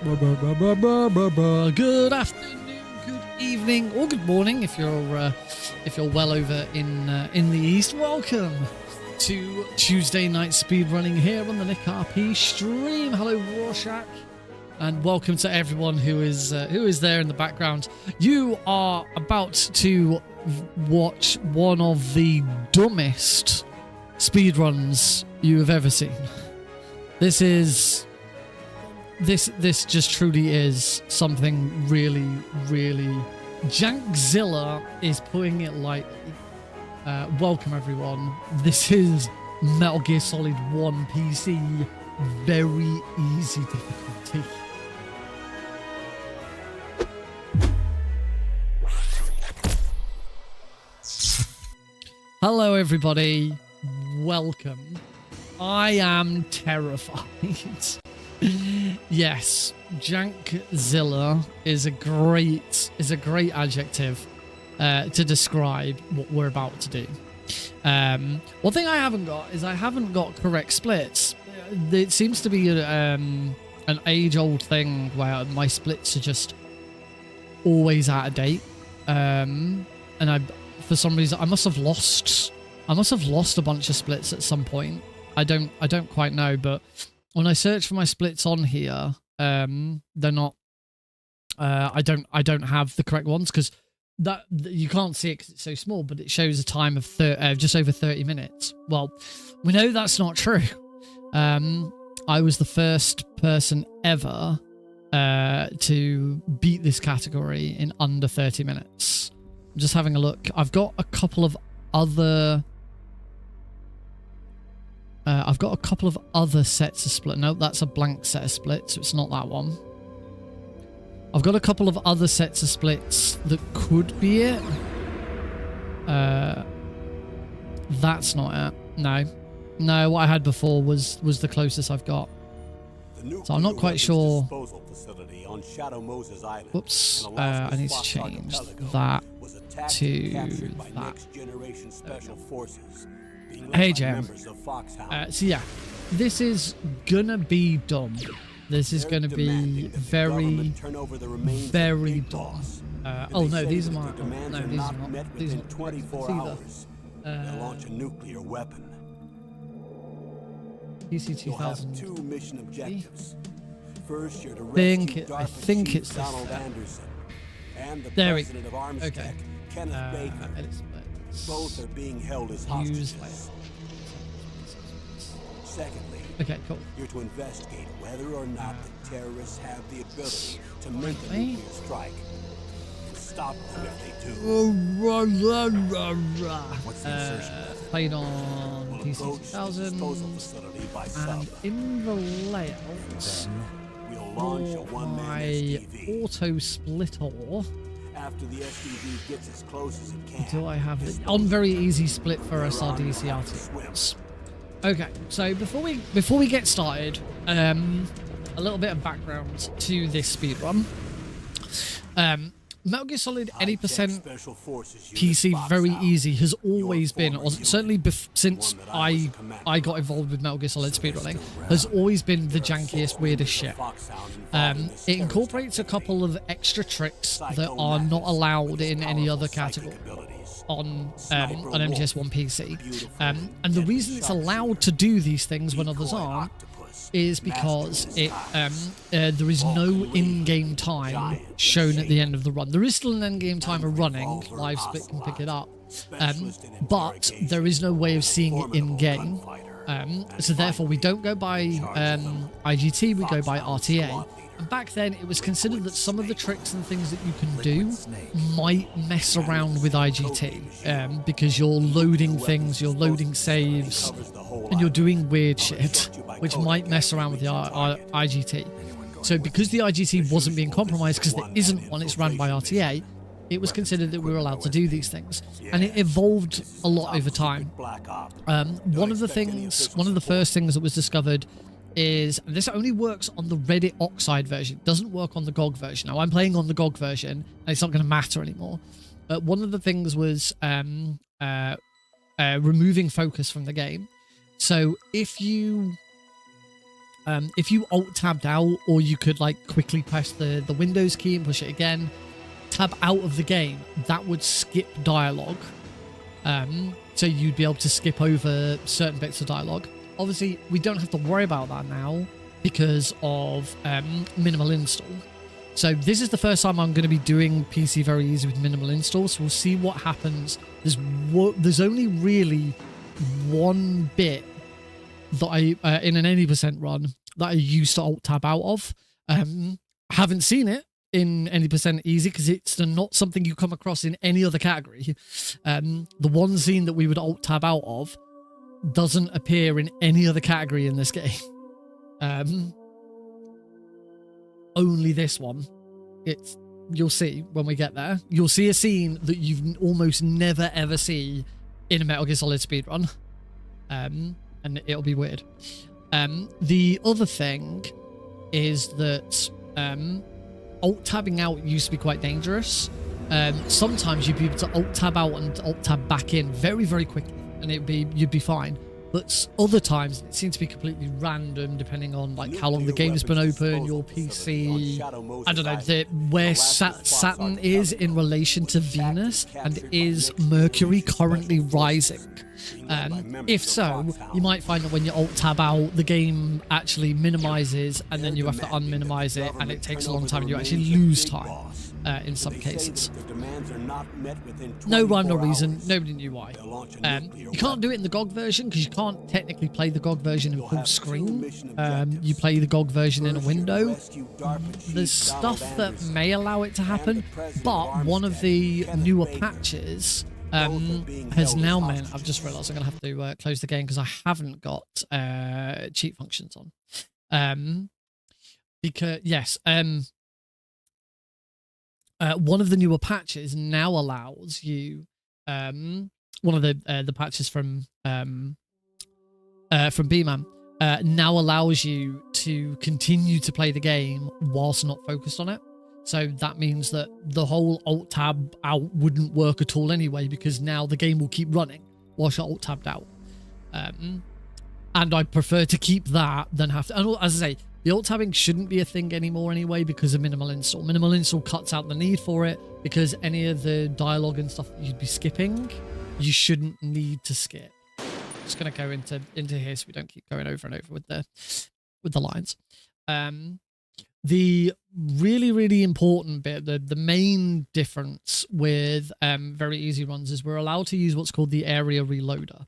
Good afternoon, good evening, or good morning if you're well over in the east. Welcome to Tuesday night speedrunning here on the Nick RP stream. Hello, Rorschach, and welcome to everyone who is there in the background. You are about to watch one of the dumbest speedruns you have ever seen. This just truly is something really, really... Jankzilla is putting it lightly. Welcome, everyone. This is Metal Gear Solid 1 PC. Very easy difficulty. Hello, everybody. Welcome. I am terrified. Yes, Jankzilla is a great adjective to describe what we're about to do. One thing I haven't got is I haven't got correct splits. It seems to be an age-old thing where my splits are just always out of date. And for some reason I must have lost a bunch of splits at some point. I don't quite know, but when I search for my splits on here, they're not. I don't have the correct ones because that you can't see it because it's so small. But it shows a time of just over 30 minutes. Well, we know that's not true. I was the first person ever to beat this category in under 30 minutes. I'm just having a look. I've got a couple of other. Sets of split. No, that's a blank set of splits, so it's not that one. I've got a couple of other sets of splits that could be it. That's not it. No, what I had before was the closest I've got. So I'm not quite sure. Whoops, I need to change that to that. Hey, Jam. So yeah, this is gonna be dumb. This is gonna be very, very dumb. Oh no, these are my. No, these are not. These are not 24 hours. Launch a nuclear weapon. PC 2000. Two mission objectives. First, you're to I think it's this set. There we go. Okay. Both are being held as hostages. Secondly, okay, cool. You're to investigate whether or not the terrorists have the ability to make a nuclear strike and stop them if they do. What's the insertion method? Played on PC 2000 and in the layouts for my auto splitter. After the SDV gets as close as it can. Do I have it on very easy split for SRDC RTX? Okay, so before we get started, a little bit of background to this speedrun. Metal Gear Solid 80% PC very easy has always been, or certainly since I got involved with Metal Gear Solid speedrunning, has always been the jankiest, weirdest shit. It incorporates a couple of extra tricks that are not allowed in any other category on MGS1 PC. And the reason it's allowed to do these things when others aren't is because there is no in-game time shown at the end of the run. There is still an in-game timer running, live split can pick it up, but there is no way of seeing it in-game. So therefore we don't go by IGT, we go by RTA. And back then it was considered that some of the tricks and things that you can do might mess around with IGT, because you're loading things, you're loading saves, and you're doing weird shit, which might mess around with the IGT. So because the IGT wasn't being compromised, because there isn't one, it's run by RTA, it was considered that we were allowed to do these things. And it evolved a lot over time. One of the first things that was discovered is, and this only works on the Reddit Oxide version, it doesn't work on the GOG version. Now I'm playing on the GOG version, and it's not going to matter anymore. But one of the things was removing focus from the game. So if you if you alt-tabbed out, or you could like quickly press the Windows key and push it again, tab out of the game, that would skip dialogue. So you'd be able to skip over certain bits of dialogue. Obviously, we don't have to worry about that now because of minimal install. So this is the first time I'm going to be doing PC very easy with minimal install, so we'll see what happens. There's only really one bit that I, in an 80% run, that I used to alt-tab out of. Haven't seen it in any percent easy because it's not something you come across in any other category. The one scene that we would alt-tab out of doesn't appear in any other category in this game. Only this one. You'll see when we get there. You'll see a scene that you've almost never ever see in a Metal Gear Solid speedrun. And it'll be weird. The other thing is that alt-tabbing out used to be quite dangerous. Sometimes you'd be able to alt-tab out and alt-tab back in very, very quickly, and you'd be fine. But other times it seems to be completely random, depending on like how long the game's been open, your PC, I don't know, where Saturn is in relation to Venus, and is Mercury currently rising? If so, you might find that when you alt-tab out, the game actually minimizes, and then you have to unminimize it, and it takes a long time, and you actually lose time in some cases. No rhyme, no reason. Nobody knew why. You can't do it in the GOG version because you can't technically play the GOG version in full screen. You play the GOG version in a window. There's stuff that may allow it to happen, but one of the newer patches has now meant, I've just realized I'm going to have to close the game because I haven't got cheat functions on. Because, yes, one of the newer patches now allows you, one of the patches from B-Man now allows you to continue to play the game whilst not focused on it. So that means that the whole alt-tab out wouldn't work at all anyway, because now the game will keep running whilst you're alt-tabbed out. And I'd prefer to keep that than have to... And as I say, the alt-tabbing shouldn't be a thing anymore anyway because of minimal install. Minimal install cuts out the need for it, because any of the dialogue and stuff that you'd be skipping, you shouldn't need to skip. Just going to go into here so we don't keep going over and over with the lines. The really, really important bit, the main difference with very easy runs is we're allowed to use what's called the area reloader.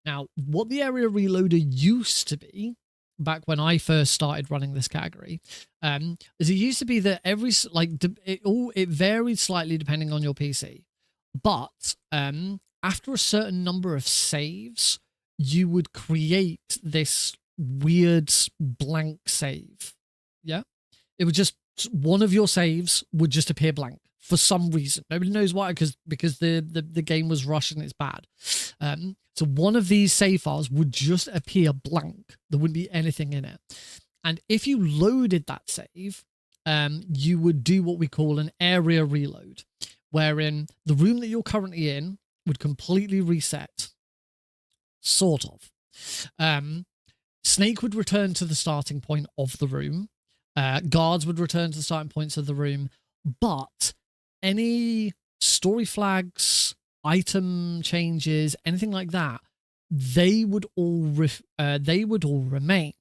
Now, what the area reloader used to be, back when I first started running this category, is it used to be that it varied slightly depending on your PC. But after a certain number of saves, you would create this weird blank save. Yeah? It would just, one of your saves would just appear blank for some reason. Nobody knows why, because the game was rushed and it's bad. So one of these save files would just appear blank. There wouldn't be anything in it. And if you loaded that save, you would do what we call an area reload, wherein the room that you're currently in would completely reset. Sort of. Snake would return to the starting point of the room. Guards would return to the starting points of the room, but any story flags, item changes, anything like that, they would all remain.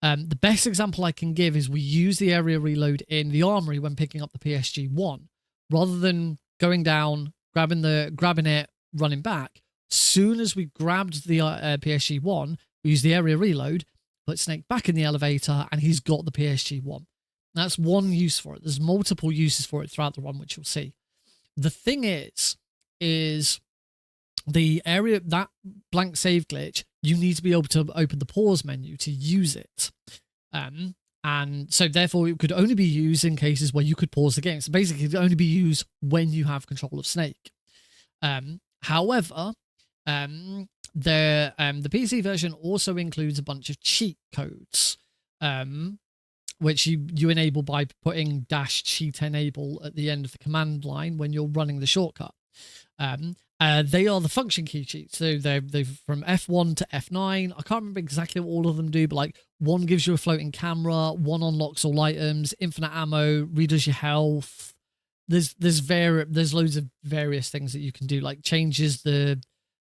The best example I can give is we use the area reload in the armory when picking up the PSG-1. Rather than going down, grabbing it, running back, soon as we grabbed the PSG-1, we use the area reload, put Snake back in the elevator, and he's got the PSG-1. That's one use for it. There's multiple uses for it throughout the run, which you'll see. The thing is the area, that blank save glitch, you need to be able to open the pause menu to use it. And so therefore it could only be used in cases where you could pause the game. So basically it could only be used when you have control of Snake. However, the PC version also includes a bunch of cheat codes, which you enable by putting -cheat enable at the end of the command line when you're running the shortcut. They are the function key cheats. So they're from F1 to F9. I can't remember exactly what all of them do, but like one gives you a floating camera, one unlocks all items, infinite ammo, redoes your health. There's loads of various things that you can do. Like changes the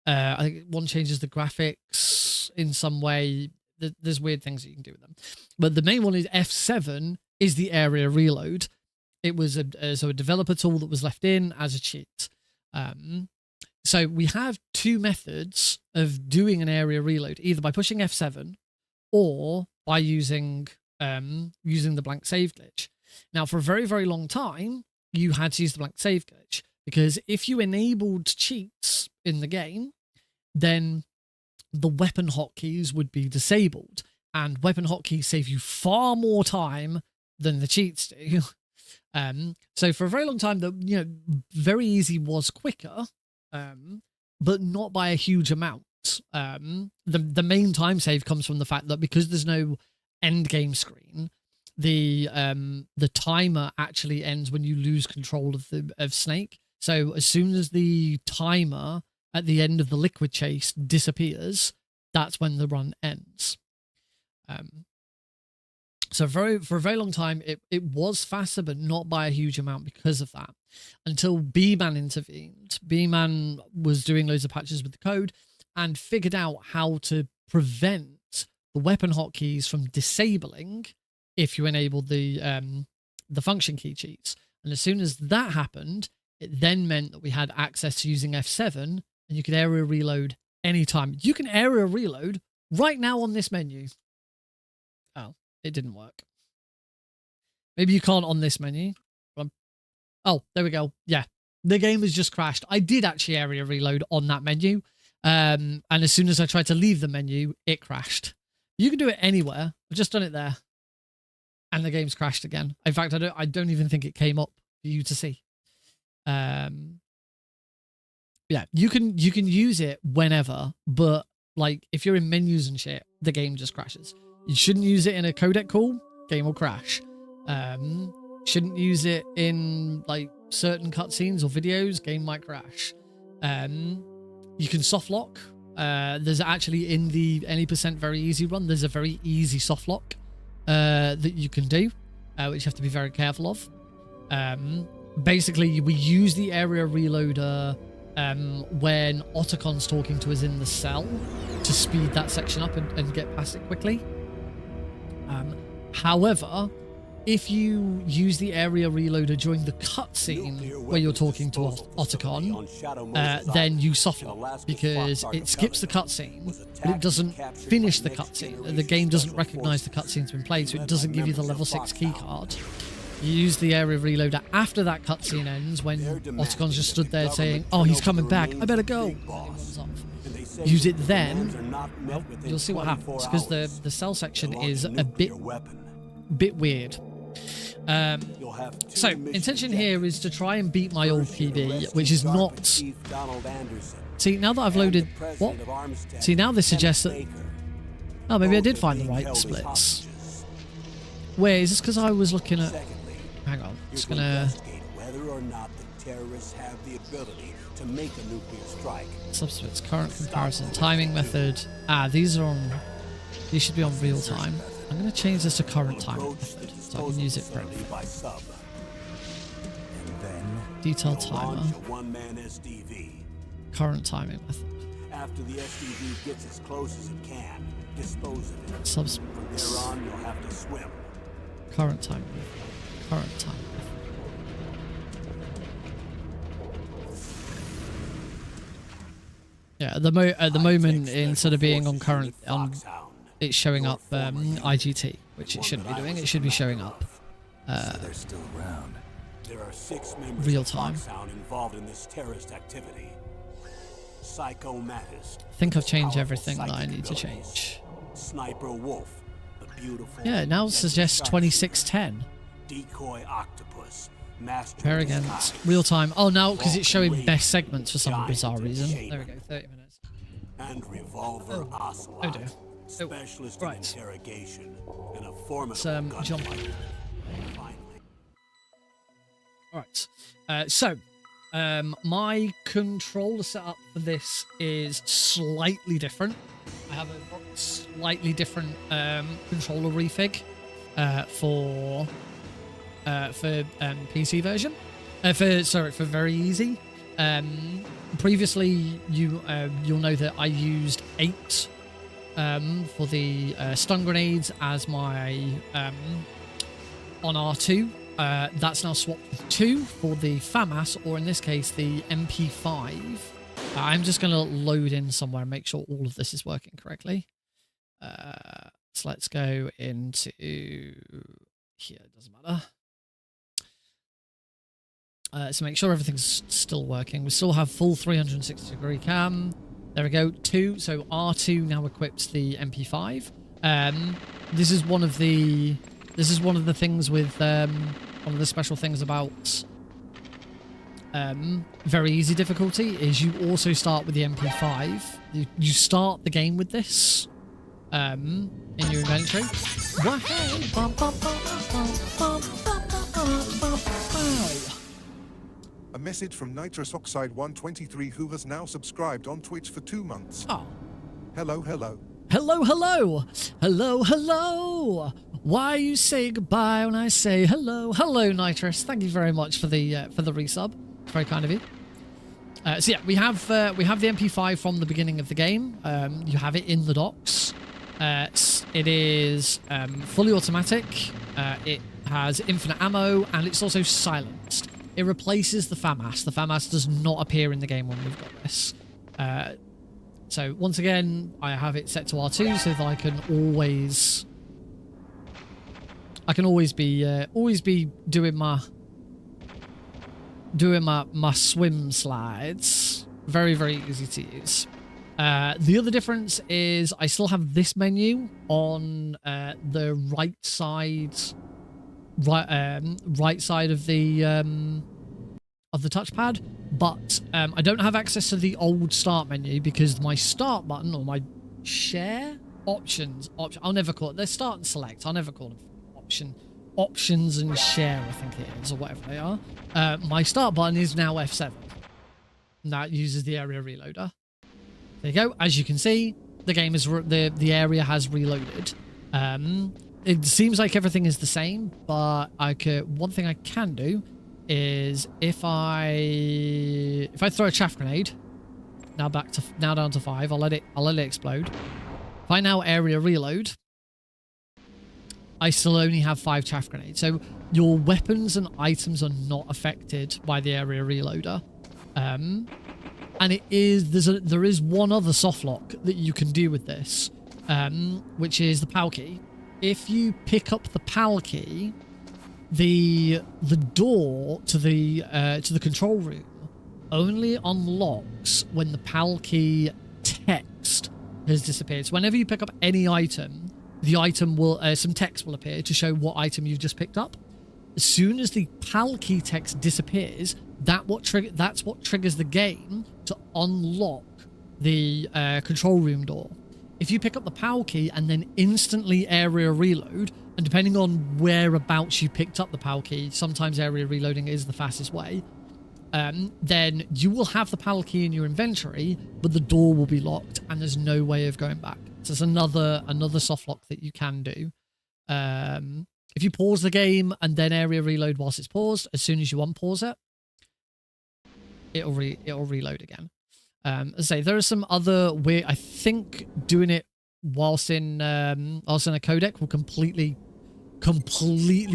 I think one changes the graphics in some way. There's weird things that you can do with them. But the main one is F7 is the area reload. It was a developer tool that was left in as a cheat. So we have two methods of doing an area reload, either by pushing F7 or by using the blank save glitch. Now, for a very, very long time, you had to use the blank save glitch, because if you enabled cheats in the game, then the weapon hotkeys would be disabled, and weapon hotkeys save you far more time than the cheats do. So for a very long time, very easy was quicker, but not by a huge amount. The main time save comes from the fact that because there's no end game screen, the timer actually ends when you lose control of Snake. So as soon as the timer at the end of the liquid chase disappears, that's when the run ends. So for a very long time, it was faster, but not by a huge amount because of that. Until B-Man intervened. B-Man was doing loads of patches with the code and figured out how to prevent the weapon hotkeys from disabling if you enable the function key cheats. And as soon as that happened, it then meant that we had access to using F7, and you could area reload anytime. You can area reload right now on this menu. Oh, it didn't work. Maybe you can't on this menu. Oh, there we go. Yeah, the game has just crashed. I did actually area reload on that menu. And as soon as I tried to leave the menu, it crashed. You can do it anywhere. I've just done it there. And the game's crashed again. In fact, I don't even think it came up for you to see. Yeah, you can use it whenever, but like if you're in menus and shit, the game just crashes. You shouldn't use it in a codec call, game will crash. Shouldn't use it in like certain cutscenes or videos, game might crash. You can soft lock. There's actually in the any percent very easy run, there's a very easy soft lock that you can do, which you have to be very careful of. Basically, we use the area reloader when Otacon talking to us in the cell to speed that section up and get past it quickly. However, if you use the area reloader during the cutscene where you're talking to Otacon, then you soft lock, because it skips the cutscene, but it doesn't finish the cutscene. The game doesn't recognize the cutscene's been played, so it doesn't give you the level 6 keycard. You use the area reloader after that cutscene ends, when Otacon's just stood there saying, "Oh, he's coming back, I better go." Use it then. Well, you'll see what happens, because the cell section is a bit weird. So intention here is to try and beat my old PB, which is not. See, now that I've loaded what? See, now this suggests that. Oh, maybe I did find the right splits. Wait, is this because I was looking at? Hang on, just gonna. Whether or not the terrorists have the ability to make a nuclear strike. Subsplits, current comparison, timing method. Ah, these are on. These should be on real time. I'm going to change this to current timing method, so I can use it for anything. Detailed timer. Current timing method. After the SDV gets as close as it can, dispose of it. Subsplits. From there on, you'll have to swim. Current timing method. Current timing method. Yeah, at the moment, instead of being on current, it's showing up IGT, which it shouldn't be doing. It should be showing up They're still around. There are 6 members real of time. Foxhound involved in this terrorist activity. Psycho Mattis. I think I've changed everything that I need to change. Sniper Wolf, the beautiful. Yeah, it now suggests 2610. Decoy Octopus. Master Compare against real time. Oh, now because it's showing best segments for some bizarre reason. There we go, 30 minutes. And Revolver Ocelot. Oh dear. Specialist in interrogation and a form of jump. Finally. Alright. So My controller setup for this is slightly different. I have a slightly different controller refig for PC version. For very easy. Previously, you'll know that I used 8 for the stun grenades as my on R2. That's now swapped with 2 for the FAMAS, or in this case, the MP5. I'm just going to load in somewhere and make sure all of this is working correctly. So let's go into here. It doesn't matter. So make sure everything's still working. We still have full 360-degree cam. There we go. 2. So R2 now equips the MP5. This is one of the things with one of the special things about very easy difficulty is you also start with the MP5. You start the game with this in your inventory. A message from Nitrous Oxide 123, who has now subscribed on Twitch for 2 months. Oh. Hello, hello. Hello, hello. Hello, hello. Why you say goodbye when I say hello? Hello, Nitrous. Thank you very much for the resub. Very kind of you. So yeah, we have the MP5 from the beginning of the game. You have it in the docks. It is fully automatic. It has infinite ammo, and it's also silenced. It replaces the FAMAS. The FAMAS does not appear in the game when we've got this. So once again, I have it set to R2 so that I can always be doing my swim slides. Very, very easy to use. The other difference is I still have this menu on the right side of the touchpad, but I don't have access to the old start menu because my start button or my share options, I'll never call it, they're start and select, I'll never call them options and share, I think it is, or whatever they are. My start button is now F7, and that uses the area reloader. There you go. As you can see, the game is the area has reloaded. It seems like everything is the same, but one thing I can do is if I throw a chaff grenade, now down to 5, I'll let it explode. If I now area reload, I still only have 5 chaff grenades. So your weapons and items are not affected by the area reloader. And there is one other soft lock that you can do with this, which is the PAL key. If you pick up the PAL key, the door to the control room only unlocks when the PAL key text has disappeared. So whenever you pick up any item, the item will some text will appear to show what item you've just picked up. As soon as the PAL key text disappears, that's what triggers the game to unlock the control room door. If you pick up the PAL key and then instantly area reload, and depending on whereabouts you picked up the PAL key, sometimes area reloading is the fastest way, then you will have the PAL key in your inventory, but the door will be locked and there's no way of going back. So it's another soft lock that you can do. If you pause the game and then area reload whilst it's paused, as soon as you unpause it, it'll reload again. As I say, there are some other weird. I think doing it whilst in a codec will completely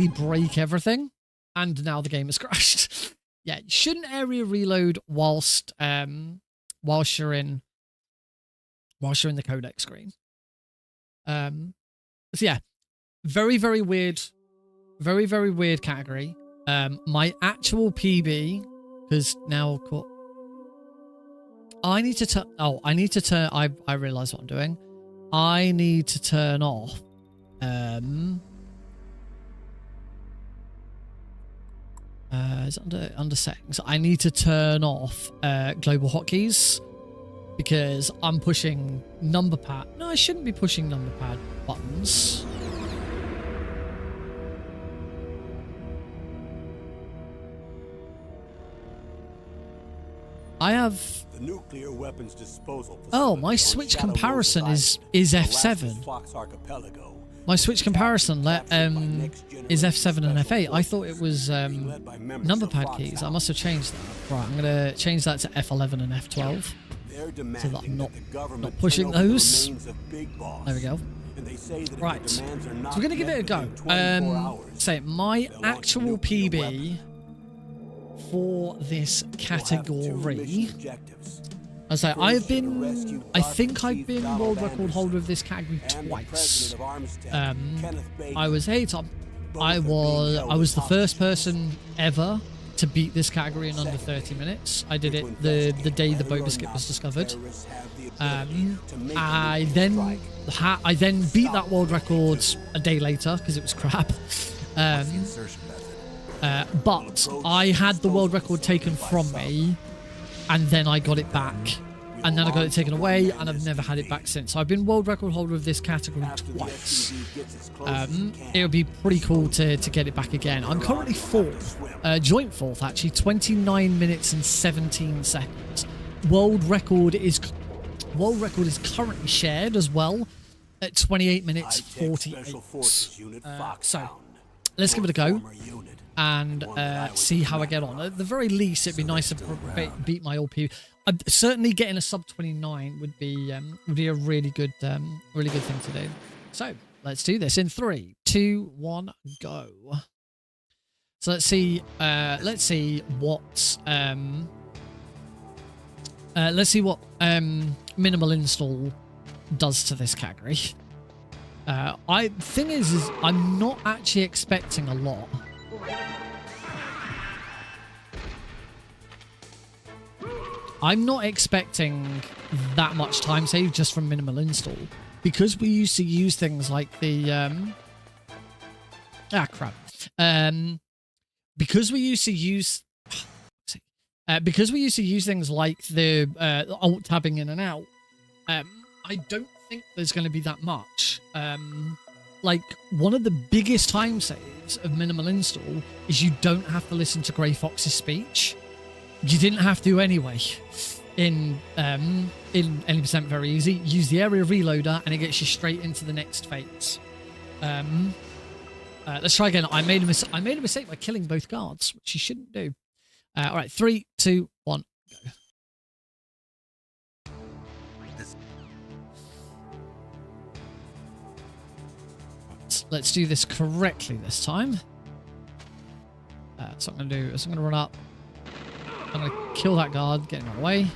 break everything, and now the game is crashed. Yeah, you shouldn't area reload whilst you're in the codec screen. So yeah, very, very weird, very, very weird category. My actual PB, because now I need to turn. Oh, I need to turn. I realize what I'm doing. I need to turn off. It's under settings. I need to turn off global hotkeys because I'm pushing number pad. No, I shouldn't be pushing number pad buttons. I have... The nuclear weapons disposal Oh, facility my on Switch Shadow comparison Moses is Island, F7. Alaska's Fox Archipelago. My Switch comparison is F7 and F8. I thought it was being led by members number of pad Fox keys. I Hound. must have changed that. Right, I'm going to change that to F11 and F12. They're So demanding that I'm not, the government not pushing turn over the those. remains of Big Boss. There we go. And they say that if Right, the so demands are not we're going to give it a met go. within 24 hours, So my they'll launch a actual nuclear PB for this we'll have 2 category... mission objectives. I say I've been, rescue I Dark think I've Chief been Donald world record Anderson holder of this category and the twice. president of Armstead, Kenneth Baker. I was, hey Tom, Both I are being held was as the first hostages. person ever to beat this category in under 30 minutes. I did it the day the boat skip was discovered. I then beat that world record a day later because it was crap. But I had the world record taken from me, and then I got it back, and then I got it taken away, and I've never had it back since. So I've been world record holder of this category twice. It would be pretty cool to get it back again. I'm currently fourth, joint fourth actually, 29 minutes and 17 seconds. World record is currently shared as well at 28 minutes 48. So let's give it a go and see how I get on. At the very least, it'd be nice to beat my old PB. Certainly, getting a sub 29 would be a really good thing to do. So let's do this in 3, 2, 1, go. So let's see what minimal install does to this category. Thing is I'm not actually expecting a lot. I'm not expecting that much time save just from minimal install, because we used to use things like the because we used to use things like the alt tabbing in and out. I don't think there's going to be that much. Like, one of the biggest time saves of minimal install is you don't have to listen to Grey Fox's speech. You didn't have to anyway. In any percent, very easy. Use the area reloader and it gets you straight into the next phase. Let's try again. I made a mistake by killing both guards, which you shouldn't do. All right, 3, 2, 1, go. Let's do this correctly this time. So I'm going to do is I'm going to run up. I'm going to kill that guard, get him out of the way.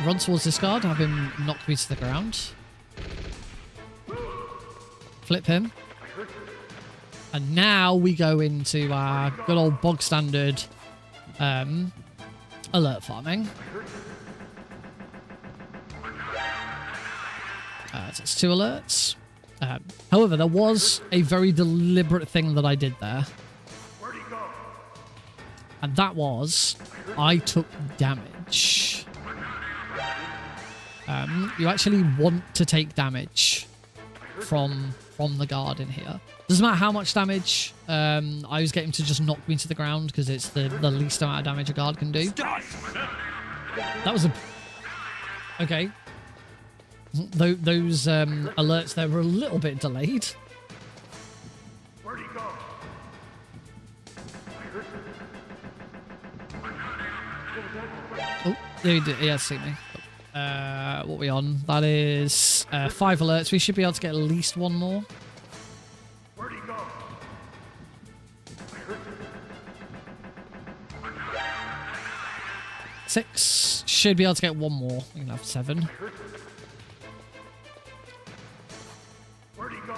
Run towards this guard, have him knock me to the ground. Flip him. And now we go into our good old bog standard alert farming. So it's 2 alerts. However, there was a very deliberate thing that I did there. And that was, I took damage. You actually want to take damage from the guard in here. Doesn't matter how much damage. I always get him to just knock me to the ground because it's the least amount of damage a guard can do. That was a... Okay. Those alerts there were a little bit delayed. Oh, he has seen me. What are we on? That is 5 alerts. We should be able to get at least 1 more. Where'd he go? 6. Should be able to get 1 more. We can have 7. Where'd he go?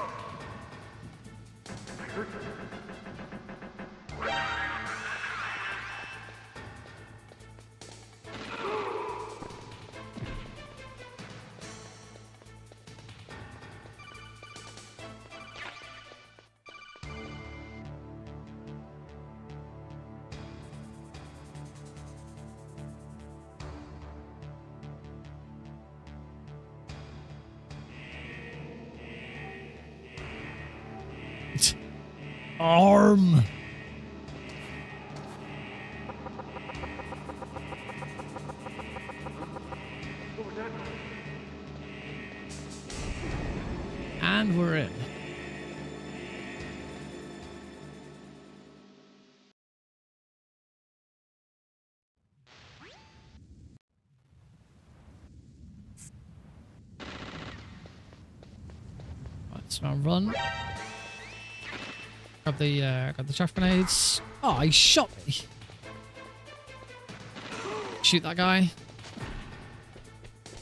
And we're in. Right, so now run. Grab the chaff grenades. Oh, he shot me. Shoot that guy.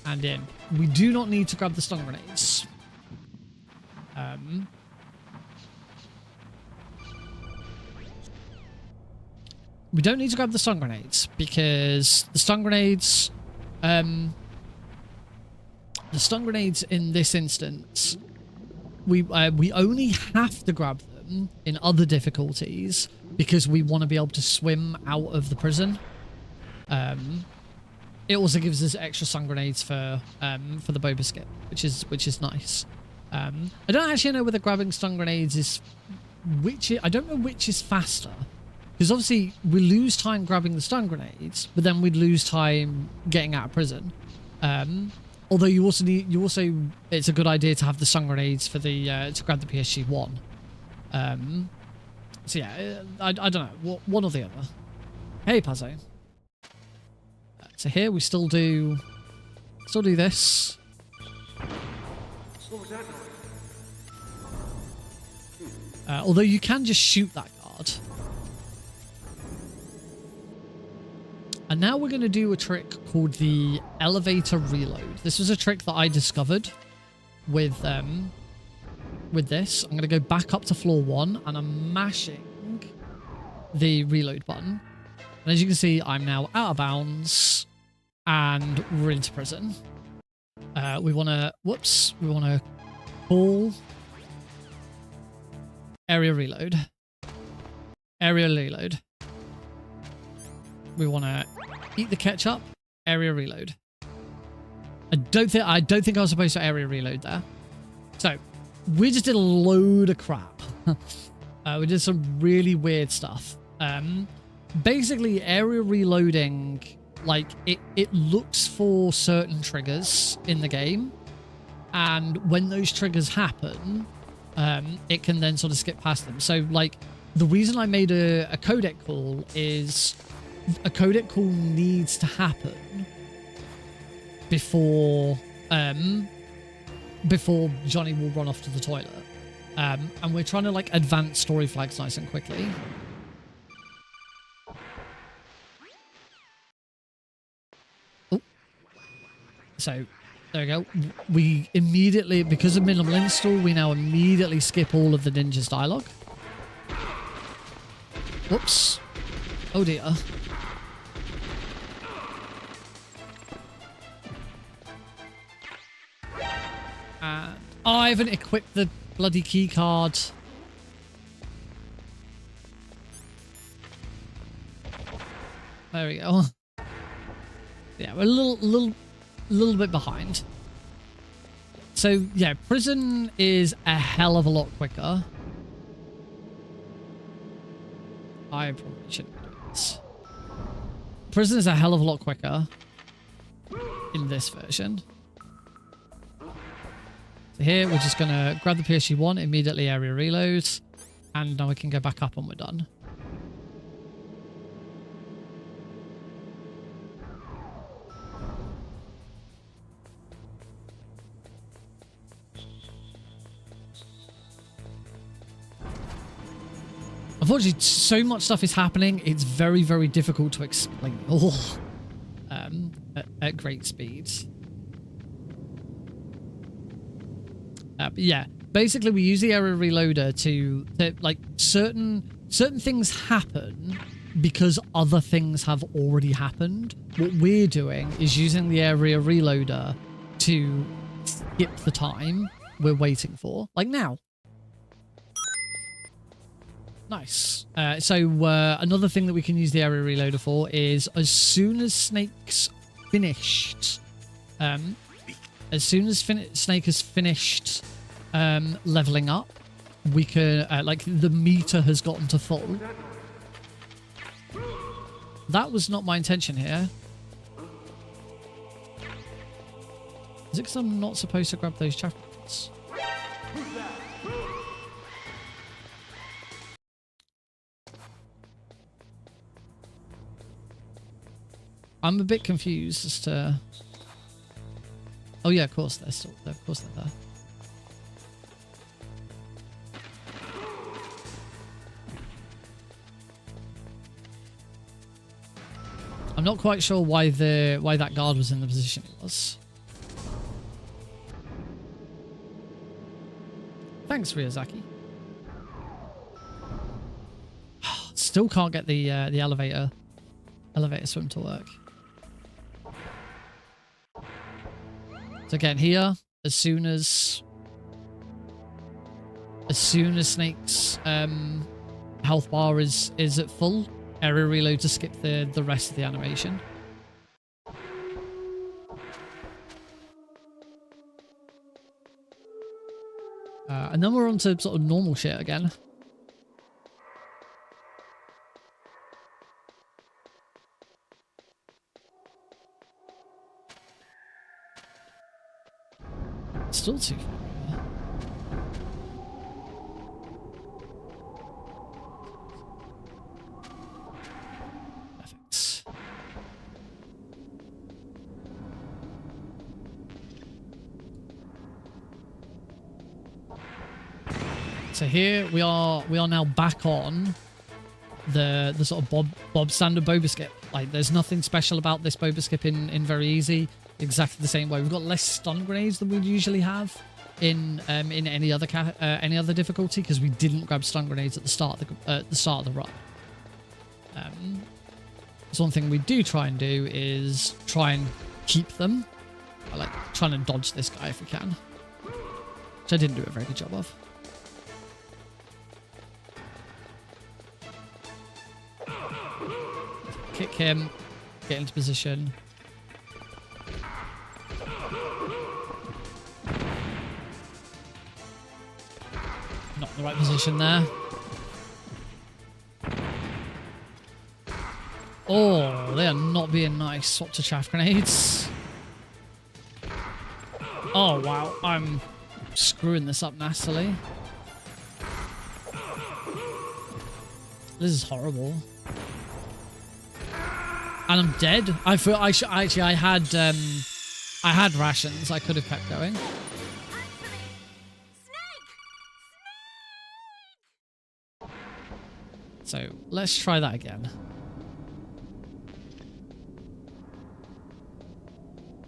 And in. We do not need to grab the stun grenades. We don't need to grab the stun grenades because the stun grenades in this instance, we only have to grab them in other difficulties because we want to be able to swim out of the prison. It also gives us extra stun grenades for the bow biscuit, which is nice. I don't actually know whether grabbing stun grenades is I don't know which is faster. Because obviously we lose time grabbing the stun grenades, but then we'd lose time getting out of prison. Although it's a good idea to have the stun grenades for the to grab the PSG-1. So yeah, I don't know, one or the other. Hey, Pazzo. So here we still do this. Although you can just shoot that guard. And now we're going to do a trick called the elevator reload. This was a trick that I discovered with this. I'm going to go back up to floor 1 and I'm mashing the reload button. And as you can see, I'm now out of bounds and we're into prison. We want to call area reload. Area reload. We want to eat the ketchup. Area reload. I don't think I was supposed to area reload there. So we just did a load of crap. We did some really weird stuff. Basically, area reloading, like it looks for certain triggers in the game, and when those triggers happen, it can then sort of skip past them. So like the reason I made a codec call is a codec call needs to happen before Johnny will run off to the toilet. And we're trying to like advance story flags nice and quickly. Oh. So there we go. We immediately, because of minimal install, we now immediately skip all of the ninja's dialogue. Whoops. Oh dear. And I haven't equipped the bloody key card. There we go. Yeah, we're a little bit behind. So yeah, prison is a hell of a lot quicker. I probably shouldn't be doing this. Prison is a hell of a lot quicker in this version. So here we're just gonna grab the PSG-1, immediately area reload, and now we can go back up and we're done. Unfortunately, so much stuff is happening, it's very, very difficult to explain all at great speeds. But yeah, basically we use the area reloader to like certain things happen because other things have already happened. What we're doing is using the area reloader to skip the time we're waiting for, like now. Nice. So another thing that we can use the area reloader for is as soon as Snake's finished, Snake has finished leveling up, we can like the meter has gotten to full. That was not my intention here. Is it because I'm not supposed to grab those chapters? I'm a bit confused as to... Oh yeah, of course they're still there. Of course they're there. I'm not quite sure why that guard was in the position it was. Thanks, Ryazaki. Still can't get the elevator swim to work. So again, here, as soon as Snake's health bar is at full, area reload to skip the rest of the animation. And then we're on to sort of normal shit again. Still too far. Perfect. So here we are now back on the sort of Bob standard boba skip. Like there's nothing special about this boba skip in very easy. Exactly the same way. We've got less stun grenades than we'd usually have in any other difficulty because we didn't grab stun grenades at the start of the run. So one thing we do try and do is try and keep them. I like trying to dodge this guy if we can, which I didn't do a very good job of. Kick him, get into position. Not in the right position there. Oh, they are not being nice. Swap to chaff grenades. Oh, wow. I'm screwing this up nastily. This is horrible. And I'm dead. I feel I had rations. I could have kept going. So let's try that again.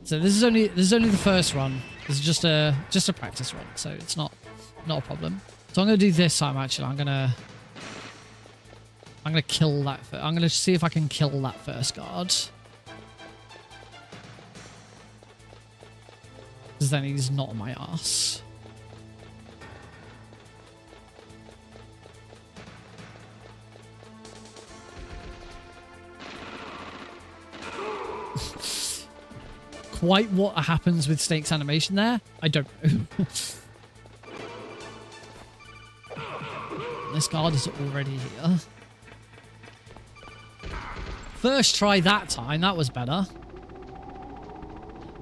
So this is only the first run. This is just a practice run, so it's not a problem. So I'm gonna do this time. Actually, I'm gonna kill that. I'm gonna see if I can kill that first guard. Because then he's not on my ass. Quite what happens with Snake's animation there, I don't know. This guard is already here. First try that time, that was better.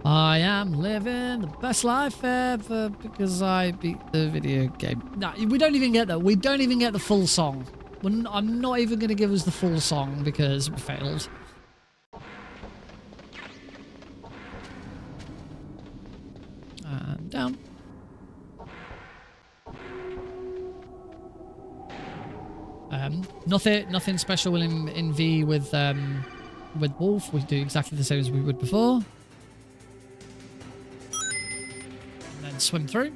I am living the best life ever because I beat the video game. No, we don't even get that. We don't even get the full song. I'm not even going to give us the full song because we failed. And down. Nothing special in V with Wolf. We do exactly the same as we would before. And then swim through.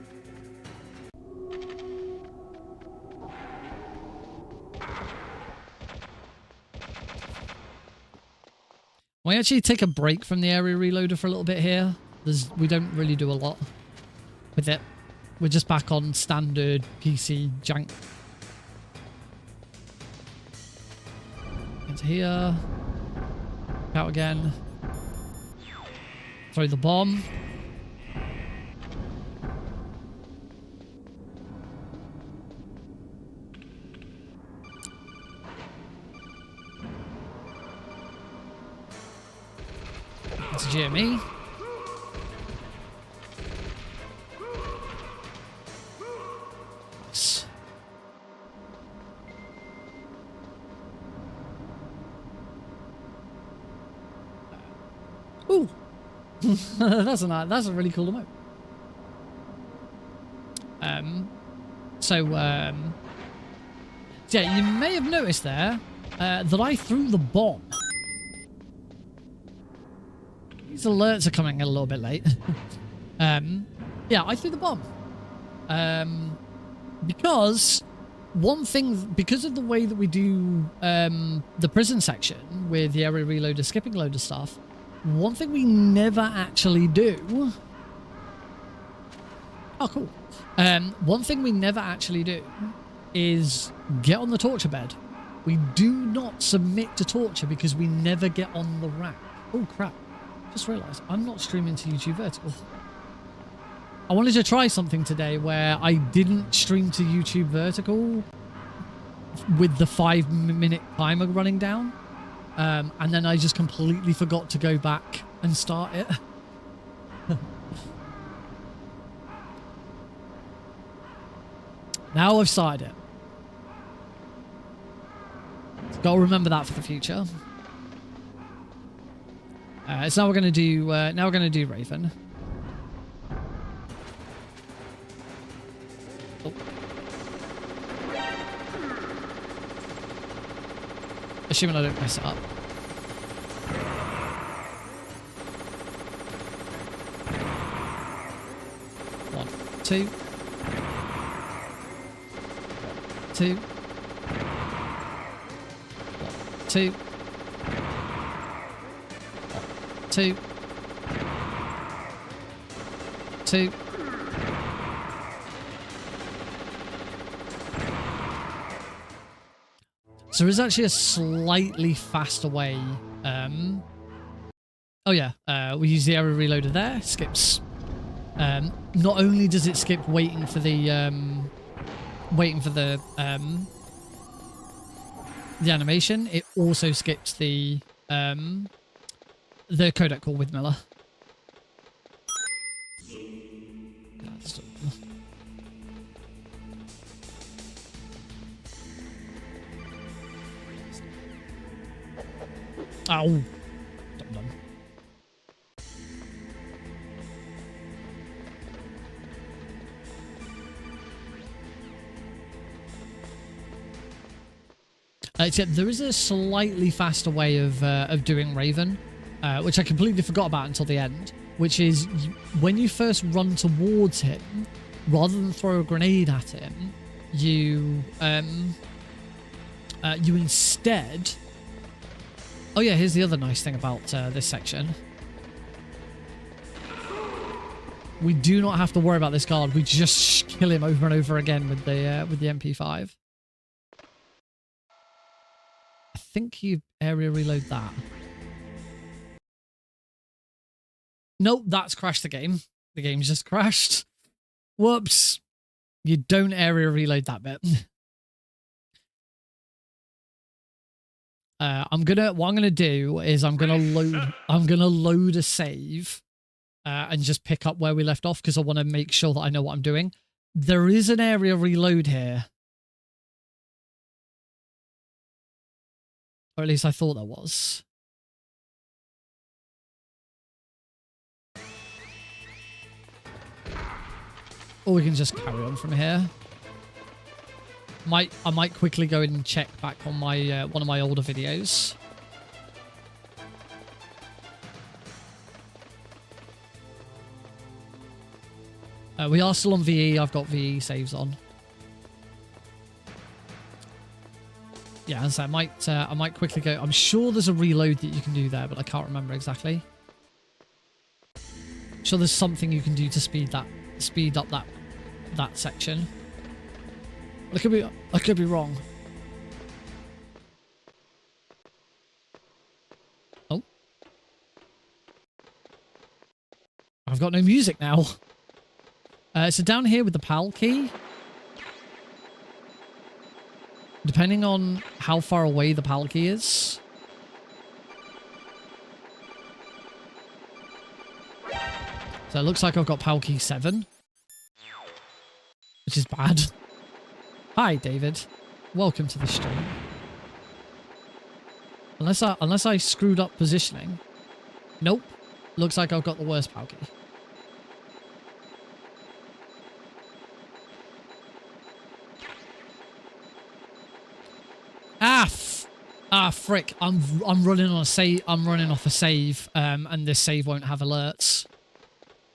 We actually take a break from the area reloader for a little bit here. We don't really do a lot with it. We're just back on standard PC JANK. Into here. Out again. Throw the bomb. It's GME. Nice. That's a really cool emote. So yeah, you may have noticed there that I threw the bomb. These alerts are coming a little bit late. Yeah, I threw the bomb. Because because of the way that we do the prison section with the area reloader, skipping load of stuff, one thing we never actually do. Oh, cool. One thing we never actually do is get on the torture bed. We do not submit to torture because we never get on the rack. Oh, crap. Just realised I'm not streaming to YouTube Vertical. I wanted to try something today where I didn't stream to YouTube Vertical with the 5-minute timer running down. And then I just completely forgot to go back and start it. Now I've started it. Gotta remember that for the future. So now we're gonna do Raven. Oh. Assuming I don't mess it up. One, two. Two. Two. Two. Two. So there's actually a slightly faster way. Oh yeah, we use the arrow reloader there. Skips. Not only does it skip waiting for the animation, it also skips the codec call with Miller. Ow. Dum-dum. Except there is a slightly faster way of doing Raven, which I completely forgot about until the end, which is when you first run towards him, rather than throw a grenade at him, you instead... Oh yeah, here's the other nice thing about this section. We do not have to worry about this guard. We just kill him over and over again with the MP5. I think you area reload that. Nope, that's crashed the game. The game's just crashed. Whoops. You don't area reload that bit. What I'm gonna do is I'm gonna load a save and just pick up where we left off because I want to make sure that I know what I'm doing. There is an area reload here. Or at least I thought there was. Or we can just carry on from here. I might quickly go and check back on my one of my older videos. We are still on VE. I've got VE saves on. Yeah, so I might quickly go. I'm sure there's a reload that you can do there, but I can't remember exactly. I'm sure there's something you can do to speed up that section. I could be wrong. Oh. I've got no music now. So down here with the PAL key, depending on how far away the PAL key is, so it looks like I've got PAL key 7, which is bad. Hi, David. Welcome to the stream. Unless I screwed up positioning. Nope. Looks like I've got the worst PAL key. Frick! I'm running on a save. I'm running off a save, and this save won't have alerts.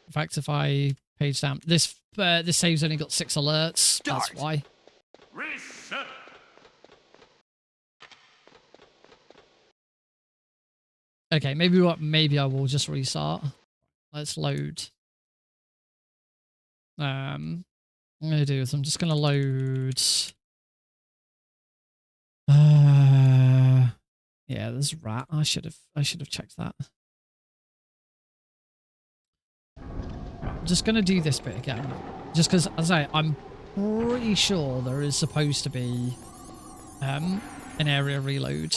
In fact, if I page down, this save's only got 6 alerts. That's why. Reset. Okay, maybe I will just restart. Let's load. What I'm gonna do is I'm just gonna load. Yeah, there's a rat. I should have checked that. Right, I'm just gonna do this bit again, just because, as I say, I'm pretty sure there is supposed to be an area reload.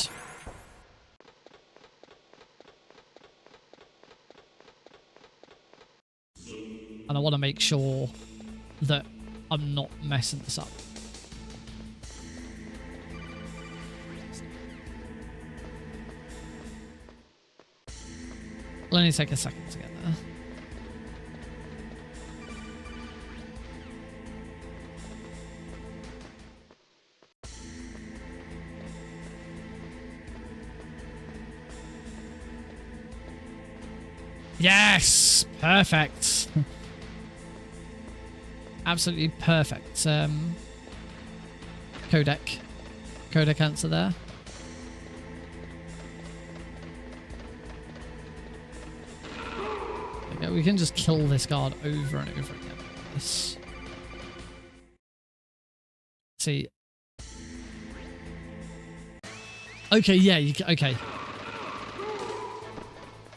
And I want to make sure that I'm not messing this up. It'll only take a second to get there. Yes! Perfect. Absolutely perfect. Codec answer there. Okay, we can just kill this guard over and over again. This. See. Okay, yeah, okay.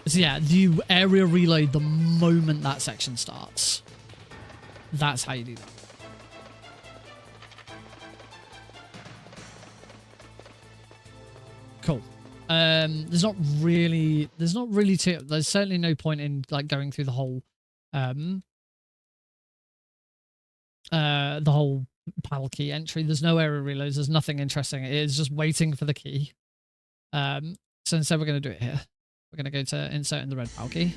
So yeah, you area reload the moment that section starts. That's how you do that. Cool. There's certainly no point in like going through the whole PAL key entry. There's no area reloads, there's nothing interesting. It is just waiting for the key. So instead we're gonna do it here. We're gonna go to insert in the red PAL key.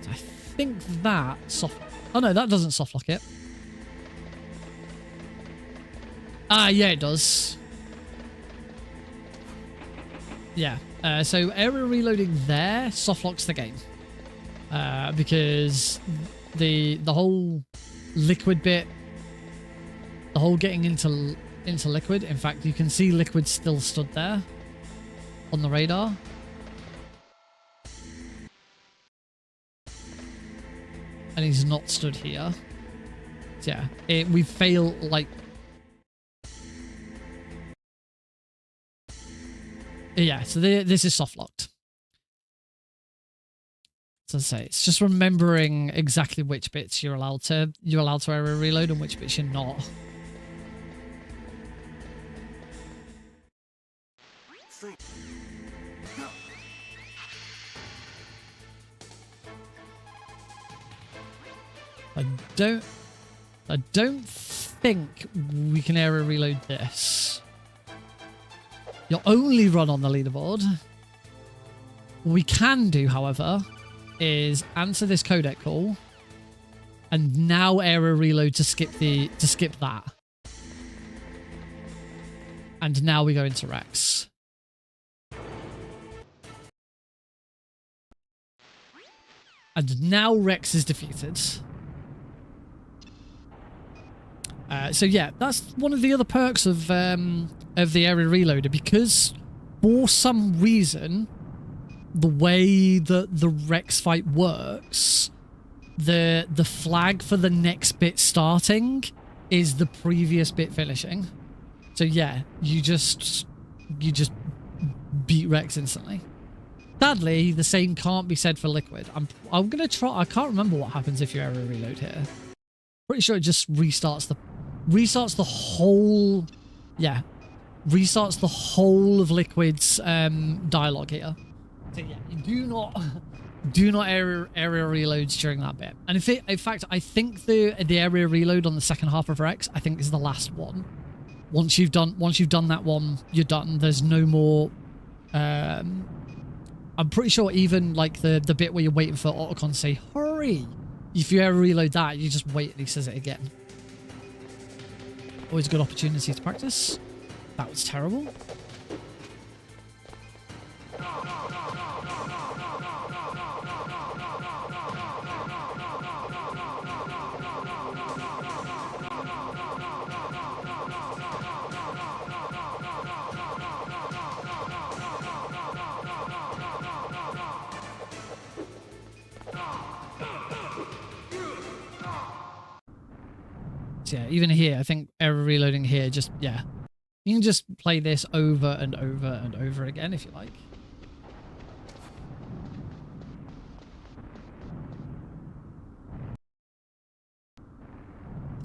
I think that soft... Oh no, that doesn't soft lock it. Ah, yeah, it does. Yeah. So area reloading there soft locks the game. Because the whole liquid bit, the whole getting into liquid. In fact, you can see liquid still stood there on the radar. And he's not stood here. So yeah, we fail like... Yeah, so this is soft locked. So I say, it's just remembering exactly which bits you're allowed to area reload and which bits you're not. I don't think we can area reload this. You'll only run on the leaderboard. What we can do, however, is answer this codec call and now area reload to skip that. And now we go into Rex. And now Rex is defeated. So yeah, that's one of the other perks of the area reloader, because for some reason, the way that the Rex fight works, the flag for the next bit starting is the previous bit finishing. So yeah, you just beat Rex instantly. Sadly, the same can't be said for liquid. I'm gonna try. I can't remember what happens if you area reload here. Pretty sure it just restarts the whole. Yeah, restarts the whole of liquid's dialogue here. So yeah, you Do not area reloads during that bit. And in fact, I think the area reload on the second half of Rex, I think, is the last one. Once you've done that one, you're done. There's no more. I'm pretty sure even like the bit where you're waiting for Otacon to say hurry. If you ever reload that, you just wait and he says it again. Always a good opportunity to practice. That was terrible. Yeah, even here, I think error reloading here, just, yeah. You can just play this over and over and over again if you like.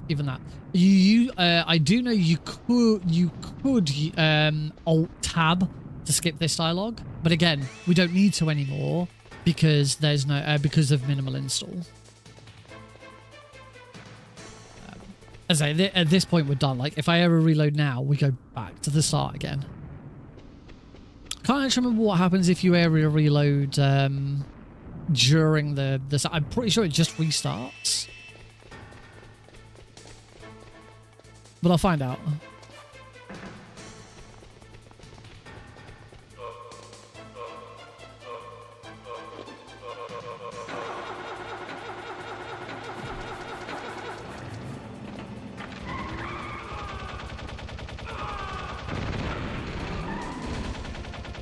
Even that. I do know you could Alt-Tab to skip this dialogue, but again, we don't need to anymore because there's no, because of minimal install. As I say, at this point we're done. Like, if I ever reload now, we go back to the start again. Can't actually remember what happens if you area reload during the. I'm pretty sure it just restarts, but I'll find out.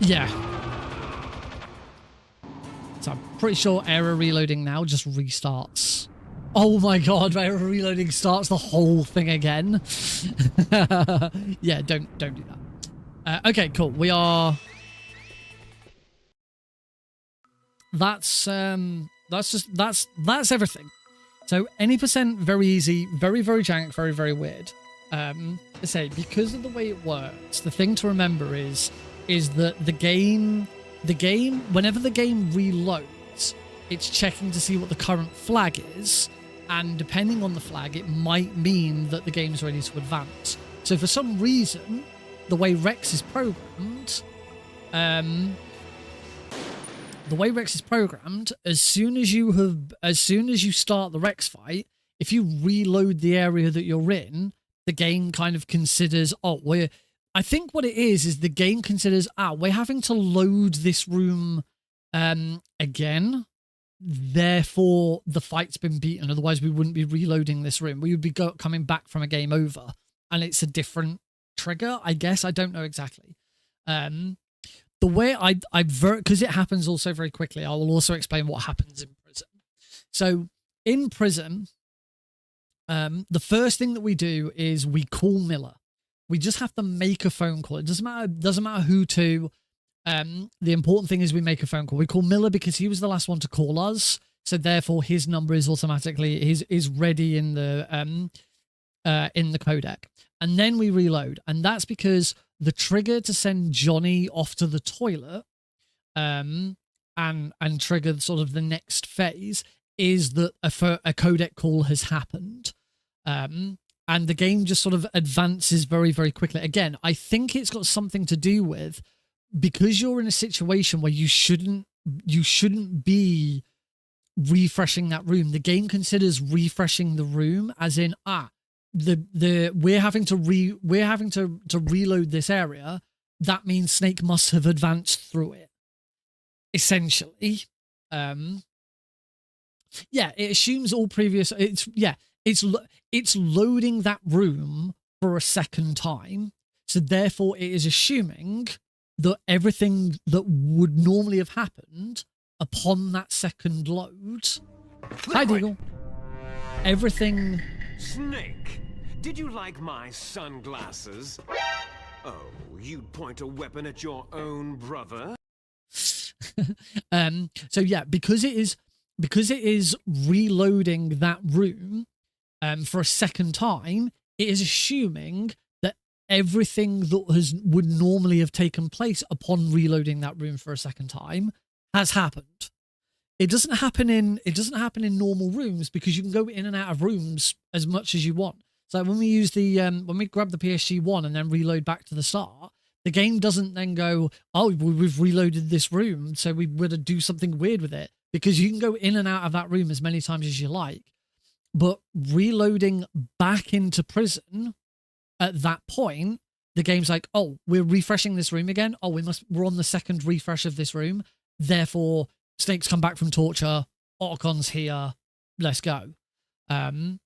Yeah. So I'm pretty sure error reloading now just restarts. Oh my god, error reloading starts the whole thing again. Yeah, don't do that. Okay, cool. We are. That's everything. So any percent, very easy, very jank, very weird. I say, because of the way it works, the thing to remember is that the game, whenever the game reloads, it's checking to see what the current flag is, and depending on the flag, it might mean that the game's ready to advance. So for some reason, the way Rex is programmed, as soon as you start the Rex fight, if you reload the area that you're in, the game kind of considers, I think what it is the game considers, we're having to load this room again. Therefore, the fight's been beaten. Otherwise, we wouldn't be reloading this room. We would be coming back from a game over. And it's a different trigger, I guess. I don't know exactly. The way because it happens also very quickly, I will also explain what happens in prison. So, in prison, the first thing that we do is we call Miller. We just have to make a phone call. It doesn't matter who to. The important thing is we make a phone call. We call Miller because he was the last one to call us, so therefore his number is automatically is ready in the codec, and then we reload. And that's because the trigger to send Johnny off to the toilet, and trigger sort of the next phase is that a codec call has happened. And the game just sort of advances very quickly. Again, I think it's got something to do with, because you're in a situation where you shouldn't be refreshing that room. The game considers refreshing the room as in, we're having to reload this area. That means Snake must have advanced through it. Essentially. Yeah, it assumes all previous. It's loading that room for a second time. So therefore it is assuming that everything that would normally have happened upon that second load. Hi, Deagle. Everything. Snake, did you like my sunglasses? Oh, you'd point a weapon at your own brother? So yeah, because it is reloading that room for a second time, it is assuming that everything that would normally have taken place upon reloading that room for a second time has happened. It doesn't happen in normal rooms because you can go in and out of rooms as much as you want. So when we use the when we grab the PSG1 and then reload back to the start, the game doesn't then go, oh, we've reloaded this room, so we would do something weird with it, because you can go in and out of that room as many times as you like. But reloading back into prison at that point, the game's like, oh, we're refreshing this room again. Oh, we're on the second refresh of this room. Therefore, Snake's come back from torture. Otocon's here. Let's go. And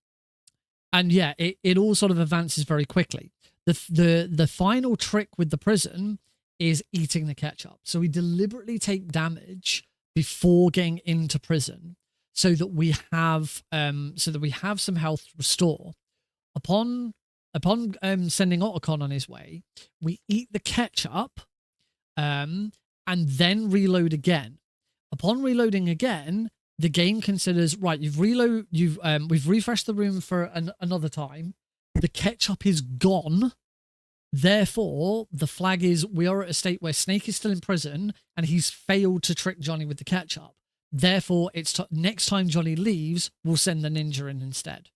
yeah, it all sort of advances very quickly. The final trick with the prison is eating the ketchup. So we deliberately take damage before getting into prison, so that we have some health to restore. Upon sending Otacon on his way, we eat the ketchup, and then reload again. Upon reloading again, the game considers, right, we've refreshed the room for another time. The ketchup is gone. Therefore, the flag is we are at a state where Snake is still in prison and he's failed to trick Johnny with the ketchup. Therefore, it's next time Johnny leaves, we'll send the ninja in instead.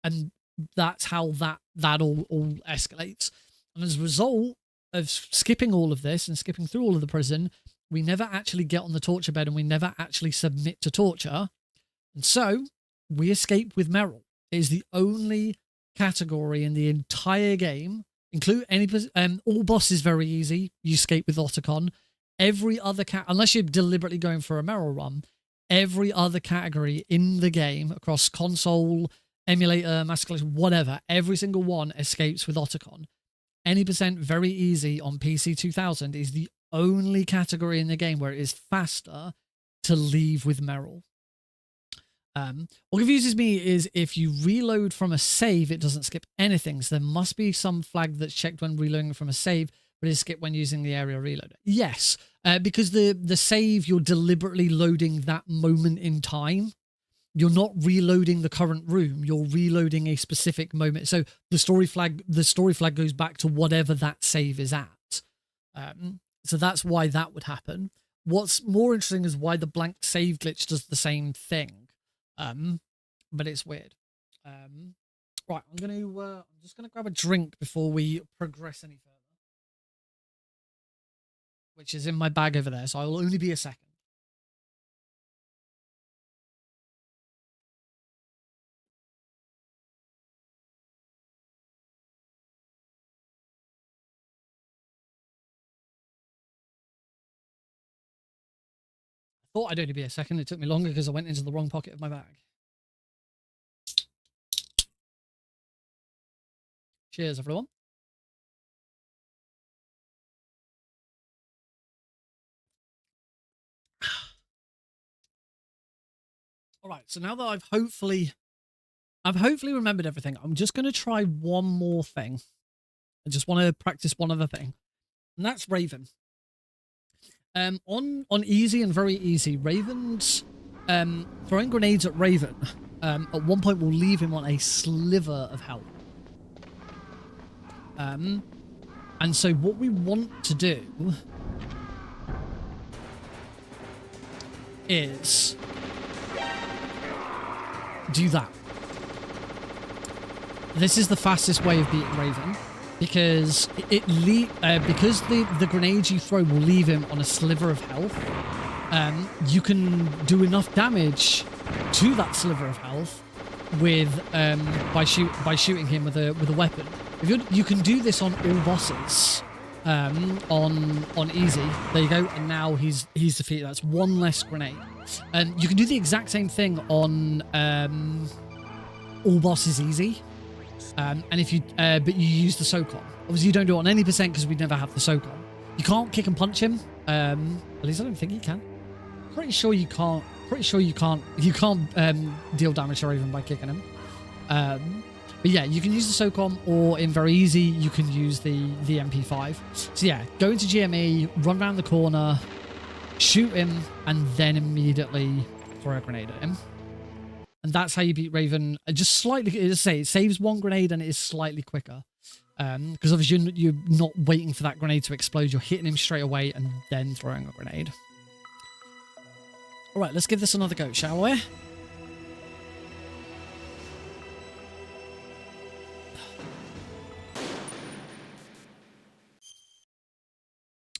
And that's how that all escalates. And as a result of skipping all of this and skipping through all of the prison, we never actually get on the torture bed and we never actually submit to torture. And so we escape with Meryl. It is the only category in the entire game, include any all bosses very easy. You escape with Otacon. Every other unless you're deliberately going for a Meryl run, every other category in the game across console, emulator, master collection, whatever, every single one escapes with Otacon. Any percent very easy on PC 2000 is the only category in the game where it is faster to leave with Meryl. What confuses me is if you reload from a save, it doesn't skip anything. So there must be some flag that's checked when reloading from a save, but is skipped when using the area reloader. Yes, because the save, you're deliberately loading that moment in time. You're not reloading the current room. You're reloading a specific moment. So the story flag goes back to whatever that save is at. So that's why that would happen. What's more interesting is why the blank save glitch does the same thing. But it's weird. Right, I'm just gonna grab a drink before we progress any further, which is in my bag over there. So I will only be a second. I thought I'd only be a second. It took me longer because I went into the wrong pocket of my bag. Cheers, everyone. All right, so now that I've hopefully remembered everything, I'm just going to try one more thing. I just want to practice one other thing, and that's Raven. On easy and very easy, Raven's throwing grenades at Raven at one point will leave him on a sliver of health. And so what we want to do is do that. This is the fastest way of beating Raven, because because the grenades you throw will leave him on a sliver of health. You can do enough damage to that sliver of health with by shooting him with a weapon. You can do this on all bosses on easy. There you go, and now he's defeated. That's one less grenade. And you can do the exact same thing on all bosses easy. And if you but you use the SOCOM. Obviously you don't do it on any percent because we never have the SOCOM. You can't kick and punch him. At least I don't think you can. Pretty sure you can't. You can't deal damage to Raven by kicking him. But yeah, you can use the SOCOM, or in very easy, you can use the MP5. So yeah, go into GME, run around the corner, shoot him, and then immediately throw a grenade at him. And that's how you beat Raven. Just slightly, as I say, it saves one grenade and it is slightly quicker. Because obviously you're not waiting for that grenade to explode. You're hitting him straight away and then throwing a grenade. All right, let's give this another go, shall we?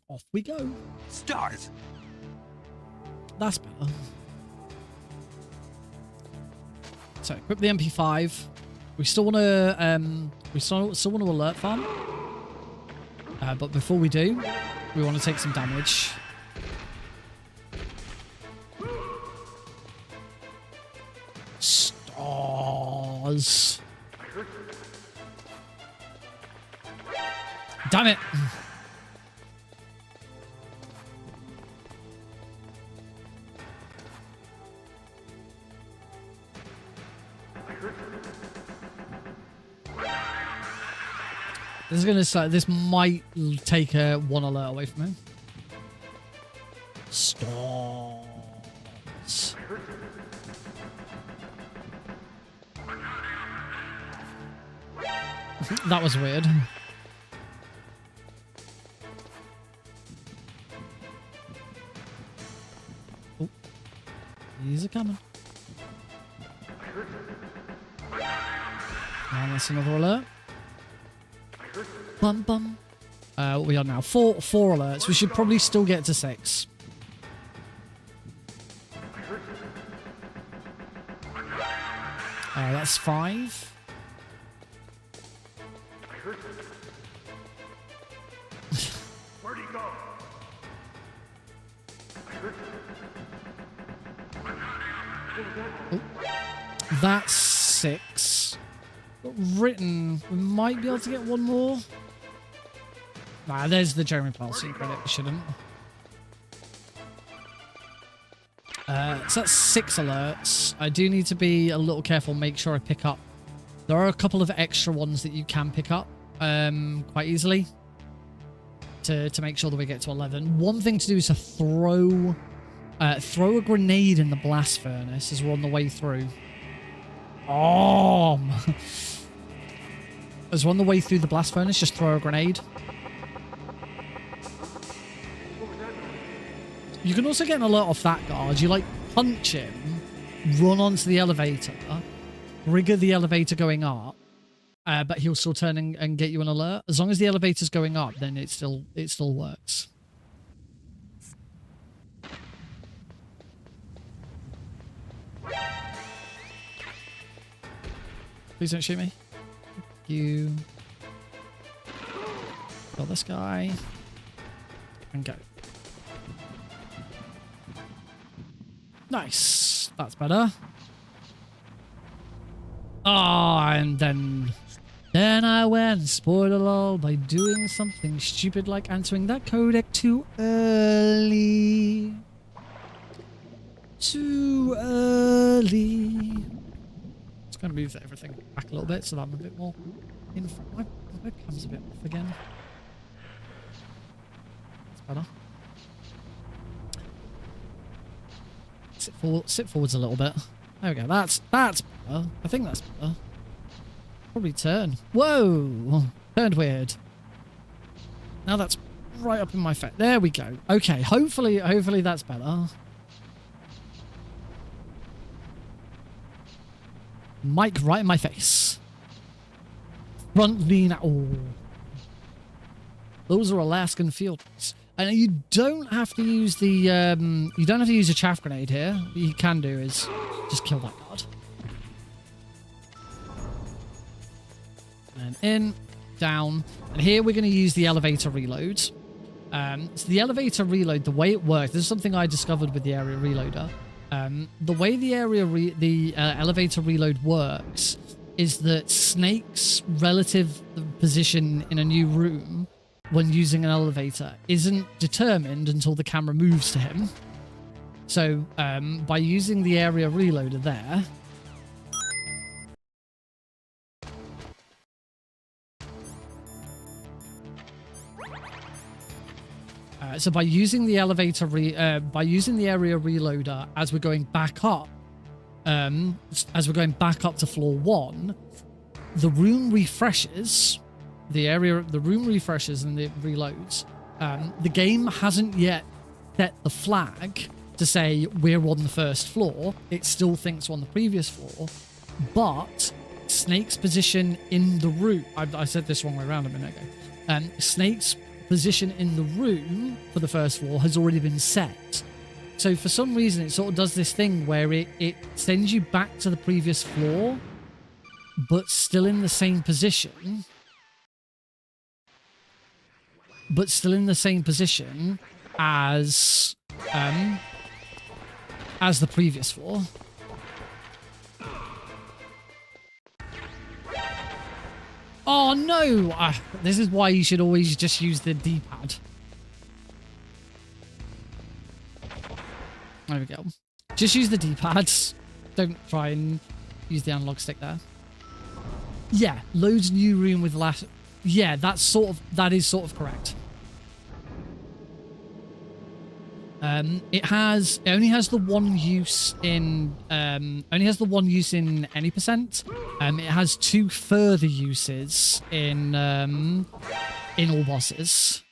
Off we go. Start. That's better. So equip the MP5. We still want to want to alert farm. But before we do, we want to take some damage. Stars. Damn it. This is gonna start. This might take one alert away from him. Stars. That was weird. Oh, he's a coming. And that's another alert. Bum bum. What we are now? Four alerts. We should probably still get to 6. That's 5. Where'd he go? Oh, that's 6. But written, we might be able to get one more. Nah, there's the Jeremy Paulson credit. We shouldn't. So that's 6 alerts. I do need to be a little careful, make sure I pick up. There are a couple of extra ones that you can pick up quite easily to make sure that we get to 11. One thing to do is to throw a grenade in the blast furnace as we're on the way through. Oh! As we're on the way through the blast furnace, just throw a grenade. You can also get an alert off that guard. You like punch him, run onto the elevator, trigger the elevator going up, but he'll still turn and get you an alert. As long as the elevator's going up, then it still works. Please don't shoot me. Thank you. Kill this guy. And go. Nice. That's better. Ah, and then I went and spoiled it all by doing something stupid like answering that codec too early. Too early. It's going to move everything back a little bit so that I'm a bit more in front. My webcam's a bit off again. That's better. Sit forwards a little bit. There we go. That's better. I think that's better. Probably turn. Whoa! Turned weird. Now that's right up in my face. There we go. Okay. Hopefully that's better. Mic right in my face. Front lean. Oh. Those are Alaskan fields. And you don't have to use the you don't have to use a chaff grenade here. What you can do is just kill that guard. And in, down, and here we're going to use the elevator reload. So the elevator reload, the way it works, this is something I discovered with the area reloader. The way the elevator reload works is that Snake's relative position in a new room when using an elevator isn't determined until the camera moves to him. So by using the area reloader there, so by using the elevator by using the area reloader as we're going back up to floor 1, the room refreshes. The room refreshes and it reloads. The game hasn't yet set the flag to say we're on the first floor. It still thinks we're on the previous floor, but Snake's position in the room... I said this wrong way around a minute ago. Snake's position in the room for the first floor has already been set. So for some reason, it sort of does this thing where it sends you back to the previous floor, but still in the same position. But still in the same position as the previous floor. Oh no! This is why you should always just use the D-pad. There we go. Just use the D-pads. Don't try and use the analog stick there. Yeah, loads new room with last... Yeah, that is sort of correct. It only has the one use in any percent. It has 2 further uses in all bosses.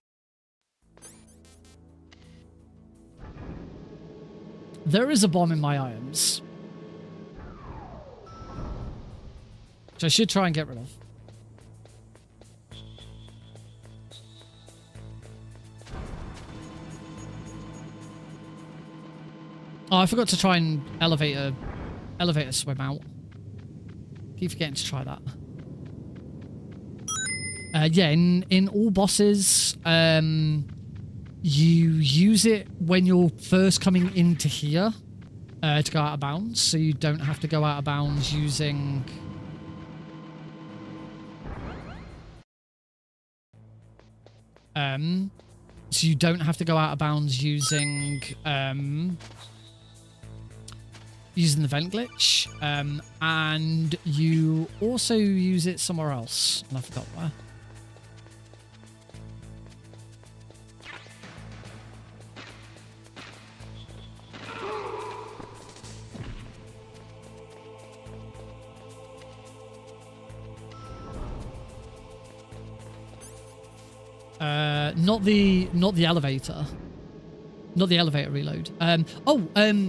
There is a bomb in my items, which I should try and get rid of. Oh, I forgot to try and elevator swim out. Keep forgetting to try that. Yeah, in all bosses, you use it when you're first coming into here to go out of bounds, so you don't have to go out of bounds using... So you don't have to go out of bounds using the vent glitch, and you also use it somewhere else, and I forgot where. Not the elevator. Not the elevator reload.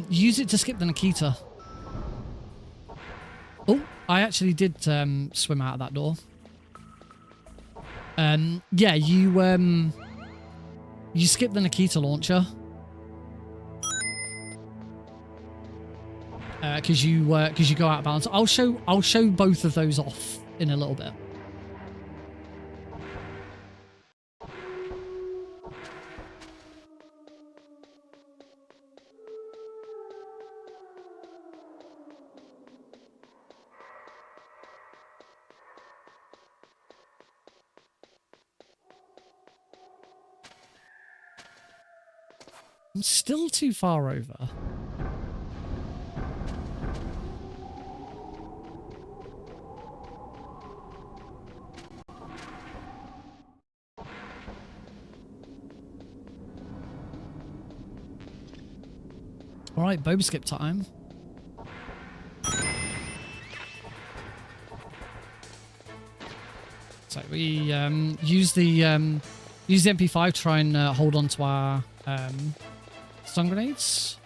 Use it to skip the Nikita. Oh, I actually did swim out of that door. Yeah, you skip the Nikita launcher. Because you go out of balance. I'll show both of those off in a little bit. I'm still too far over. All right, boba skip time. So we use the MP5 to try and hold on to our stun grenades.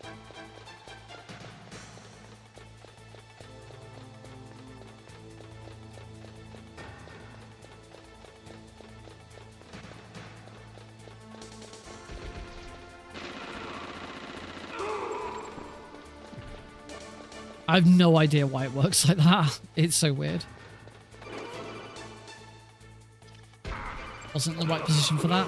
I have no idea why it works like that. It's so weird. Wasn't in the right position for that.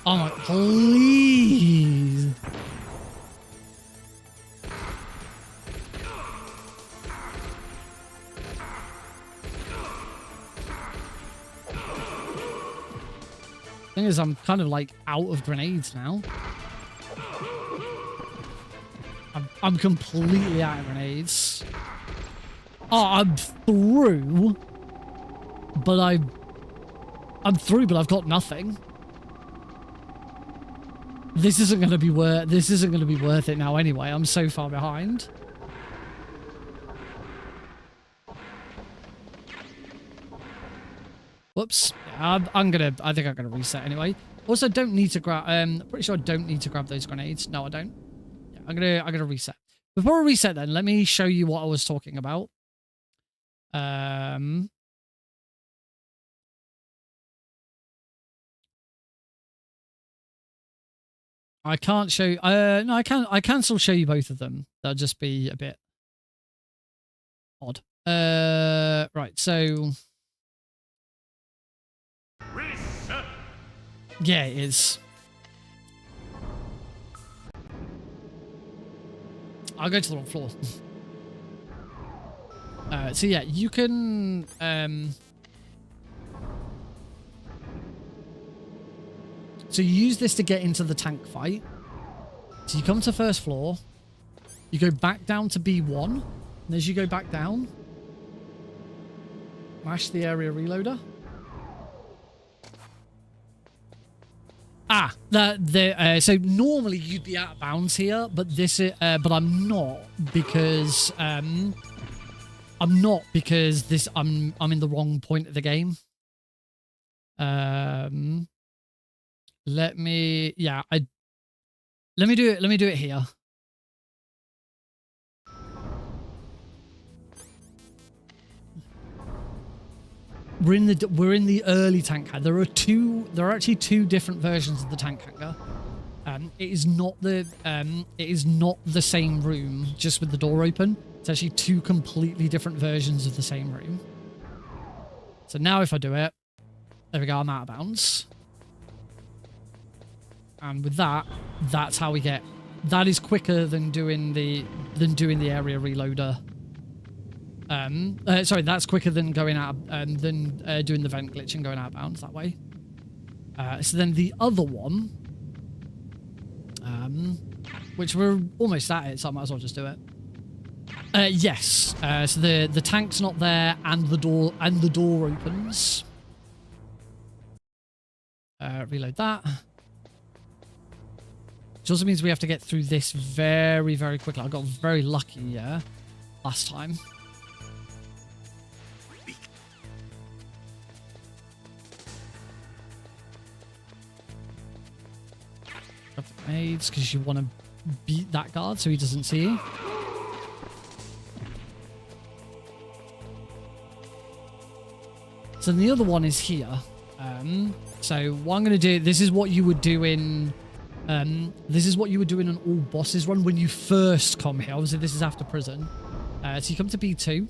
Oh my, please. Thing is, I'm kind of like out of grenades now. I'm completely out of grenades. Oh, I'm through. But I'm through, but I've got nothing. This isn't going to be worth it now anyway. I'm so far behind. Whoops. I think I'm gonna reset anyway. Also, don't need to grab. Pretty sure I don't need to grab those grenades. No, I don't. Yeah, I'm gonna reset. Before I reset, then let me show you what I was talking about. I can't show. No, I can. I can still show you both of them. That'll just be a bit odd. Right. So. Reset. Yeah, it is. I'll go to the wrong floor. So yeah, you can. So you use this to get into the tank fight. So you come to first floor. You go back down to B1. And as you go back down, mash the area reloader. Ah, so normally you'd be out of bounds here, but but I'm not because I'm in the wrong point of the game. Let me do it here. We're in the early tank hangar. There are actually two different versions of the tank hangar. It is not the same room, just with the door open. It's actually two completely different versions of the same room. So now if I do it, there we go, I'm out of bounds. And with that, that's how we get. That is quicker than doing the area reloader. Sorry, that's quicker than going out than doing the vent glitch and going out of bounds that way. So then the other one, which we're almost at it, so I might as well just do it. Yes. So the tank's not there, and the door opens. Reload that. Which also means we have to get through this very, very quickly. I got very lucky, last time. Grab the grenades, because you want to beat that guard so he doesn't see you. So the other one is here. So what I'm going to do, this is what you would do in an all bosses run when you first come here. Obviously, this is after prison. So you come to B2,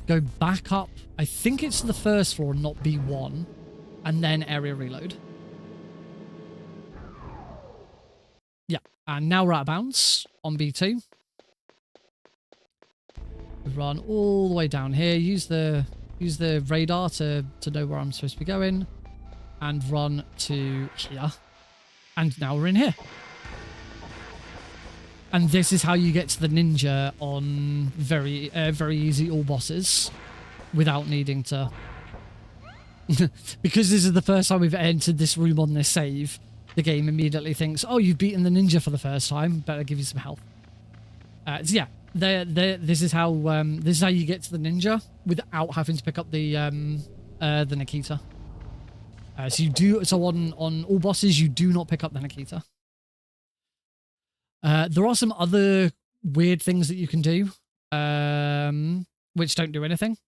go back up. I think it's to the first floor, not B1, and then area reload. Yeah, and now we're out of bounds on B2. We run all the way down here. Use the radar to know where I'm supposed to be going, and run to here. And now we're in here. And this is how you get to the ninja on very easy all bosses without needing to... Because this is the first time we've entered this room on this save, the game immediately thinks, oh, you've beaten the ninja for the first time, better give you some health. So yeah, this is how you get to the ninja without having to pick up the Nikita. So on all bosses, you do not pick up the Nikita. There are some other weird things that you can do, which don't do anything.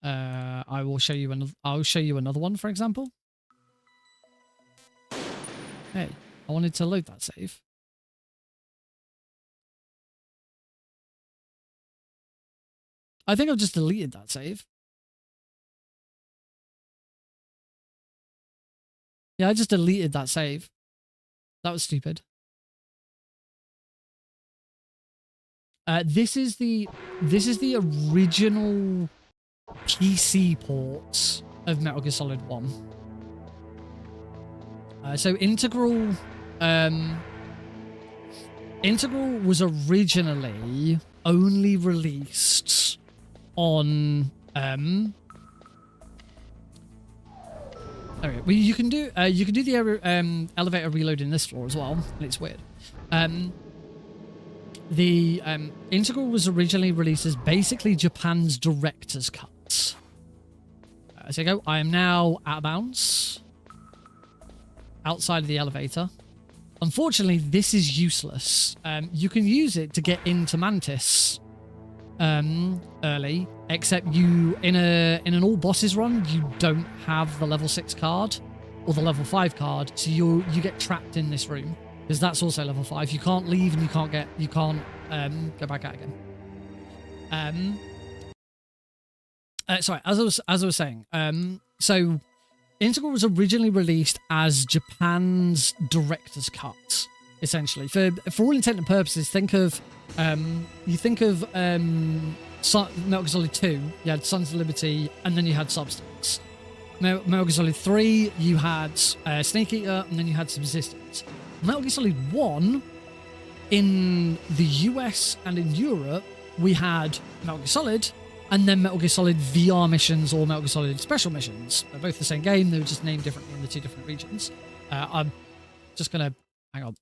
I'll show you another one, for example. Hey, I wanted to load that save. I think I've just deleted that save. Yeah, I just deleted that save. That was stupid. This is the original PC ports of Metal Gear Solid 1. So Integral was originally only released on okay, well, you can do the elevator reload in this floor as well, and it's weird. The Integral was originally released as basically Japan's director's cut. As I go, I am now out of bounds, outside of the elevator. Unfortunately, this is useless. You can use it to get into Mantis early, except you in an all bosses run, you don't have the level 6 card or the level 5 card, so you get trapped in this room because that's also level 5. You can't leave and you can't go back out again. Sorry, as I was saying, so Integral was originally released as Japan's director's cut, essentially. For all intent and purposes, think of Metal Gear Solid 2, you had Sons of Liberty, and then you had Substance. Metal Gear Solid 3, you had Snake Eater, and then you had Subsistence. Metal Gear Solid 1, in the US and in Europe, we had Metal Gear Solid, and then Metal Gear Solid VR missions or Metal Gear Solid Special Missions. They're both the same game, they were just named differently in the two different regions. I'm just going to... Hang on.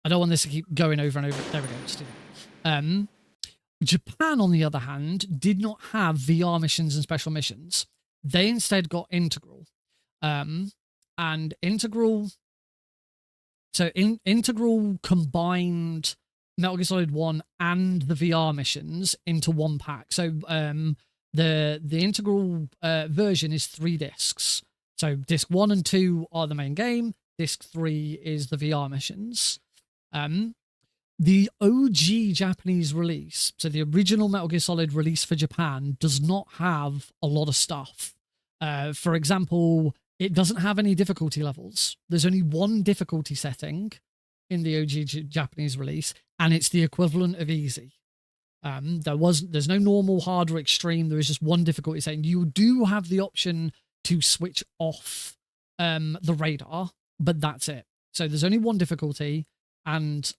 I don't want this to keep going over and over. There we go. Just do that. Japan, on the other hand, did not have VR missions and special missions. They instead got Integral. And Integral... So Integral combined Metal Gear Solid 1 and the VR missions into one pack. So the Integral version is 3 discs. So disc 1 and 2 are the main game. Disc 3 is the VR missions. The OG Japanese release, so the original Metal Gear Solid release for Japan, does not have a lot of stuff. For example, it doesn't have any difficulty levels. There's only one difficulty setting in the OG Japanese release, and it's the equivalent of easy. There's no normal, hard, or extreme. There is just one difficulty setting. You do have the option to switch off the radar, but that's it. So there's only one difficulty, and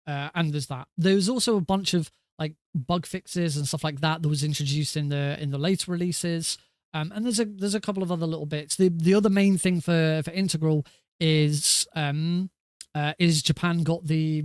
there's that. There's also a bunch of like bug fixes and stuff like that was introduced in the later releases. And there's a couple of other little bits. The other main thing for Integral is Japan got the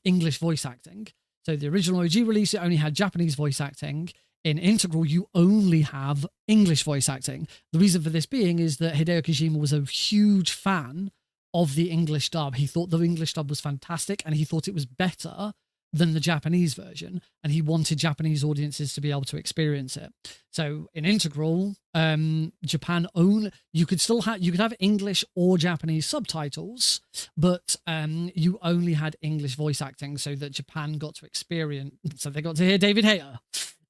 English voice acting. So the original OG release, it only had Japanese voice acting. In Integral, you only have English voice acting. The reason for this being is that Hideo Kojima was a huge fan of the English dub. He thought the English dub was fantastic, and he thought it was better than the Japanese version, and he wanted Japanese audiences to be able to experience it. So in Integral, Japan you could have English or Japanese subtitles, but you only had English voice acting, so that Japan got to experience. So they got to hear David Hayter.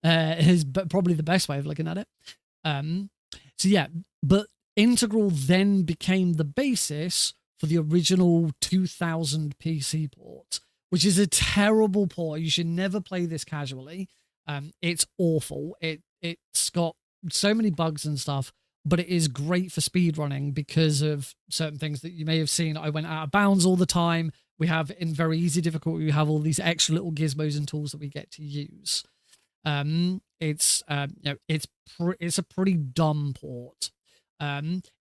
Is probably the best way of looking at it. So yeah, but Integral then became the basis for the original 2000 PC port, which is a terrible port. You should never play this casually. It's awful. It's got so many bugs and stuff, but it is great for speedrunning because of certain things that you may have seen. I went out of bounds all the time. We have in very easy difficulty, we have all these extra little gizmos and tools that we get to use. It's a pretty dumb port.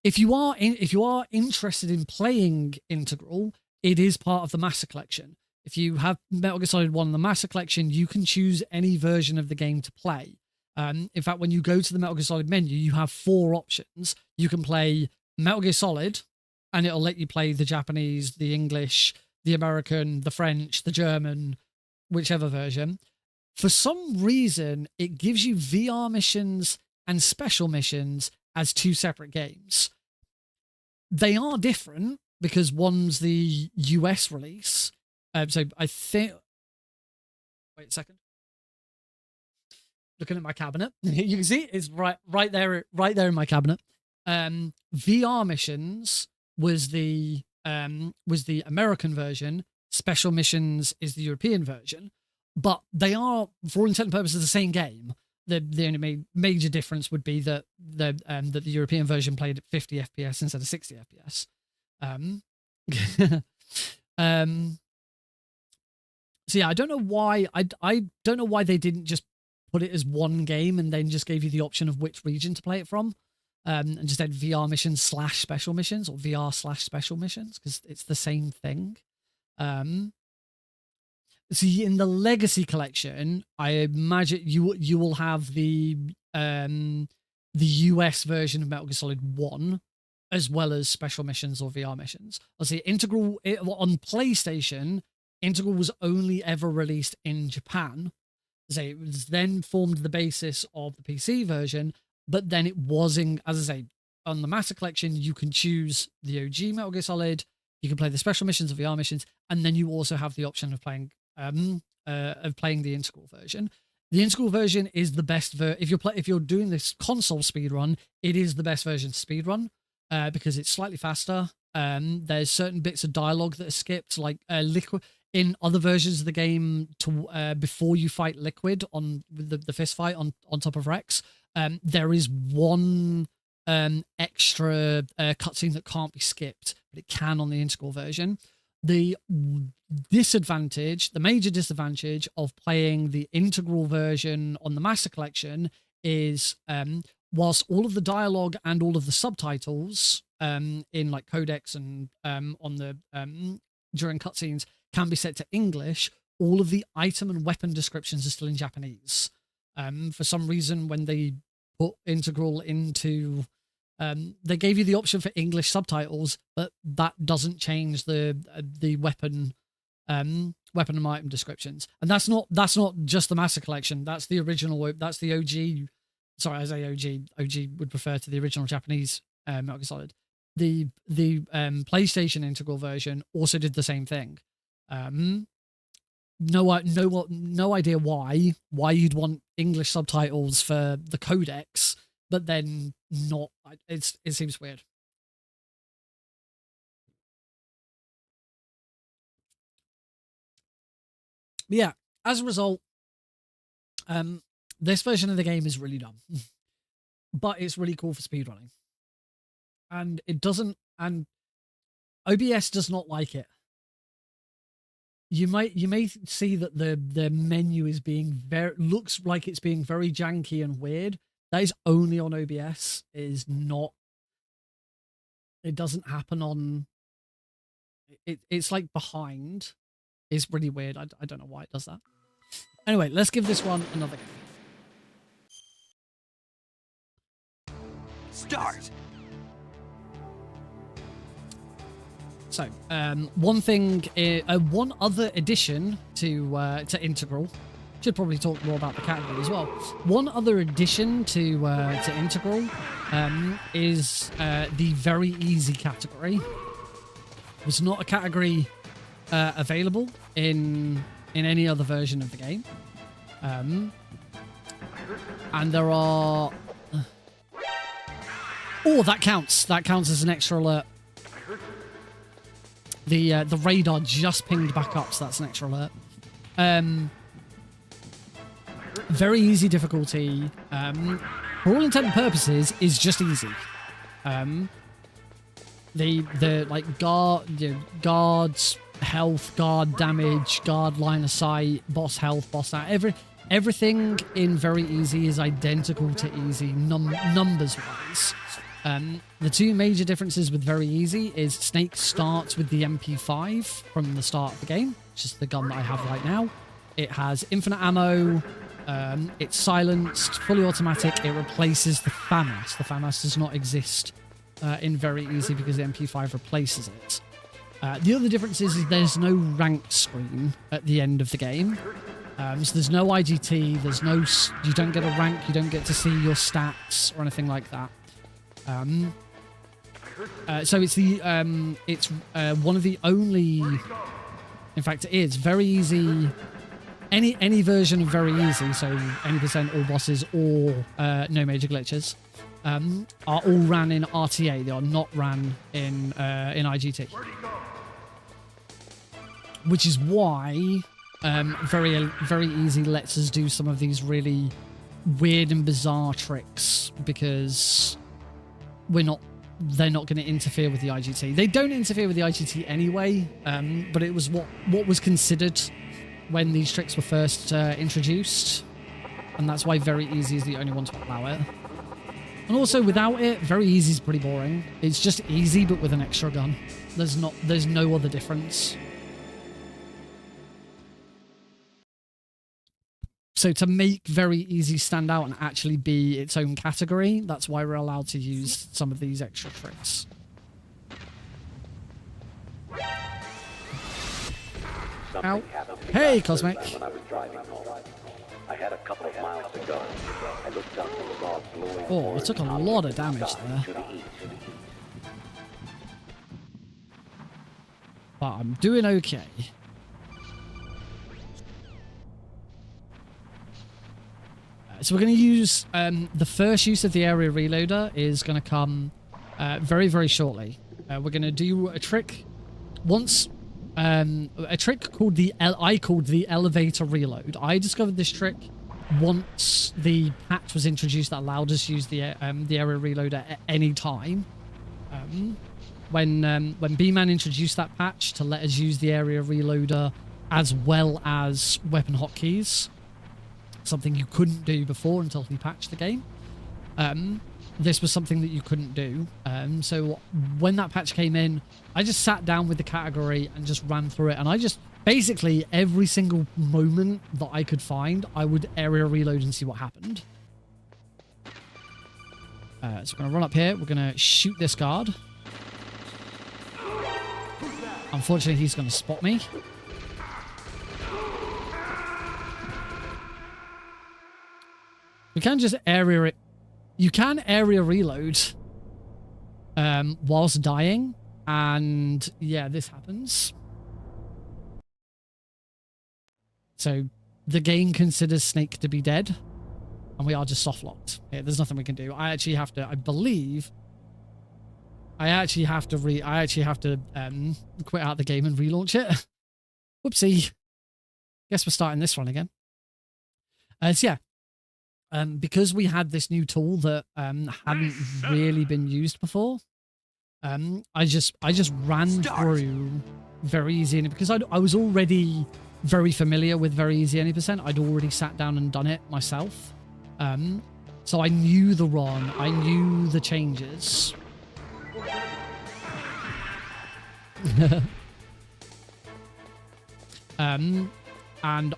If you are interested in playing Integral, it is part of the Master Collection. If you have Metal Gear Solid 1 in the Master Collection, you can choose any version of the game to play. In fact, when you go to the Metal Gear Solid menu, you have 4 options. You can play Metal Gear Solid, and it'll let you play the Japanese, the English, the American, the French, the German, whichever version. For some reason, it gives you VR missions and special missions as 2 separate games. They are different because one's the US release. So I think... Wait a second. Looking at my cabinet. You can see it's right there in my cabinet. VR missions was the American version. Special missions is the European version. But they are, for all intent and purposes, the same game. The only major difference would be that the European version played at 50 FPS instead of 60 FPS. So yeah, I don't know why. I don't know why they didn't just put it as one game and then just gave you the option of which region to play it from, and just said VR missions / special missions or VR / special missions, because it's the same thing. See, in the Legacy Collection, I imagine you will have the US version of Metal Gear Solid 1, as well as special missions or VR missions. I'll see Integral on PlayStation. Integral was only ever released in Japan. So it was then formed the basis of the PC version, but then it was in, as I say, on the Master Collection, you can choose the OG Metal Gear Solid, you can play the special missions or VR missions, and then you also have the option of playing the Integral version. The Integral version is the best if you're doing this console speedrun, it is the best version to speedrun, because it's slightly faster. There's certain bits of dialogue that are skipped, like Liquid. In other versions of the game, before you fight Liquid on the fist fight on top of Rex, there is one extra cutscene that can't be skipped, but it can on the Integral version. The major disadvantage of playing the Integral version on the Master Collection is, whilst all of the dialogue and all of the subtitles in like codecs and on the during cutscenes can be set to English, all of the item and weapon descriptions are still in Japanese. For some reason, when they put Integral into, they gave you the option for English subtitles, but that doesn't change the weapon and item descriptions. And that's not just the Master Collection. That's the original. That's the OG. Sorry, I say OG. OG would refer to the original Japanese Metal Gear Solid. The PlayStation Integral version also did the same thing. No idea why you'd want English subtitles for the codecs, but then not. It seems weird. But yeah, as a result, this version of the game is really dumb, but it's really cool for speedrunning, and OBS does not like it. You may see that the menu is looks like it's being very janky and weird. That is only on OBS. It doesn't happen on. It's like behind. It's really weird. I don't know why it does that. Anyway, let's give this one another go. Start. So, one other addition to Integral. Should probably talk more about the category as well. One other addition to Integral is the very easy category. There's not a category available in any other version of the game, and there are. Oh, that counts. That counts as an extra alert. The radar just pinged back up, so that's an extra alert. Very easy difficulty. For all intent and purposes, is just easy. The like guards health, guard damage, guard line of sight, boss health, boss out. Everything in very easy is identical to easy numbers wise. The two major differences with very easy is Snake starts with the MP5 from the start of the game, which is the gun that I have right now. It has infinite ammo, it's silenced, fully automatic, it replaces the FAMAS. The FAMAS does not exist in very easy because the MP5 replaces it. The other difference is there's no ranked screen at the end of the game. So there's no IGT, you don't get a rank, you don't get to see your stats or anything like that. So it's one of the only, in fact it is very easy, any version of very easy, so any percent all bosses or no major glitches, are all ran in RTA. They are not ran in IGT, which is why very easy lets us do some of these really weird and bizarre tricks, because they're not going to interfere with the IGT. They don't interfere with the IGT anyway, but it was what was considered when these tricks were first introduced, and that's why very easy is the only one to allow it. And also, without it, very easy is pretty boring. It's just easy, but with an extra gun. There's no other difference. So to make very easy stand out and actually be its own category, that's why we're allowed to use some of these extra tricks. Ow. Hey, Cosmic. I had a couple of miles to go. I looked up and saw glowing. Oh, I took a lot of damage there. But I'm doing okay. So we're going to use, the first use of the area reloader is going to come very, very shortly. We're going to do a trick once, a trick called I called the elevator reload. I discovered this trick once the patch was introduced that allowed us to use the area reloader at any time. When B-Man introduced that patch to let us use the area reloader as well as weapon hotkeys, something you couldn't do before until he patched the game. This was something that you couldn't do. So when that patch came in, I just sat down with the category and just ran through it. And I just, basically, every single moment that I could find, I would area reload and see what happened. So we're going to run up here. We're going to shoot this guard. Unfortunately, he's going to spot me. We can just area it. You can area reload whilst dying, and yeah, this happens. So the game considers Snake to be dead, and we are just soft locked. Yeah, there's nothing we can do. I actually have to. I believe. I actually have to quit out the game and relaunch it. Whoopsie. Guess we're starting this one again. So yeah. Because we had this new tool that hadn't really been used before, I just ran through very easy, and because I was already very familiar with very easy any %, I'd already sat down and done it myself. So I knew the run, I knew the changes. And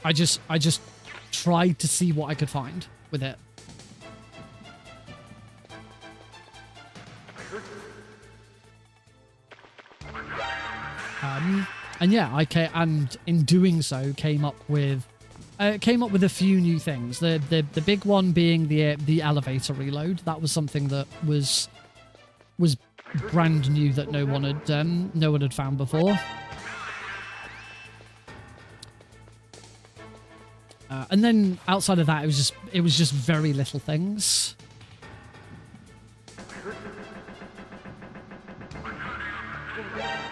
I just tried to see what I could find with it. And yeah, and in doing so came up with a few new things. The big one being the elevator reload. That was something that was brand new that no one had found before. And then outside of that, it was just very little things.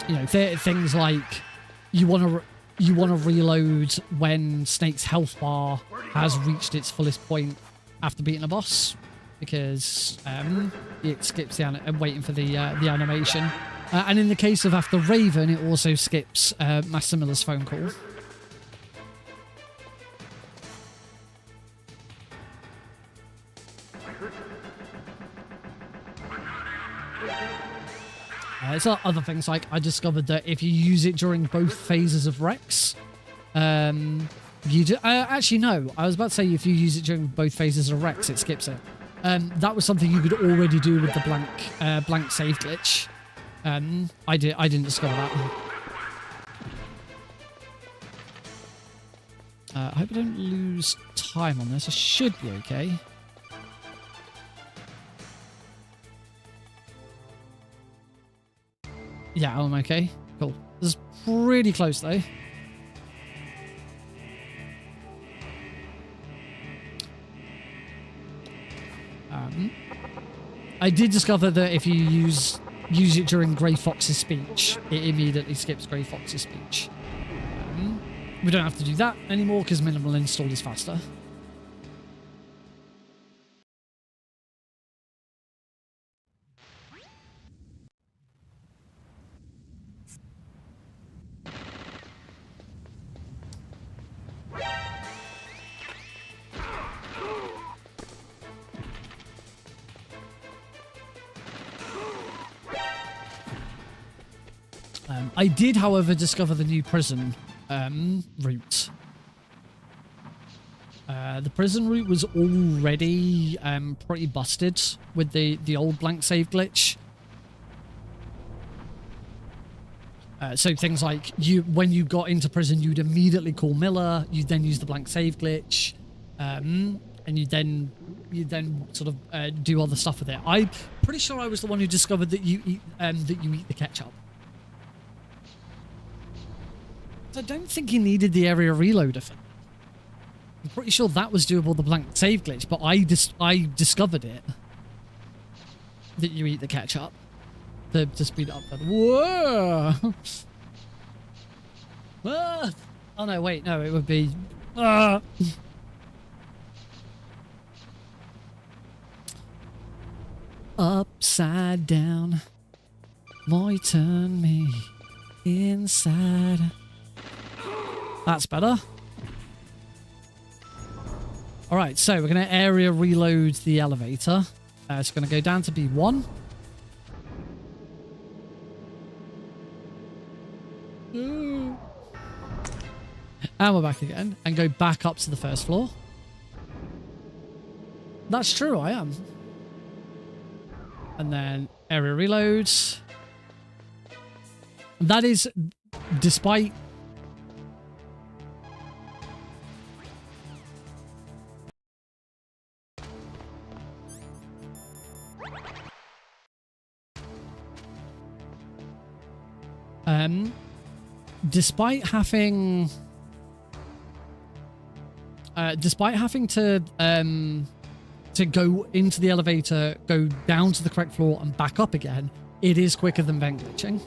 You know, things like you want to reload when Snake's health bar has reached its fullest point after beating a boss, because it skips waiting for the animation. And in the case of after Raven, it also skips Massimila's phone call. There's other things like I discovered that if you use it during both phases of Rex, you do, actually no, I was about to say if you use it during both phases of Rex, it skips it. That was something you could already do with the blank save glitch. I didn't discover that. I hope I don't lose time on this. I should be okay. Yeah, I'm okay. Cool. This is pretty close, though. I did discover that if you use it during Grey Fox's speech, it immediately skips Grey Fox's speech. We don't have to do that anymore because minimal install is faster. I did, however, discover the new prison route. The prison route was already pretty busted with the old blank save glitch. So things like when you got into prison, you'd immediately call Miller. You then use the blank save glitch, and you then sort of do other stuff with it. I'm pretty sure I was the one who discovered that you eat the ketchup. I don't think you needed the area reloader for that. I'm pretty sure that was doable with the blank save glitch, but I discovered it that you eat the ketchup. To speed it up further. Whoa! Ah! Oh no, wait, no, it would be... Ah! Upside down, might turn me inside. That's better. Alright, so we're going to area reload the elevator. It's going to go down to B1. And we're back again, and go back up to the first floor. That's true, I am. And then area reloads. That is, despite... Despite having to go into the elevator, go down to the correct floor, and back up again, it is quicker than vent glitching.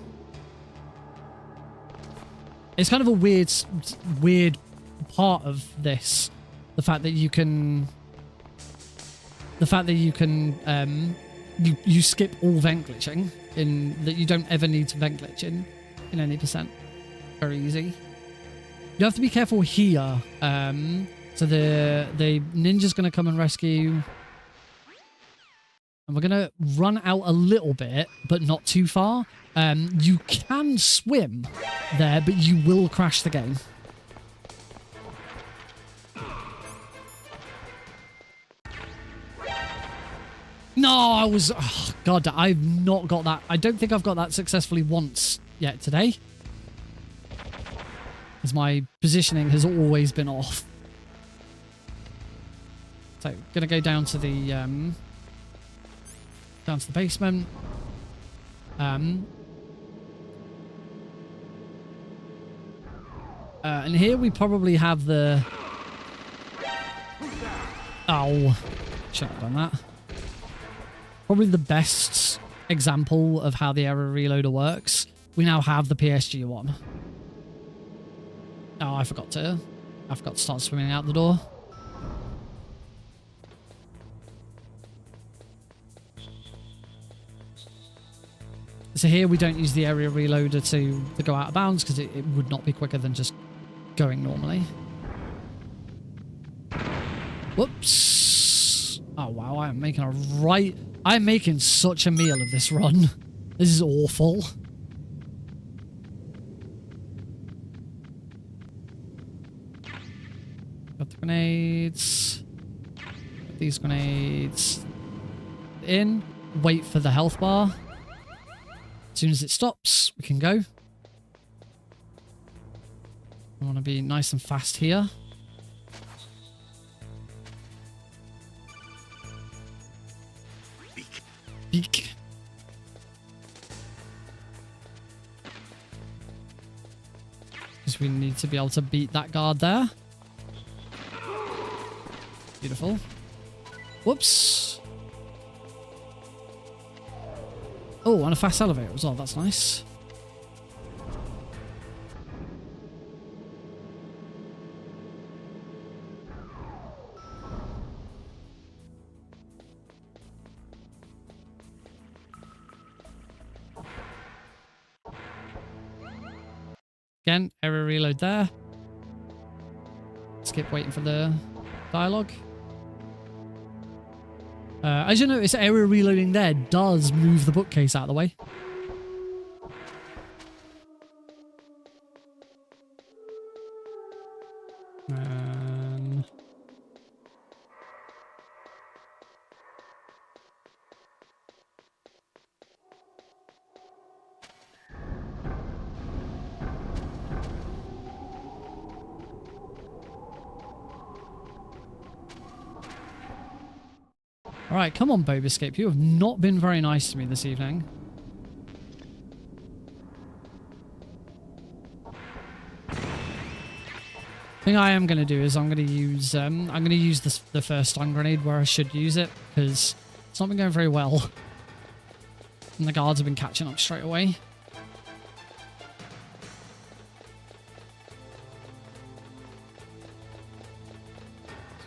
It's kind of a weird part of this, the fact that you can you skip all vent glitching, in that you don't ever need to vent glitch in any percent. Very easy. You have to be careful here. So the ninja's going to come and rescue. And we're going to run out a little bit, but not too far. You can swim there, but you will crash the game. No, I was... Oh, God, I've not got that. I don't think I've got that successfully once yet today. As my positioning has always been off. So, gonna go down to the basement. And here we probably have the... Oh, shouldn't have done that. Probably the best example of how the area reloader works. We now have the PSG one. Oh, I forgot to start swimming out the door. So here we don't use the area reloader to go out of bounds because it would not be quicker than just going normally. Whoops. Oh wow, I'm making such a meal of this run. This is awful. Got the grenades. Put these grenades in. Wait for the health bar. As soon as it stops, we can go. I want to be nice and fast here. Beak. Because we need to be able to beat that guard there. Beautiful. Whoops. Oh, and a fast elevator as well. That's nice. Again, error reload there. Skip waiting for the dialogue. As you notice, area reloading there does move the bookcase out of the way. Alright, come on, Bob Escape. You have not been very nice to me this evening. Thing I am going to do is I'm going to use the first stun grenade where I should use it, because it's not been going very well. And the guards have been catching up straight away.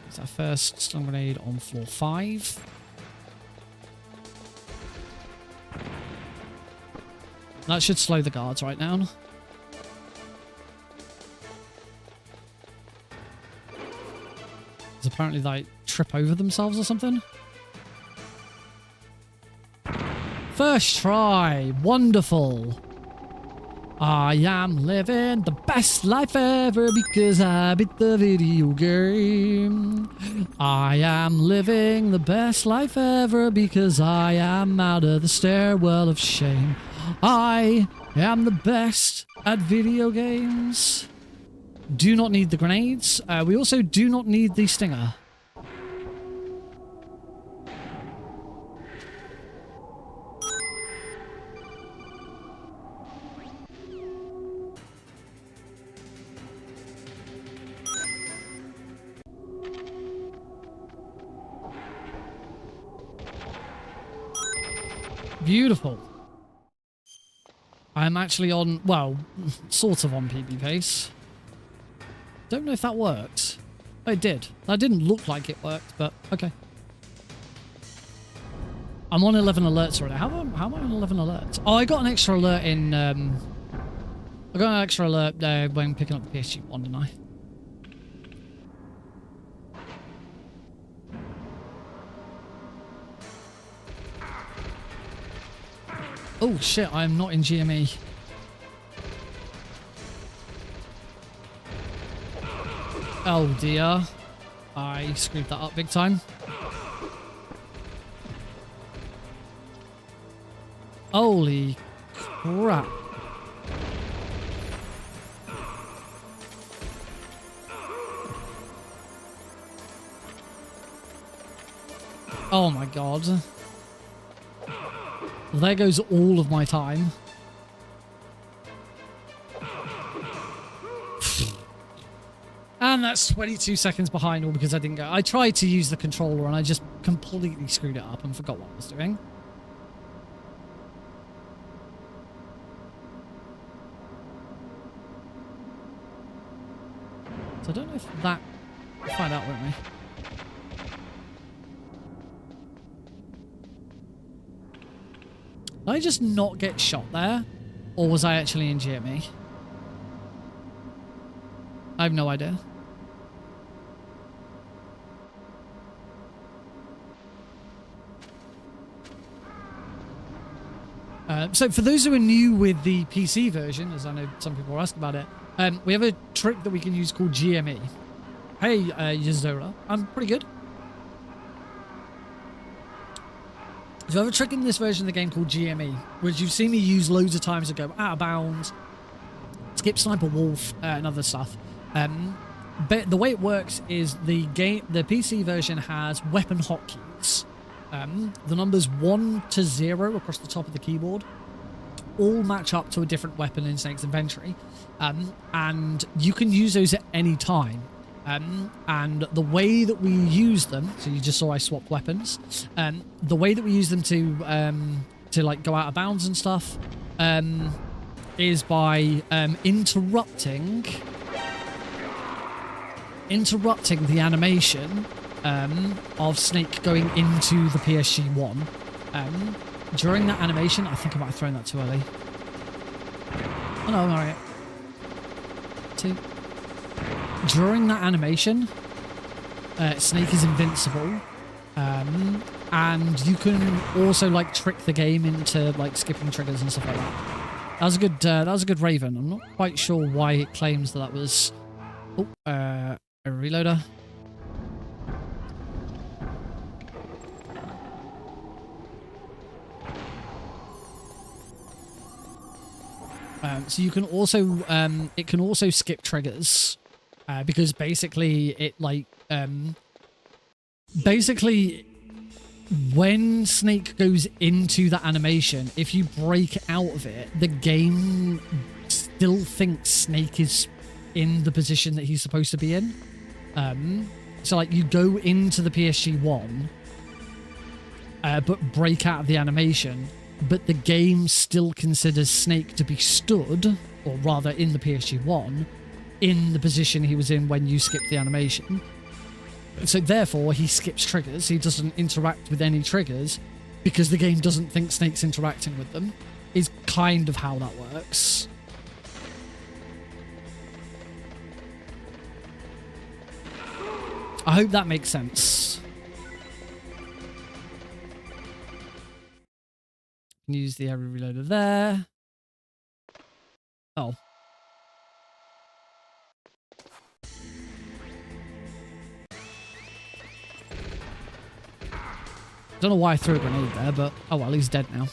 It's our first stun grenade on floor 5. That should slow the guards right down. Apparently they trip over themselves or something. First try. Wonderful. I am living the best life ever because I beat the video game. I am living the best life ever because I am out of the stairwell of shame. I am the best at video games. Do not need the grenades. We also do not need the stinger. Beautiful. I'm actually on, well, sort of on PB pace. Don't know if that worked. Oh, it did. That didn't look like it worked, but okay. I'm on 11 alerts right now. How am I on 11 alerts? Oh, I got an extra alert in... I got an extra alert when picking up the PSG one, didn't I? Oh shit, I am not in GME. Oh dear. I screwed that up big time. Holy crap. Oh my god. There goes all of my time. And that's 22 seconds behind, all because I didn't go. I tried to use the controller and I just completely screwed it up and forgot what I was doing. So I don't know if that... We'll find out, won't we? Did I just not get shot there? Or was I actually in GME? I have no idea. So for those who are new with the PC version, as I know some people are asking about it, we have a trick that we can use called GME. Hey, Yuzora. I'm pretty good. So I have a trick in this version of the game called GME, which you've seen me use loads of times ago. Out of bounds, skip sniper wolf, and other stuff. But the way it works is the PC version has weapon hotkeys. The numbers 1 to 0 across the top of the keyboard all match up to a different weapon in Snake's inventory, and you can use those at any time. And the way that we use them, so you just saw I swapped weapons. The way that we use them to like go out of bounds and stuff, is by interrupting the animation of Snake going into the PSG-1. During that animation, I think I might have thrown that too early. Oh no, alright. 2. During that animation, Snake is invincible, and you can also like trick the game into like skipping triggers and stuff like that. That was a good Raven. I'm not quite sure why it claims that was a reloader. So you can also it can also skip triggers, because basically it like basically when Snake goes into the animation, if you break out of it, the game still thinks Snake is in the position that he's supposed to be in. So like you go into the PSG1, but break out of the animation, but the game still considers Snake to be stood, or rather in the PSG1, in the position he was in when you skipped the animation. So therefore, he skips triggers. He doesn't interact with any triggers because the game doesn't think Snake's interacting with them, is kind of how that works. I hope that makes sense. Use the area reloader there. Oh. Don't know why I threw a grenade there, but oh well, he's dead now.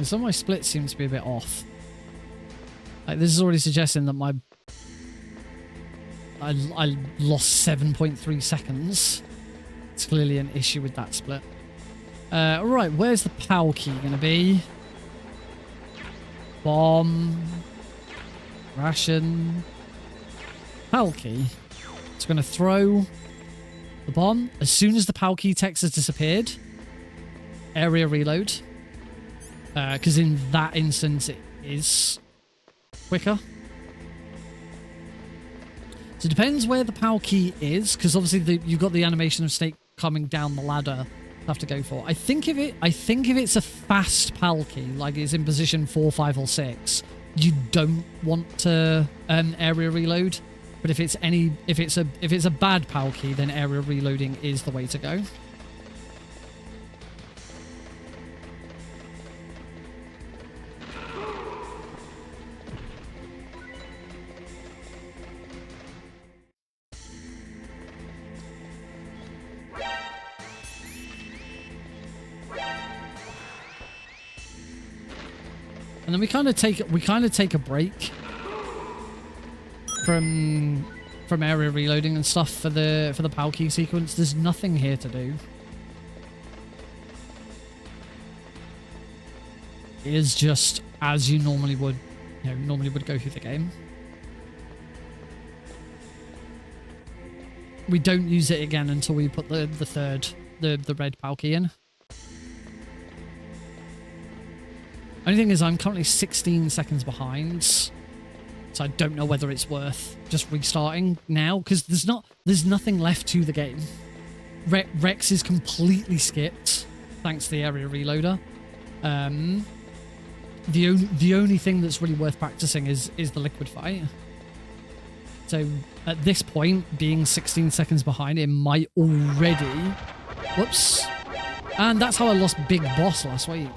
Some of my splits seem to be a bit off. Like this is already suggesting that I lost 7.3 seconds. It's clearly an issue with that split. Alright, where's the POW key gonna be? Bomb. Ration. POW key. It's gonna throw the bomb. As soon as the POW key text has disappeared, area reload. Because in that instance, it is quicker. So it depends where the POW key is, because obviously you've got the animation of Snake coming down the ladder to have to go for. I think if it's a fast POW key, like it's in position 4, 5, or 6, you don't want to area reload. But if it's a bad POW key, then area reloading is the way to go. And then we kind of take a break from area reloading and stuff for the POW key sequence. There's nothing here to do. It is just as you normally would go through the game. We don't use it again until we put the red POW key in. Only thing is I'm currently 16 seconds behind, so I don't know whether it's worth just restarting now, because there's nothing left to the game. Rex is completely skipped, thanks to the area reloader. The only thing that's really worth practicing is the liquid fight. So at this point, being 16 seconds behind, it might already... Whoops. And that's how I lost Big Boss last week.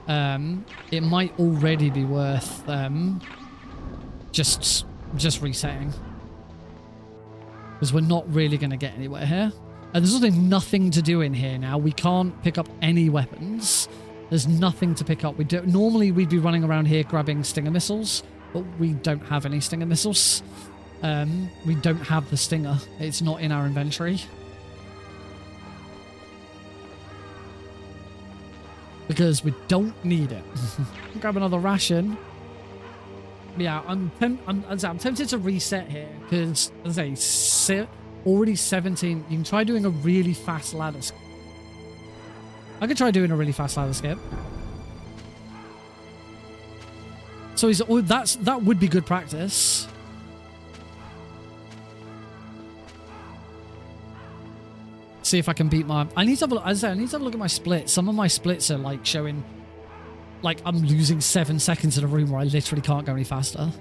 It might already be worth just resetting, because we're not really going to get anywhere here. There's also nothing to do in here now. We can't pick up any weapons. There's nothing to pick up. Normally we'd be running around here grabbing Stinger missiles, but we don't have any Stinger missiles. We don't have the Stinger. It's not in our inventory. Because we don't need it. Grab another ration. Yeah, I'm tempted to reset here because, as I say, already 17. You can try doing a really fast ladder skip. I could try doing a really fast ladder skip. So that would be good practice. See if I can beat my... I need to have a look at my splits. Some of my splits are like showing... Like I'm losing 7 seconds in a room where I literally can't go any faster.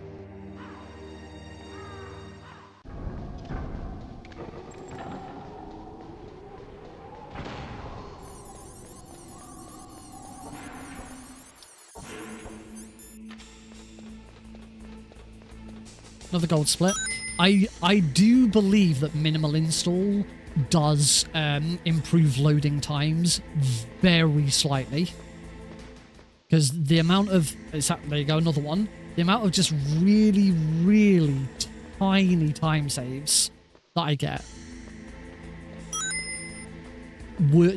Another gold split. I do believe that minimal install does improve loading times very slightly. Because the amount of... there you go, another one. The amount of just really, really tiny time saves that I get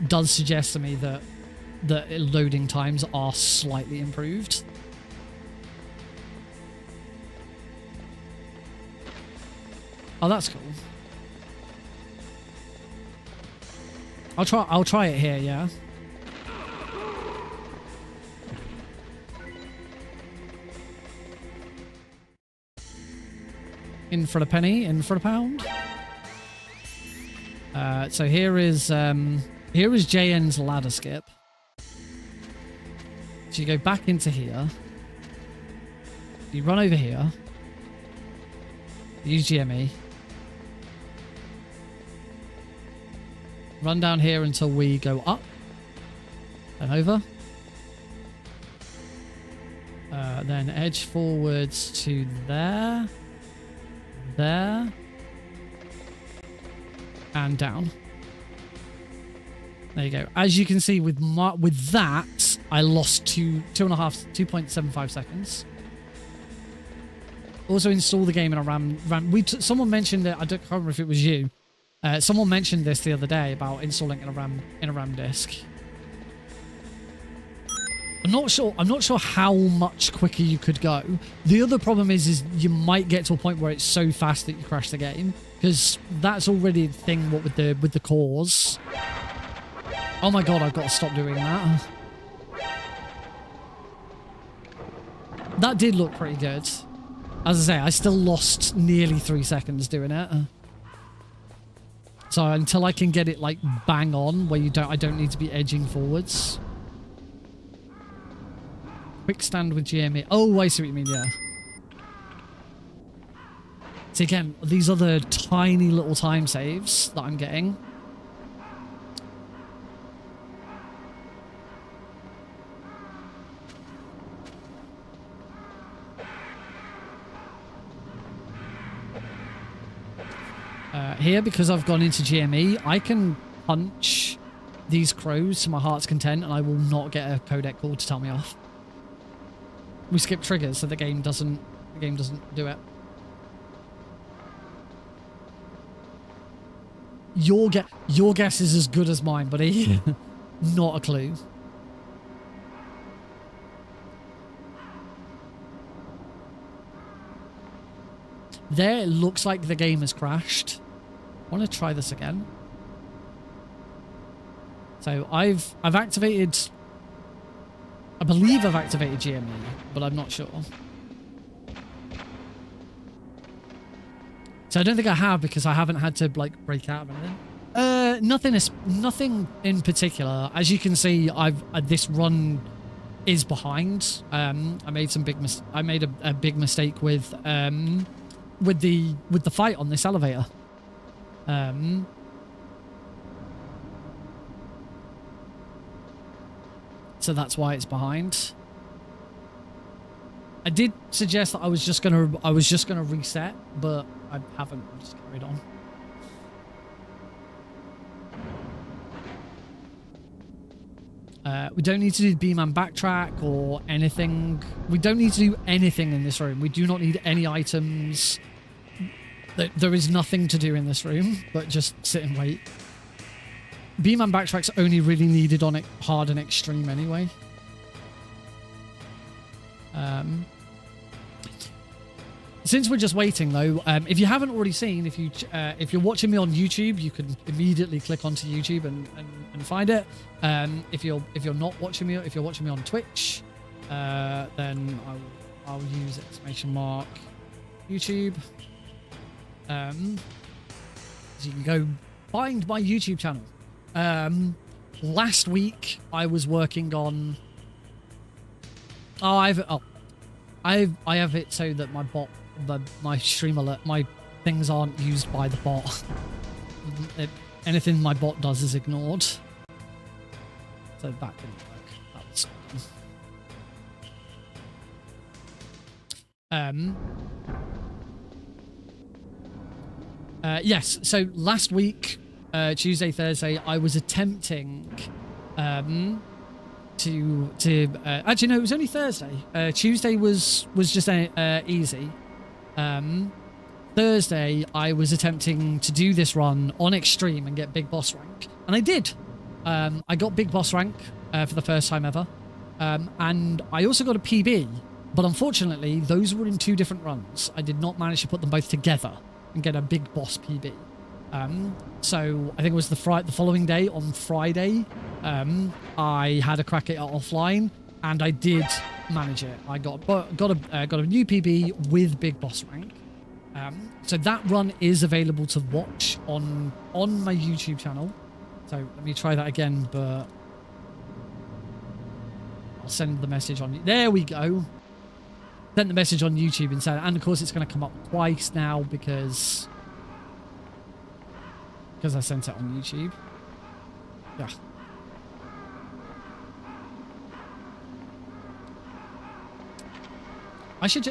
does suggest to me that loading times are slightly improved. Oh, that's cool. I'll try it here, yeah. In for a penny, in for a pound. So here is JN's ladder skip. So you go back into here. You run over here. Use GME. Run down here until we go up. And over. Then edge forwards to there. There. And down. There you go. As you can see, with that, I lost 2.75 seconds. Also install the game in a RAM. Someone mentioned it. I can't remember if it was you. Someone mentioned this the other day about installing in a RAM disk. I'm not sure how much quicker you could go. The other problem is you might get to a point where it's so fast that you crash the game, because that's already the thing. What with the cores. Oh my god, I've got to stop doing that. That did look pretty good. As I say, I still lost nearly 3 seconds doing it. So until I can get it like bang on, where I don't need to be edging forwards. Quick stand with GME. Oh, I see what you mean, yeah. So again, these are the tiny little time saves that I'm getting. Here, because I've gone into GME, I can punch these crows to my heart's content, and I will not get a codec call to tell me off. We skip triggers, so the game doesn't do it. Your guess is as good as mine, buddy. Not a clue. There, it looks like the game has crashed. I want to try this again. So I've activated... I believe I've activated GME, but I'm not sure. So I don't think I have, because I haven't had to like break out of anything. Nothing in particular. As you can see, this run is behind. I made a big mistake with the fight on this elevator. So that's why it's behind. I did suggest that I was just gonna reset, but I haven't. I've just carried on. We don't need to do beam and backtrack or anything. We don't need to do anything in this room. We do not need any items. There is nothing to do in this room, but just sit and wait. Beam and backtrack's only really needed on hard and extreme anyway. Since we're just waiting though, if you haven't already seen, if you're watching me on YouTube, you can immediately click onto YouTube and find it. If you're not watching me, if you're watching me on Twitch, then I'll use !YouTube. So you can go find my YouTube channel. Last week I was working on. I have it so that my bot, my stream alert, my things aren't used by the bot. Anything my bot does is ignored. So that didn't work. That was Yes, so last week, Tuesday, Thursday, I was attempting actually, no, it was only Thursday. Tuesday was just easy. Thursday, I was attempting to do this run on Extreme and get Big Boss rank. And I did. I got Big Boss rank for the first time ever. And I also got a PB. But unfortunately, those were in 2 different runs. I did not manage to put them both together and get a Big Boss PB. So I think it was the following day, on Friday, I had a crack at it offline, and I did manage it. I got a new PB with Big Boss rank. So that run is available to watch on my YouTube channel. So let me try that again, but I'll send the message on. There we go. Sent the message on YouTube instead, and of course it's going to come up twice now because I sent it on YouTube. Yeah. I should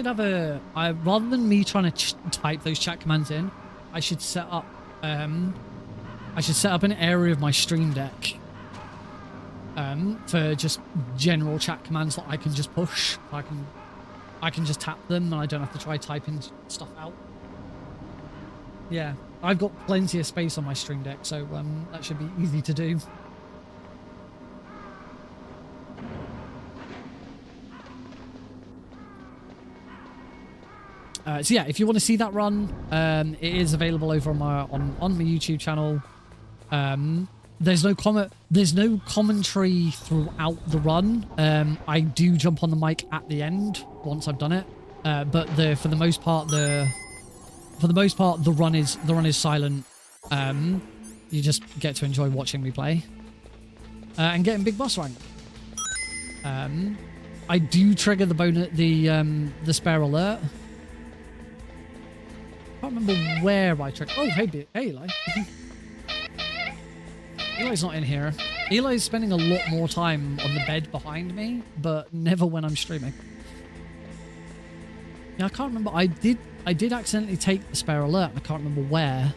have rather than me trying to type those chat commands in, I should set up an area of my Stream Deck for just general chat commands that I can just push. I can just tap them and I don't have to try typing stuff out. Yeah, I've got plenty of space on my Stream Deck, so that should be easy to do. So yeah, if you want to see that run, it is available over on my YouTube channel. There's no commentary throughout the run. I do jump on the mic at the end once I've done it, but for the most part the run is silent. You just get to enjoy watching me play and getting Big Boss rank. I do trigger the spare alert. I can't remember where I trigger. Oh, hey Eli. Eli's not in here. Eli's spending a lot more time on the bed behind me, but never when I'm streaming. Yeah, I can't remember. I did accidentally take the spare alert. I can't remember where.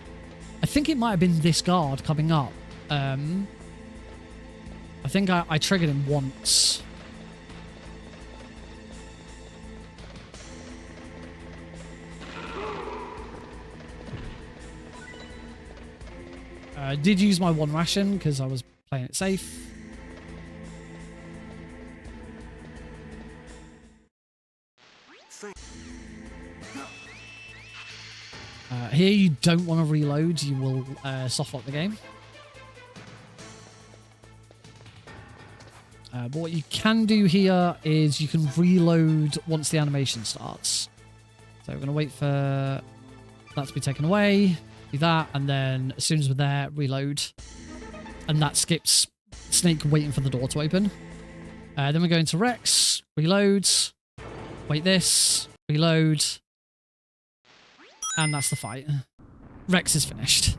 I think it might have been this guard coming up. I think I triggered him once. I did use my 1 ration because I was playing it safe. Here you don't want to reload, you will softlock the game. But what you can do here is you can reload once the animation starts. So we're going to wait for that to be taken away. Do that, and then as soon as we're there, reload. And that skips Snake waiting for the door to open. Then we go into Rex, reload, wait this, reload, and that's the fight. Rex is finished.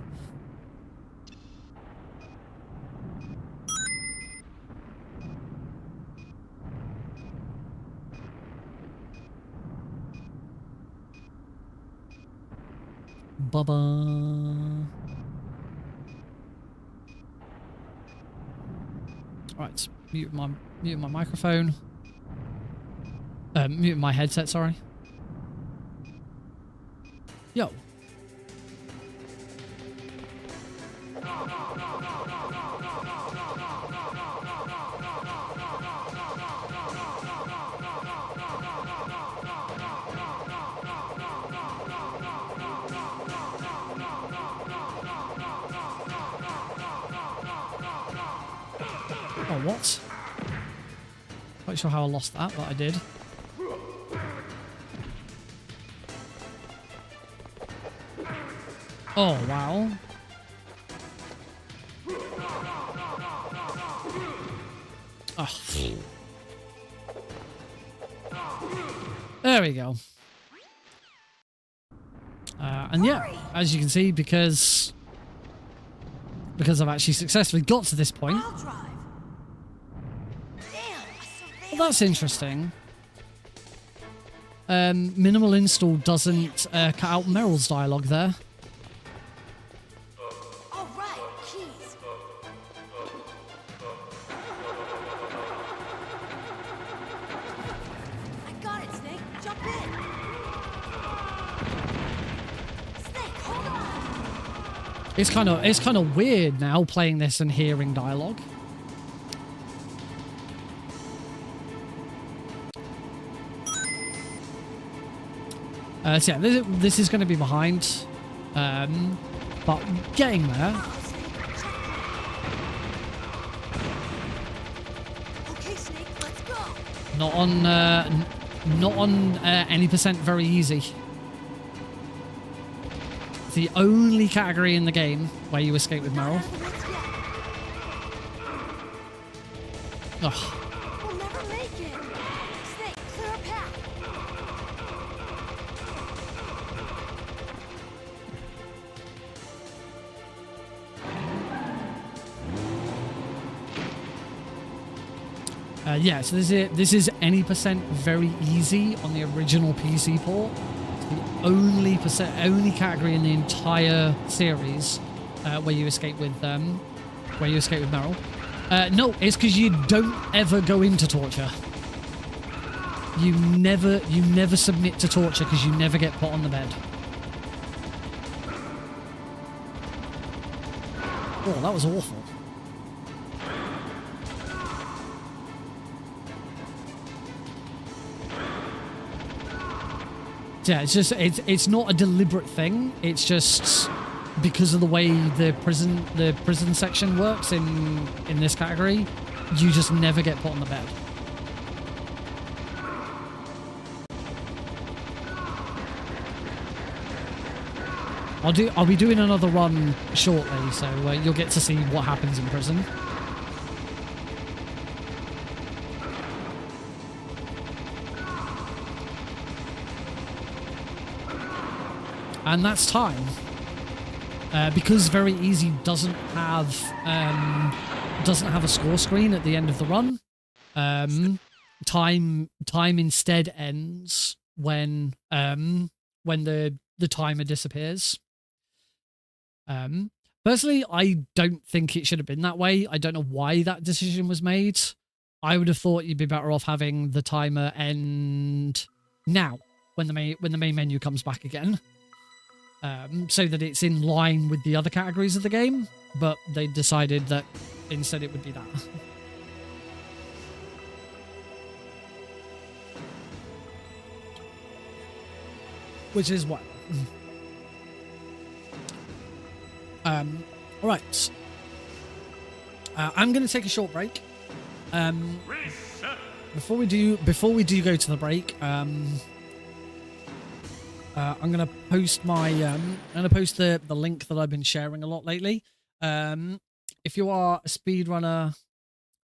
Bubba. Right, mute my microphone. Mute my headset, sorry. Yo. Oh, what? Not sure how I lost that, but I did. Oh, wow. Oh. There we go. And yeah, as you can see, because I've actually successfully got to this point. Well, that's interesting. Minimal install doesn't cut out Meryl's dialogue there. It's kind of weird now playing this and hearing dialogue. So yeah, this is going to be behind, but getting there. Okay, Snake, let's go. Not on any percent very easy. It's the only category in the game where you escape with Meryl. Ugh. We'll never make it. Snake, clear a path. Yeah, so this is any percent very easy on the original PC port. It's the only category in the entire series where you escape with Meryl. No, it's because you don't ever go into torture. You never submit to torture because you never get put on the bed. Oh, that was awful. Yeah, it's not a deliberate thing. It's just because of the way the prison section works in this category, you just never get put on the bed. I'll be doing another run shortly, so you'll get to see what happens in prison. And that's time. Because Very Easy doesn't have a score screen at the end of the run. Time instead ends when the timer disappears. Personally, I don't think it should have been that way. I don't know why that decision was made. I would have thought you'd be better off having the timer end now when the main menu comes back again. So that it's in line with the other categories of the game, but they decided that instead it would be that. Which is what? Alright. I'm going to take a short break. Before we do go to the break, I'm gonna post the link that I've been sharing a lot lately. If you are a speedrunner,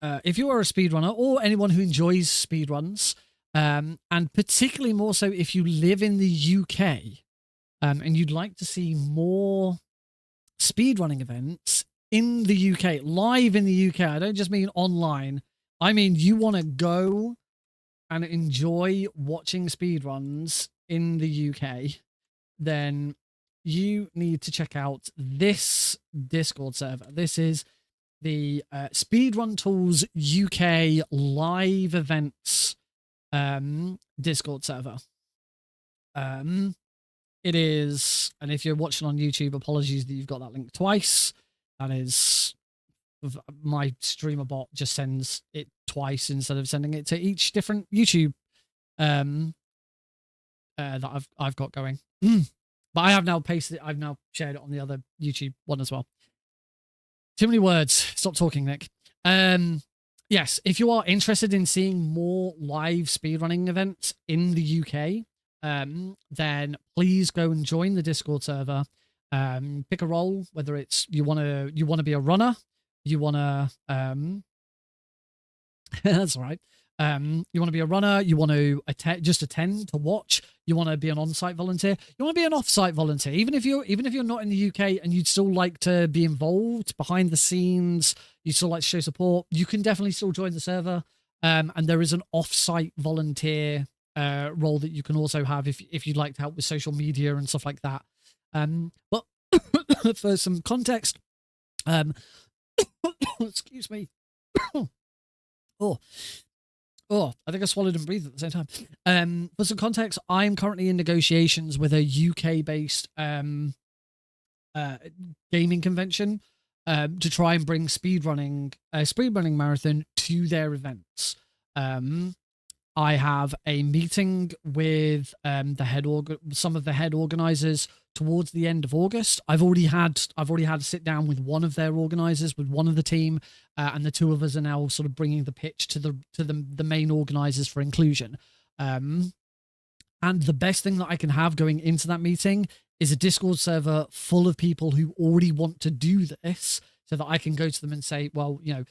or anyone who enjoys speedruns, and particularly more so if you live in the UK, and you'd like to see more speedrunning events in the UK, live in the UK. I don't just mean online. I mean you want to go and enjoy watching speedruns in the UK, then you need to check out this Discord server. This is the Speedrun Tools UK live events Discord server. It is, and if you're watching on YouTube, apologies that you've got that link twice. That is, my streamer bot just sends it twice instead of sending it to each different YouTube that I've got going. But I have now pasted it. I've now shared it on the other YouTube one as well. Too many words. Stop talking, Nick. Yes, if you are interested in seeing more live speedrunning events in the UK, then please go and join the Discord server. Pick a role, whether it's you want to be a runner, you want to that's all right. You want to be a runner, you want to just attend to watch, you want to be an on-site volunteer, you want to be an off-site volunteer, even if you're not in the UK and you'd still like to be involved behind the scenes, you still like to show support, you can definitely still join the server. And there is an off-site volunteer role that you can also have if you'd like to help with social media and stuff like that. But for some context, excuse me. Oh, I think I swallowed and breathed at the same time. For some context, I'm currently in negotiations with a UK-based uh, gaming convention to try and bring speedrunning marathon to their events. I have a meeting with some of the head organizers towards the end of August. I've already had a sit down with one of their organizers, with one of the team, and the two of us are now sort of bringing the pitch to the main organizers for inclusion. And the best thing that I can have going into that meeting is a Discord server full of people who already want to do this, so that I can go to them and say, well, you know,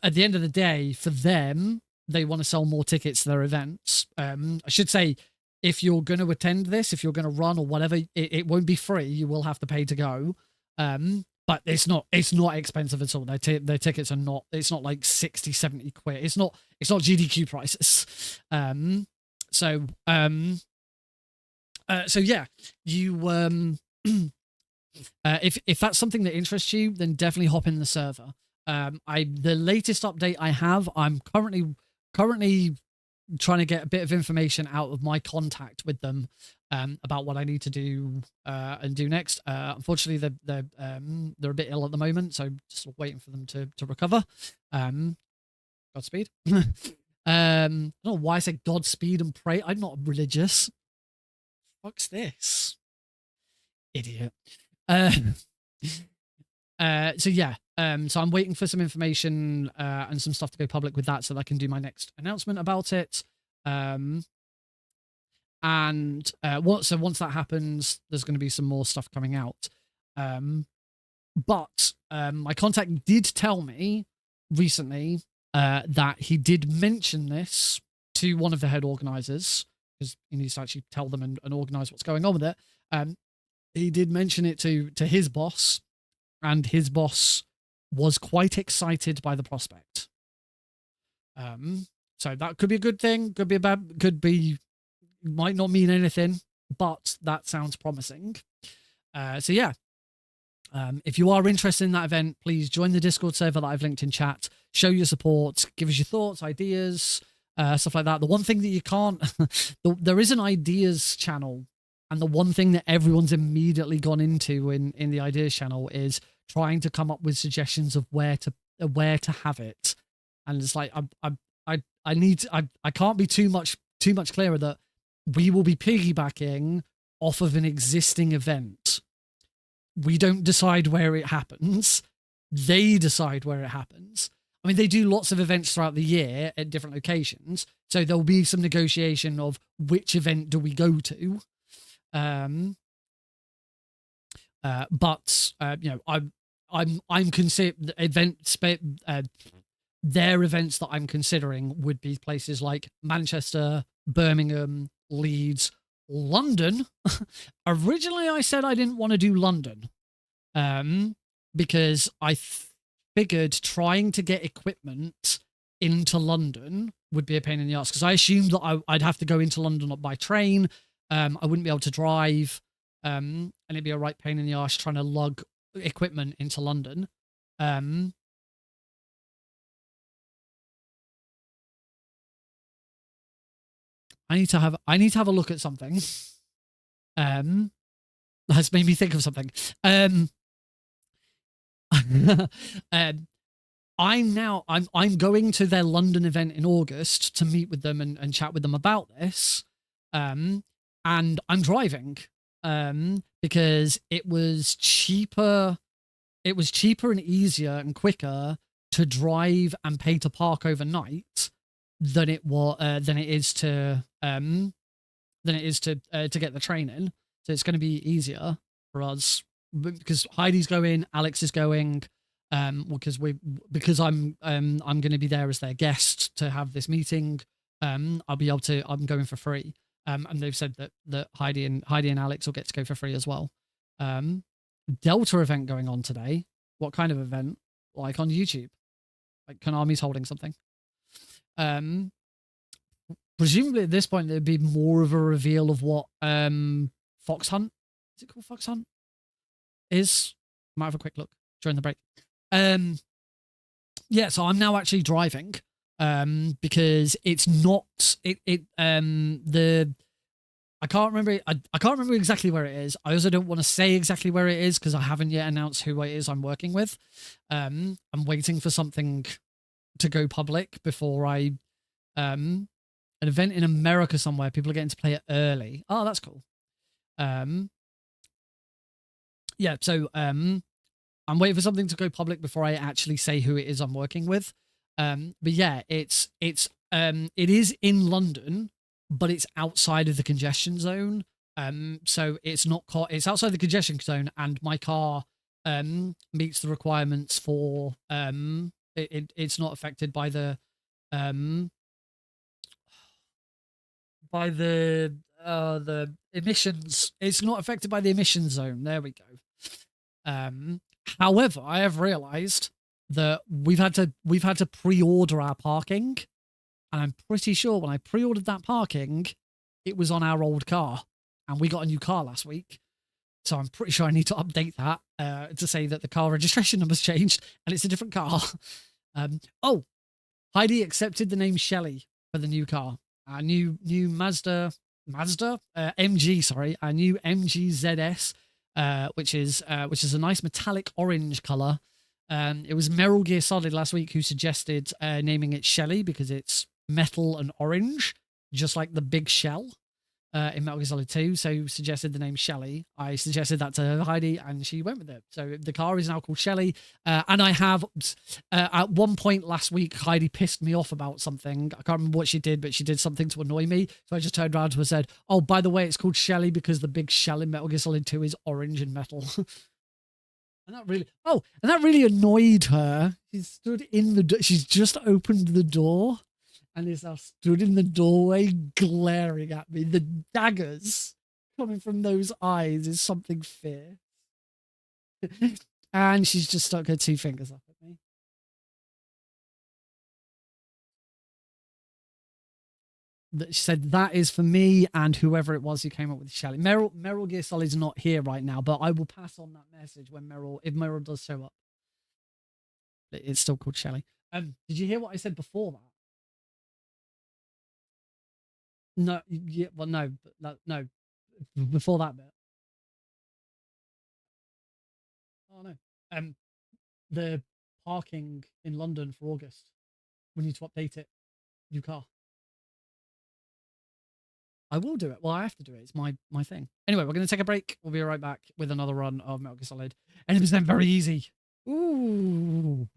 at the end of the day, for them, they want to sell more tickets to their events. I should say, if you're going to attend this, if you're going to run or whatever, it won't be free. You will have to pay to go. But it's not expensive at all. Their tickets are not, it's not like 60, 70 quid. It's not GDQ prices. So yeah, you, if that's something that interests you, then definitely hop in the server. The latest update I have, I'm currently trying to get a bit of information out of my contact with them about what I need to do and do next. Unfortunately, they're a bit ill at the moment, so just waiting for them to recover. Godspeed. I don't know why I said Godspeed and pray. I'm not religious. Fuck's this, idiot. So yeah, so I'm waiting for some information and some stuff to go public with that, so that I can do my next announcement about it. And once that happens, there's going to be some more stuff coming out. But my contact did tell me recently that he did mention this to one of the head organizers, because he needs to actually tell them and organize what's going on with it. He did mention it to his boss, and his boss was quite excited by the prospect. So that could be a good thing, could be a bad, might not mean anything, but that sounds promising. So yeah, if you are interested in that event, please join the Discord server that I've linked in chat. Show your support, give us your thoughts, ideas, stuff like that. The one thing that you can't, there is an ideas channel, and the one thing that everyone's immediately gone into in the ideas channel is trying to come up with suggestions of where to have it. And it's like, I can't be too much clearer that we will be piggybacking off of an existing event. We don't decide where it happens. They decide where it happens. I mean, they do lots of events throughout the year at different locations, so there'll be some negotiation of which event do we go to. But you know, I'm consider their events that I'm considering would be places like Manchester, Birmingham, Leeds, London. Originally, I said I didn't want to do London, because I figured trying to get equipment into London would be a pain in the ass, because I assumed that I'd have to go into London by train. I wouldn't be able to drive, and it'd be a right pain in the arse trying to lug equipment into London. I need to have a look at something. That's made me think of something. I'm going to their London event in August to meet with them and chat with them about this. And I'm driving, because it was cheaper and easier and quicker to drive and pay to park overnight than it is to get the train in. So it's going to be easier for us, because Heidi's going, Alex is going, because I'm going to be there as their guest to have this meeting. I'm going for free. And they've said that Heidi and Alex will get to go for free as well. Delta event going on today. What kind of event? Like on YouTube? Like Konami's holding something. Presumably at this point there'd be more of a reveal of what Fox Hunt, is it called Fox Hunt? Might have a quick look during the break. Yeah, so I'm now actually driving, because it's not the I can't remember. I can't remember exactly where it is. I also don't want to say exactly where it is because I haven't yet announced who it is I'm working with. I'm waiting for something to go public before I an event in America somewhere. People are getting to play it early. Oh, that's cool. Yeah. So I'm waiting for something to go public before I actually say who it is I'm working with. But yeah, it is in London, but it's outside of the congestion zone. So it's not it's outside the congestion zone, and my car meets the requirements for it's not affected um by the emissions. It's not affected by the emission zone. There we go. However, I have realized that we've had to pre-order our parking, and I'm pretty sure when I pre-ordered that parking, it was on our old car, and we got a new car last week. So I'm pretty sure I need to update that to say that the car registration number's changed and it's a different car. Oh, Heidi accepted the name Shelley for the new car. Our new Mazda MG, sorry, our new MG ZS, which is a nice metallic orange color. It was Meryl Gear Solid last week who suggested naming it Shelley because it's metal and orange, just like the big shell in Metal Gear Solid 2. So suggested the name Shelley. I suggested that to Heidi and she went with it. So the car is now called Shelley. And I have, at one point last week, Heidi pissed me off about something. I can't remember what she did, but she did something to annoy me. So I just turned around to her and said, oh, by the way, it's called Shelley because the big shell in Metal Gear Solid 2 is orange and metal. And that really annoyed her. She stood in she's just opened the door and is now stood in the doorway glaring at me. The daggers coming from those eyes is something fierce. And she's just stuck her two fingers up at me. She said, that is for me and whoever it was who came up with Shelley. Meryl Gear Solid's not here right now, but I will pass on that message when if Meryl does show up. It's still called Shelley. Did you hear what I said before that? No, yeah, well, no, no, before that bit. Oh no, the parking in London for August. We need to update it. New car. I will do it. Well, I have to do it. It's my thing. Anyway, we're going to take a break. We'll be right back with another run of Metal Gear Solid. And it was then very easy. Ooh.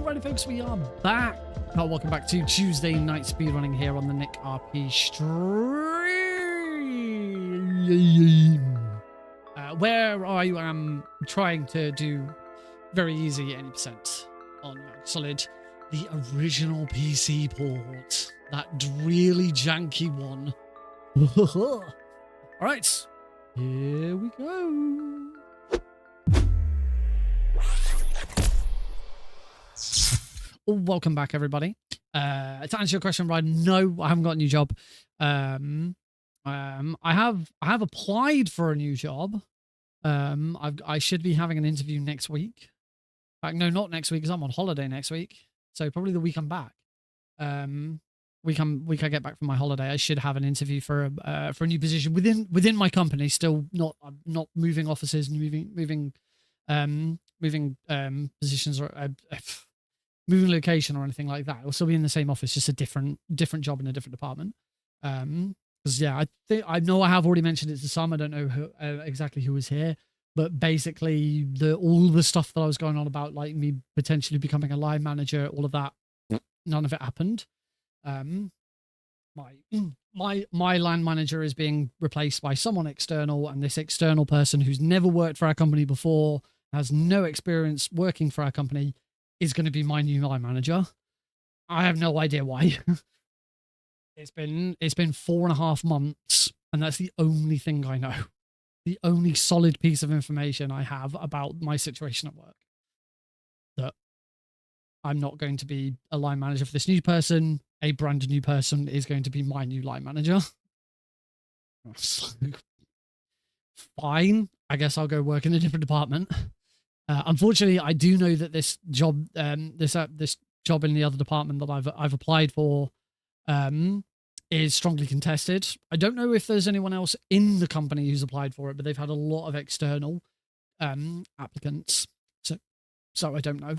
Alrighty folks, we are back. Welcome back to Tuesday night speedrunning here on the Nick RP stream. Where I am trying to do very easy 80% on Solid, the original PC port. That really janky one. Alright, here we go. Welcome back, everybody. To answer your question, Ryan, no, I haven't got a new job. I have applied for a new job. I should be having an interview next week. In fact, no, not next week, because I'm on holiday next week. So probably the week I'm back. Week I get back from my holiday, I should have an interview for a new position within my company. Still not moving offices, moving positions or moving location or anything like that. I'll still be in the same office, just a different job in a different department. Because yeah, I know I have already mentioned it to some. I don't know who, exactly who was here, but basically all the stuff that I was going on about, like me potentially becoming a line manager, all of that, none of it happened. My line manager is being replaced by someone external, and this external person who's never worked for our company before, has no experience working for our company, is going to be my new line manager. I have no idea why. It's been 4.5 months, and that's the only thing I know. The only solid piece of information I have about my situation at work. That I'm not going to be a line manager for this new person. A brand new person is going to be my new line manager. Fine. I guess I'll go work in a different department. Unfortunately, I do know that this job, this job in the other department that I've applied for, is strongly contested. I don't know if there's anyone else in the company who's applied for it, but they've had a lot of external applicants. So I don't know.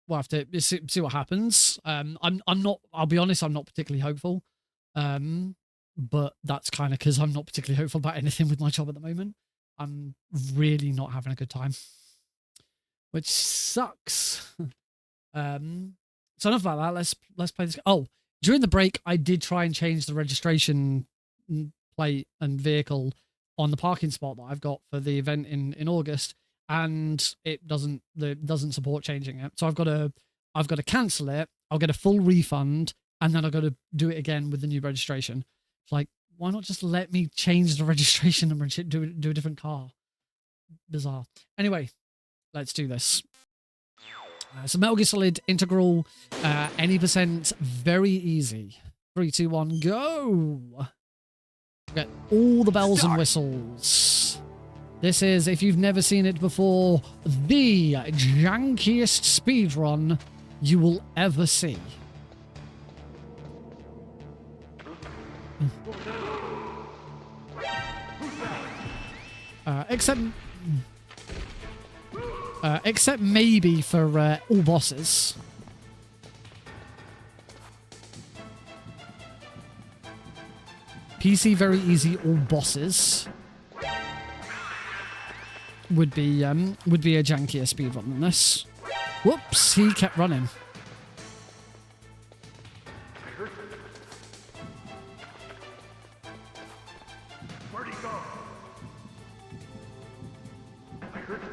We'll have to see what happens. I'm not. I'll be honest. I'm not particularly hopeful. But that's kind of because I'm not particularly hopeful about anything with my job at the moment. I'm really not having a good time, which sucks. So enough about that. Let's play this. Oh, during the break, I did try and change the registration plate and vehicle on the parking spot that I've got for the event in August, and it doesn't support changing it. So I've got to cancel it. I'll get a full refund, and then I've got to do it again with the new registration. It's like, why not just let me change the registration number and do a different car? Bizarre. Anyway, let's do this. So Metal Gear Solid Integral, any percent, very easy. 3, 2, 1, go! Get all the bells and whistles. This is, if you've never seen it before, the jankiest speedrun you will ever see. Except maybe for all bosses. PC very easy, all bosses would be a jankier speedrun than this. Whoops, he kept running. Where'd he go? I heard it.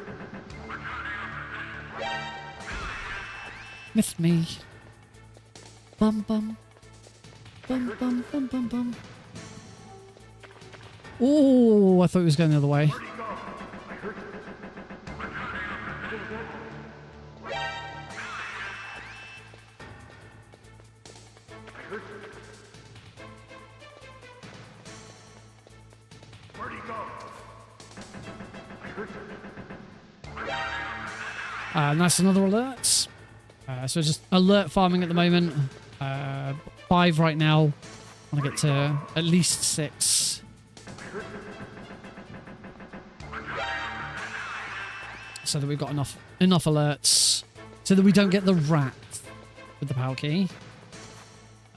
Missed me. Bum bum. Bum bum bum bum bum. Oh, I thought he was going the other way. Where'd he go? I heard it. I heard it. Where'd he go? I heard it. And that's another alert. So just alert farming at the moment. 5 right now. I want to get to at least 6. So that we've got enough alerts. So that we don't get the rat with the power key.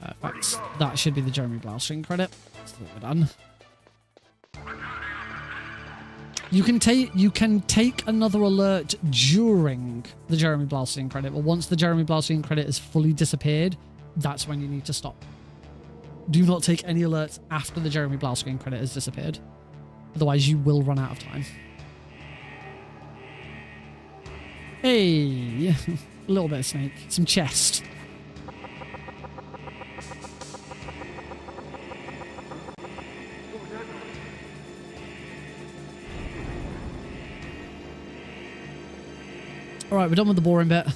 In fact, that should be the Jeremy Blaustring credit. That's what we're done. You can take another alert during the Jeremy Blaustein credit, but once the Jeremy Blaustein credit has fully disappeared, that's when you need to stop. Do not take any alerts after the Jeremy Blaustein credit has disappeared. Otherwise, you will run out of time. Hey, a little bit of snake, some chest. All right, we're done with the boring bit.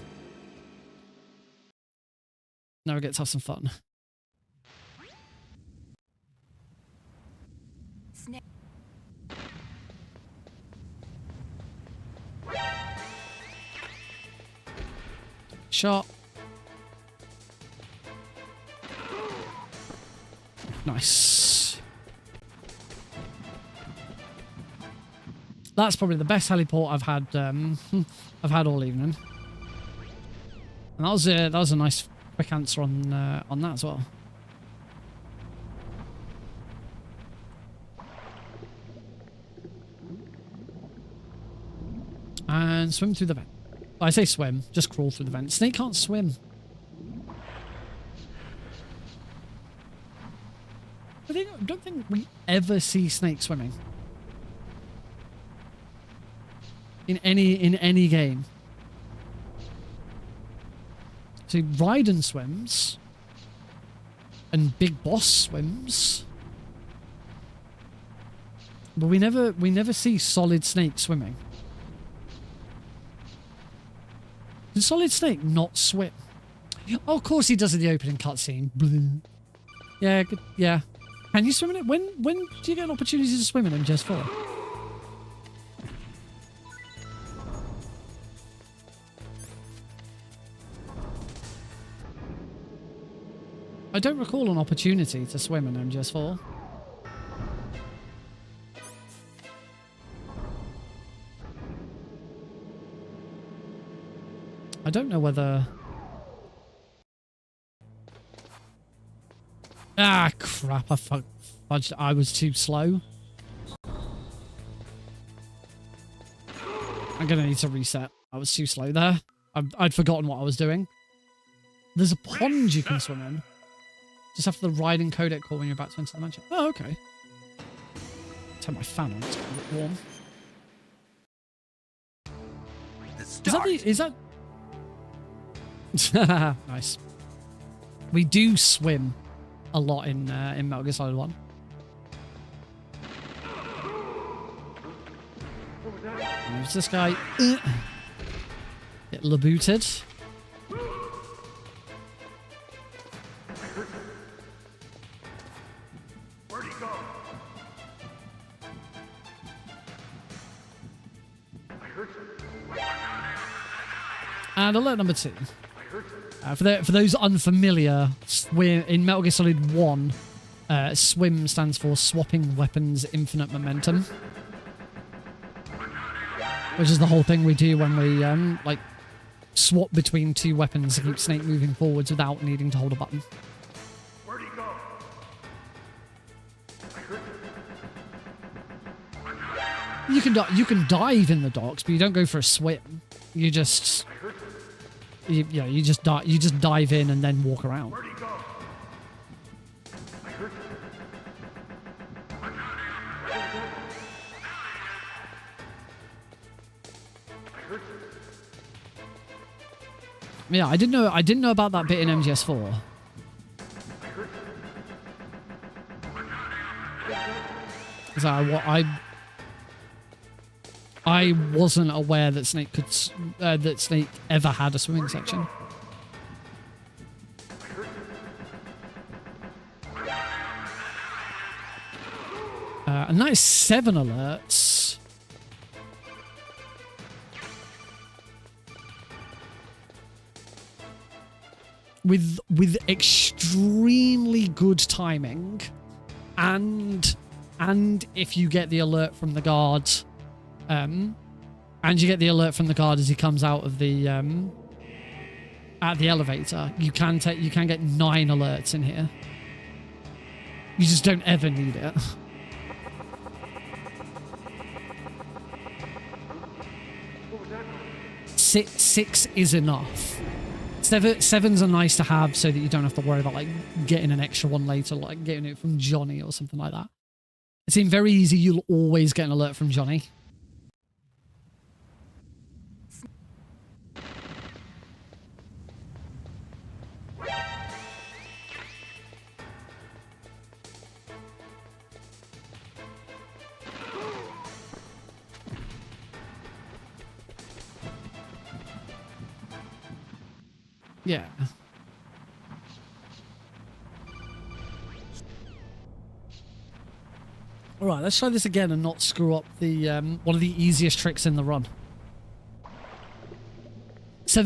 Now we get to have some fun. Snake. Shot. Nice. That's probably the best heliport I've had all evening. And that was a nice quick answer on that as well. And swim through the vent. I say swim, just crawl through the vent. Snake can't swim. I don't think we ever see Snake swimming. In any game. See, Raiden swims. And Big Boss swims. But we never see Solid Snake swimming. Did Solid Snake not swim? Oh, of course he does in the opening cutscene. Yeah, good. Yeah. Can you swim in it? When do you get an opportunity to swim in MGS4? I don't recall an opportunity to swim in MGS4. I don't know whether... Ah, crap. I fudged. I was too slow. I'm going to need to reset. I was too slow there. I'd forgotten what I was doing. There's a pond you can swim in. Just after the Raiden codec call when you're about to enter the mansion. Oh, okay. Turn my fan on. It's getting a bit warm. Is that... Nice. We do swim a lot in Metal Gear Solid 1. There's this guy. Get labooted. Where'd he go? I heard something. And alert number 2. For those unfamiliar, swim in Metal Gear Solid 1, swim stands for swapping weapons infinite momentum, which is the whole thing we do when we like swap between two weapons to keep Snake moving forwards without needing to hold a button. Where'd he go? I heard something. You can dive in the docks, but you don't go for a swim. You just you just dive in and then walk around. Where'd he go? I heard Yeah, I didn't know about that bit in MGS4. So I wasn't aware that Snake ever had a swimming section. And that is 7 alerts. With extremely good timing, and if you get the alert from the guard, and you get the alert from the guard as he comes out of the at the elevator, you can get 9 alerts in here. You just don't ever need it. six is enough. Sevens are nice to have so that you don't have to worry about like getting an extra one later, like getting it from Johnny or something like that. It seems very easy. You'll always get an alert from Johnny. Yeah. All right, let's try this again and not screw up the one of the easiest tricks in the run. So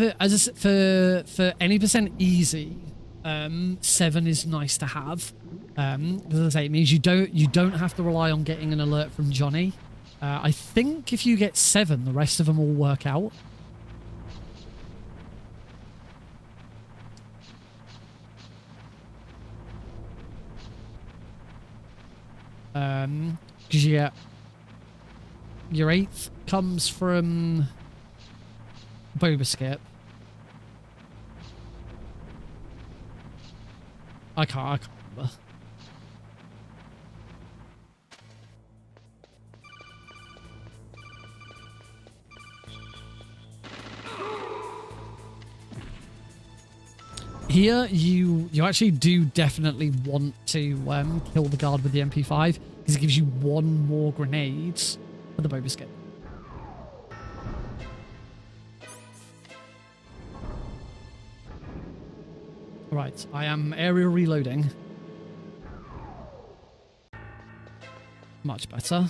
for any percent easy, 7 is nice to have. As I say, it means you don't have to rely on getting an alert from Johnny. I think if you get 7, the rest of them will work out. Because yeah, your 8th comes from Boba Skip. I can't remember. Here, you actually do definitely want to kill the guard with the MP5 because it gives you 1 more grenades for the Boba Skip. Right, I am area reloading. Much better.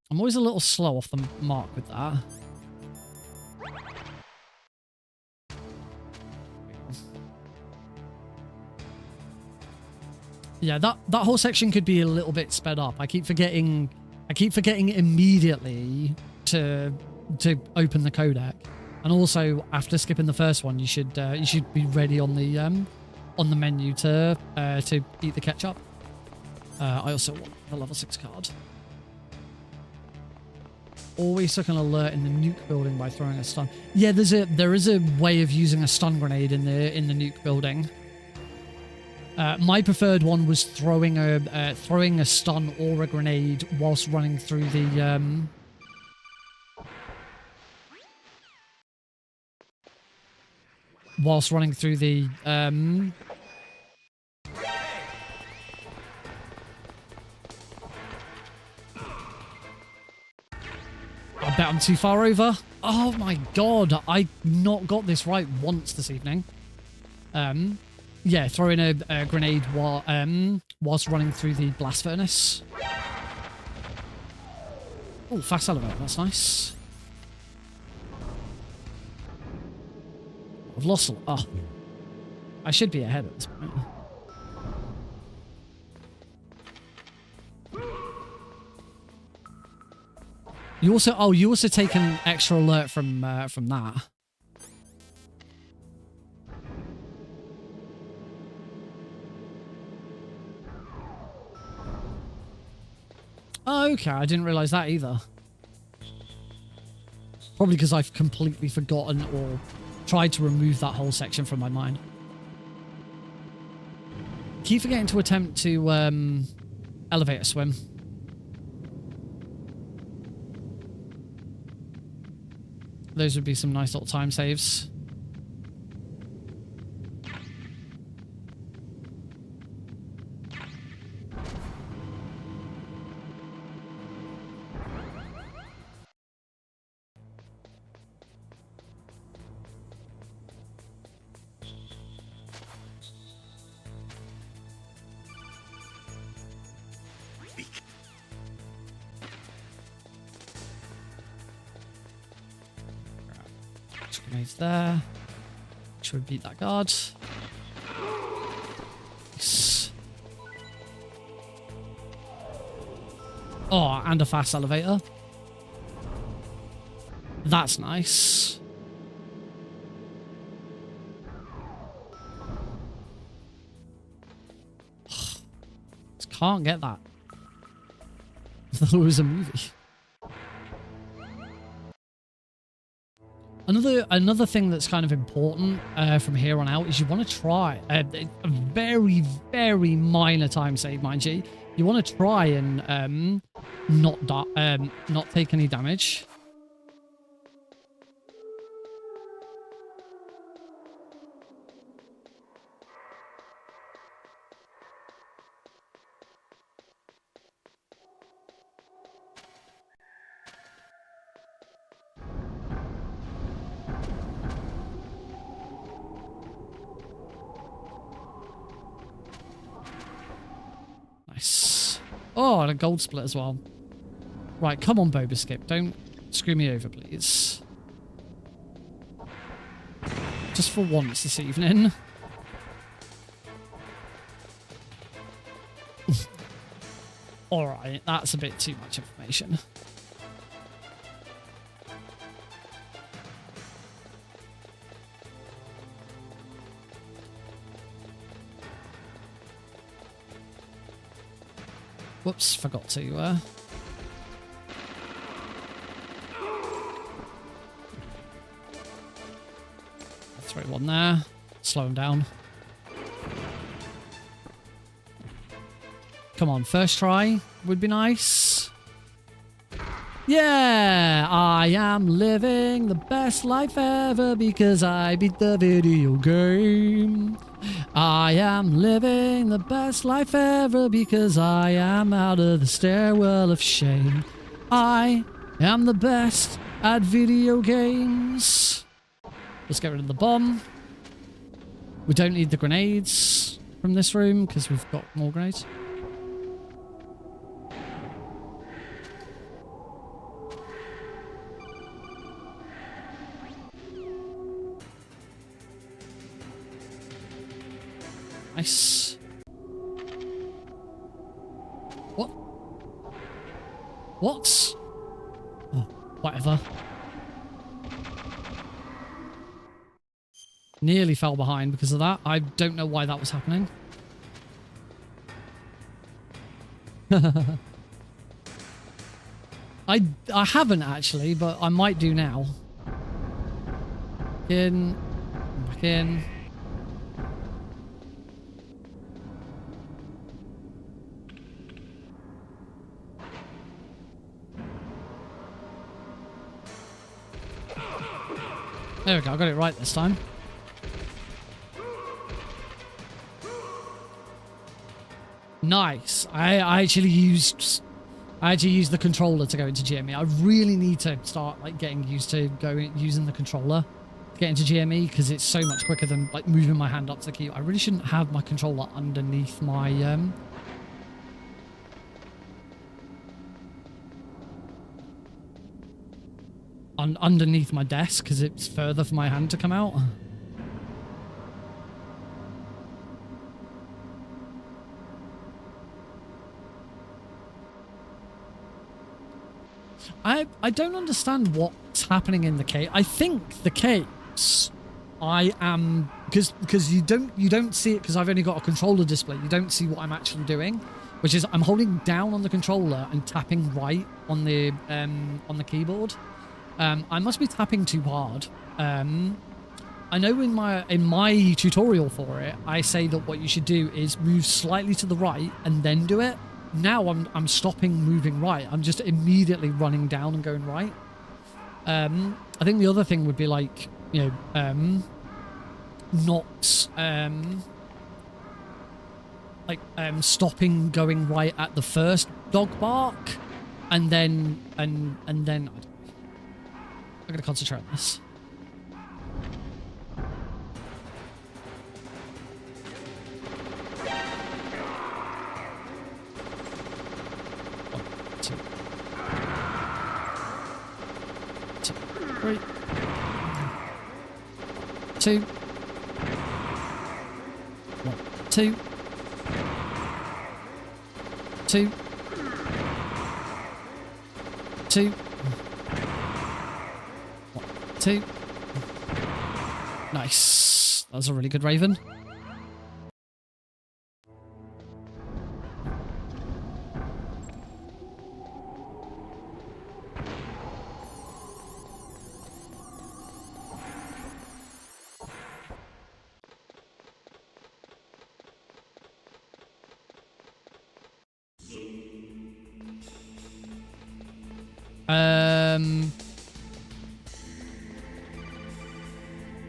I'm always a little slow off the mark with that. Yeah, that whole section could be a little bit sped up. I keep forgetting immediately to open the codec, and also after skipping the first one, you should be ready on the menu to eat the ketchup. I also want the level 6 card. Always took an alert in the nuke building by throwing a stun. Yeah, there is a way of using a stun grenade in the nuke building. My preferred one was throwing a stun or a grenade whilst running through the I bet I'm too far over. Oh my god, I not got this right once this evening. Yeah, throwing a grenade whilst running through the blast furnace. Oh, fast elevator, that's nice. I've lost. Oh, I should be ahead at this point. You also take an extra alert from that. Oh, okay, I didn't realize that either. Probably because I've completely forgotten or tried to remove that whole section from my mind. Keep forgetting to attempt to elevator swim. Those would be some nice little time saves. Grenades there. Should beat that guard. Nice. Oh, and a fast elevator. That's nice. Just can't get that. thought it was a movie. Another thing that's kind of important from here on out is you want to try a very, very minor time save, mind you. You want to try and not take any damage. Nice. Oh, and a gold split as well. Right, come on, Boba Skip. Don't screw me over, please. Just for once this evening. Alright, that's a bit too much information. Whoops, forgot to, throw one there. Slow him down. Come on, first try would be nice. Yeah, I am living the best life ever because I beat the video game. I am living the best life ever because I am out of the stairwell of shame. I am the best at video games. Let's get rid of the bomb. We don't need the grenades from this room because we've got more grenades. Nice. What? What? Oh, whatever. Nearly fell behind because of that. I don't know why that was happening. I haven't actually, but I might do now. Back in. There we go, I got it right this time. Nice. I actually used the controller to go into GME. I really need to start like getting used to using the controller to get into GME because it's so much quicker than like moving my hand up to the key. I really shouldn't have my controller underneath my underneath my desk because it's further for my hand to come out. I don't understand what's happening in the cave. I think the caves I am because you don't see it because I've only got a controller display. You don't see what I'm actually doing, which is I'm holding down on the controller and tapping right on the keyboard. I must be tapping too hard. I know in my tutorial for it, I say that what you should do is move slightly to the right and then do it. Now I'm stopping moving right. I'm just immediately running down and going right. I think the other thing would be like, you know, not stopping going right at the first dog bark, and then I'm gonna concentrate on this. Three, two, one, two, two, two, one, two. Nice. That was a really good Raven.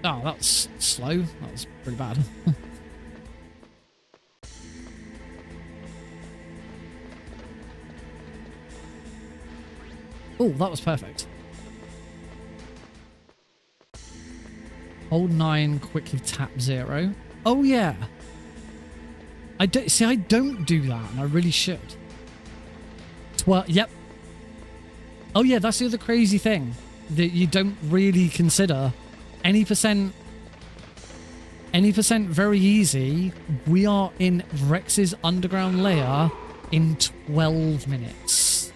Oh, that's slow. That was pretty bad. Oh, that was perfect. Hold 9, quickly tap 0. Oh, yeah. I don't do that, and I really should. 12, yep. Oh, yeah, that's the other crazy thing. That you don't really consider any percent very easy. We are in Rex's underground lair in 12 minutes.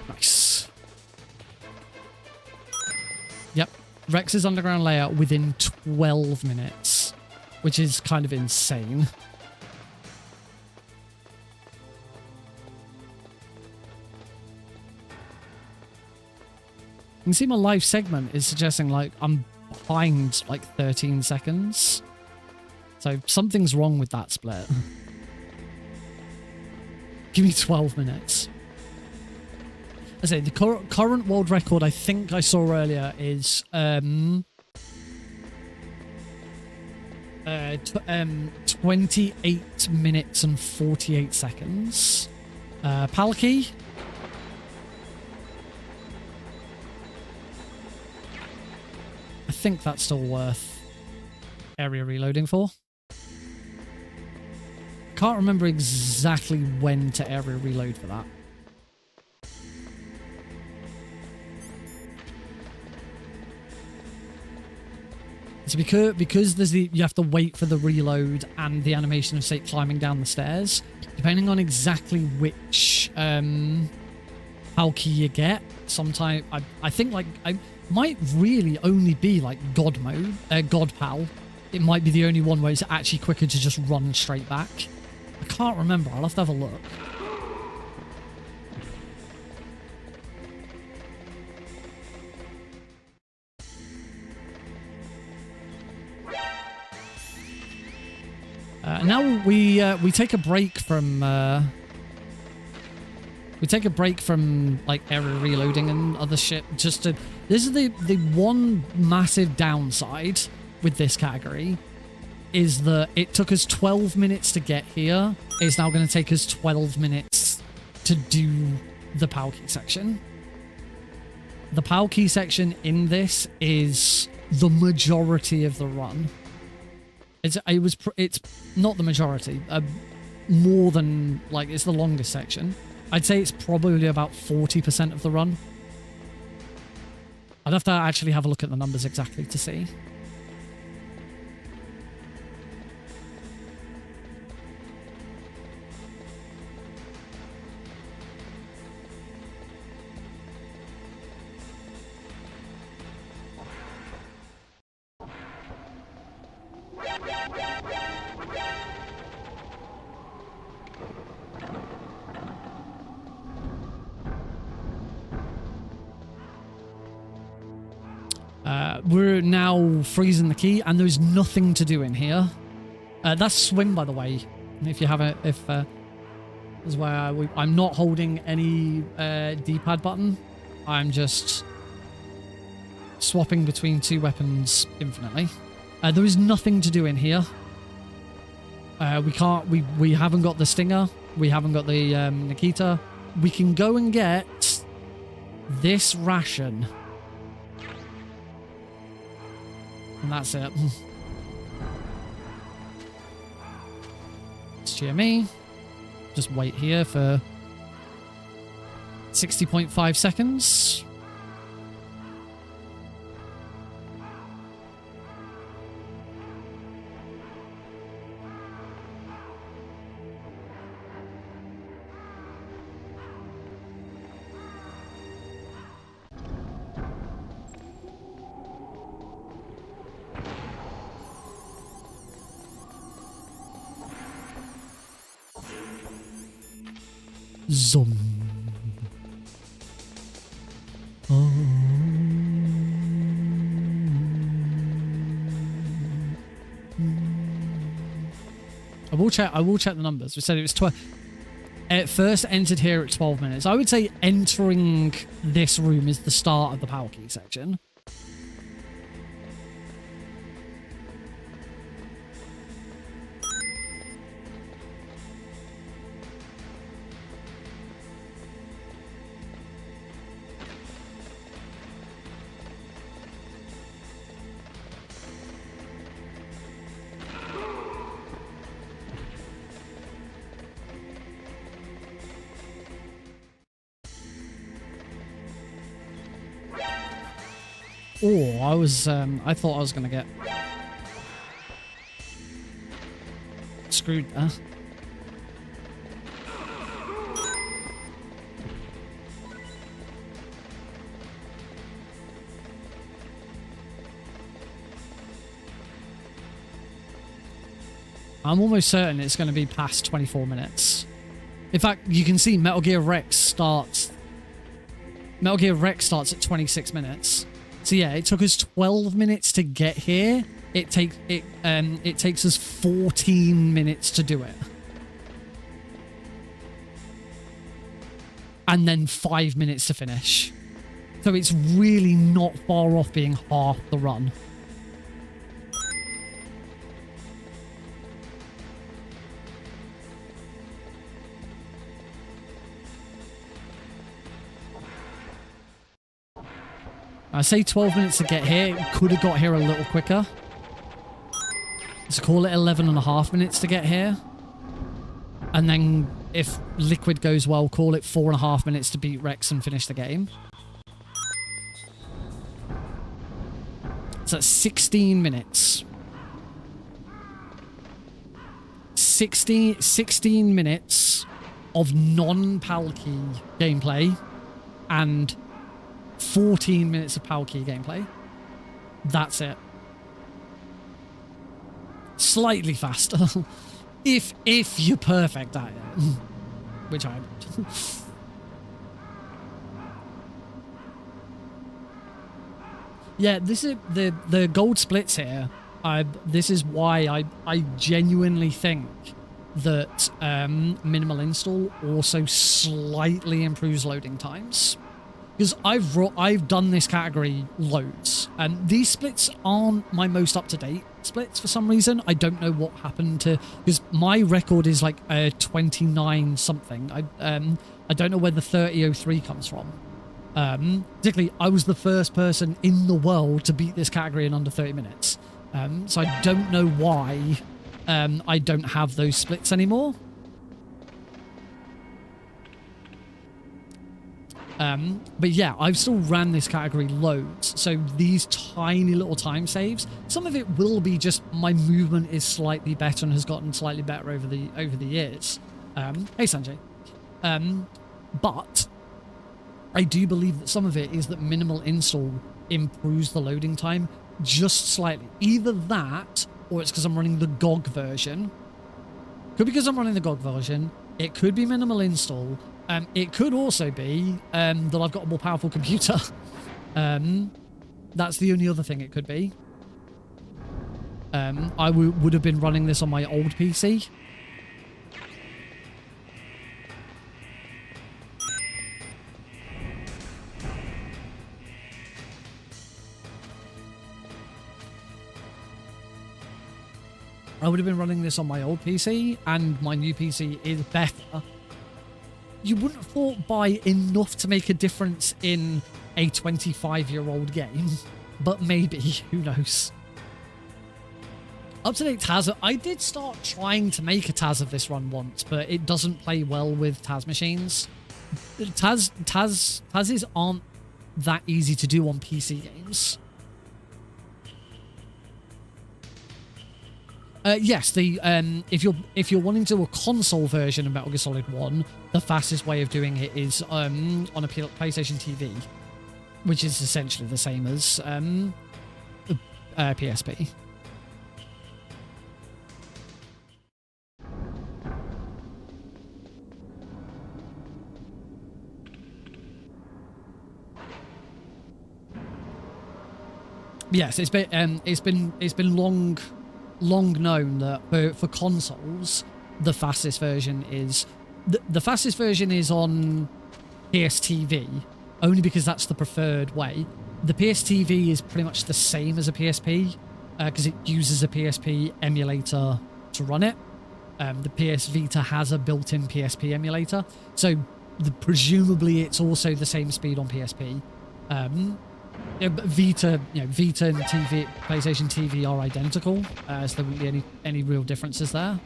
Nice. Yep. Rex's underground lair within 12 minutes, which is kind of insane. You can see my live segment is suggesting like I'm behind like 13 seconds. So something's wrong with that split. Give me 12 minutes. I say the current world record I think I saw earlier is 28 minutes and 48 seconds. Palki. I think that's still worth area reloading for. Can't remember exactly when to area reload for that. It's because there's you have to wait for the reload and the animation of say climbing down the stairs. Depending on exactly which how key you get, sometimes I think like I might really only be like God mode, God pal. It might be the only one where it's actually quicker to just run straight back. I can't remember. I'll have to have a look. Now we take a break from like area reloading and other shit. Just to this is the one massive downside with this category is that it took us 12 minutes to get here. It's now going to take us 12 minutes to do the POW key section. The POW key section in this is the majority of the run. It's not the majority, more than, like, it's the longest section. I'd say it's probably about 40% of the run. I'd have to actually have a look at the numbers exactly to see. We're now freezing the key, and there's nothing to do in here. That's swim, by the way. If you haven't, is where I'm not holding any D-pad button. I'm just swapping between two weapons infinitely. There is nothing to do in here. We haven't got the Stinger. We haven't got the Nikita. We can go and get this ration. And that's it. It's GME. Just wait here for 60.5 seconds. Zoom. Oh. check. I will check the numbers. We said it was 12. It first entered here at 12 minutes. I would say entering this room is the start of the power key section. Oh, I thought I was gonna get screwed there. I'm almost certain it's going to be past 24 minutes. In fact, you can see Metal Gear Rex starts at 26 minutes. So yeah, it took us 12 minutes to get here. It takes us 14 minutes to do it. And then 5 minutes to finish. So it's really not far off being half the run. I say 12 minutes to get here. Could have got here a little quicker. Let's call it 11.5 minutes to get here. And then if Liquid goes well, call it 4.5 minutes to beat Rex and finish the game. So that's 16 minutes. 16 minutes of non-Palkey gameplay and 14 minutes of Palkey gameplay. That's it. Slightly faster. if you're perfect at it. Which I am. Yeah, this is the gold splits here. This is why I genuinely think that minimal install also slightly improves loading times. Because I've done this category loads, and these splits aren't my most up-to-date splits for some reason. I don't know what happened to, because my record is like 29 something. I don't know where the 3003 comes from. Particularly, I was the first person in the world to beat this category in under 30 minutes. So I don't know why I don't have those splits anymore. But yeah, I've still ran this category loads, so these tiny little time saves, some of it will be just my movement is slightly better and has gotten slightly better over the years. Hey Sanjay. But I do believe that some of it is that minimal install improves the loading time just slightly. Either that, or it's because I'm running the GOG version. Could be because I'm running the GOG version. It could be minimal install. It could also be that I've got a more powerful computer. That's the only other thing it could be. I would have been running this on my old PC. I would have been running this on my old PC, and my new PC is better. You wouldn't have thought by enough to make a difference in a 25-year-old game, but maybe, who knows. Up-to-date Taz, I did start trying to make a Taz of this run once, but it doesn't play well with Taz machines. Tazes aren't that easy to do on PC games. Yes, if you're wanting to do a console version of Metal Gear Solid 1, the fastest way of doing it is on a PlayStation TV, which is essentially the same as PSP. Yes, it's been long known that for consoles, the fastest version is... The fastest version is on PSTV, only because that's the preferred way. The PSTV is pretty much the same as a PSP, because it uses a PSP emulator to run it. The PS Vita has a built-in PSP emulator, so presumably it's also the same speed on PSP. Yeah, but Vita and TV, PlayStation TV are identical, so there wouldn't be any real differences there.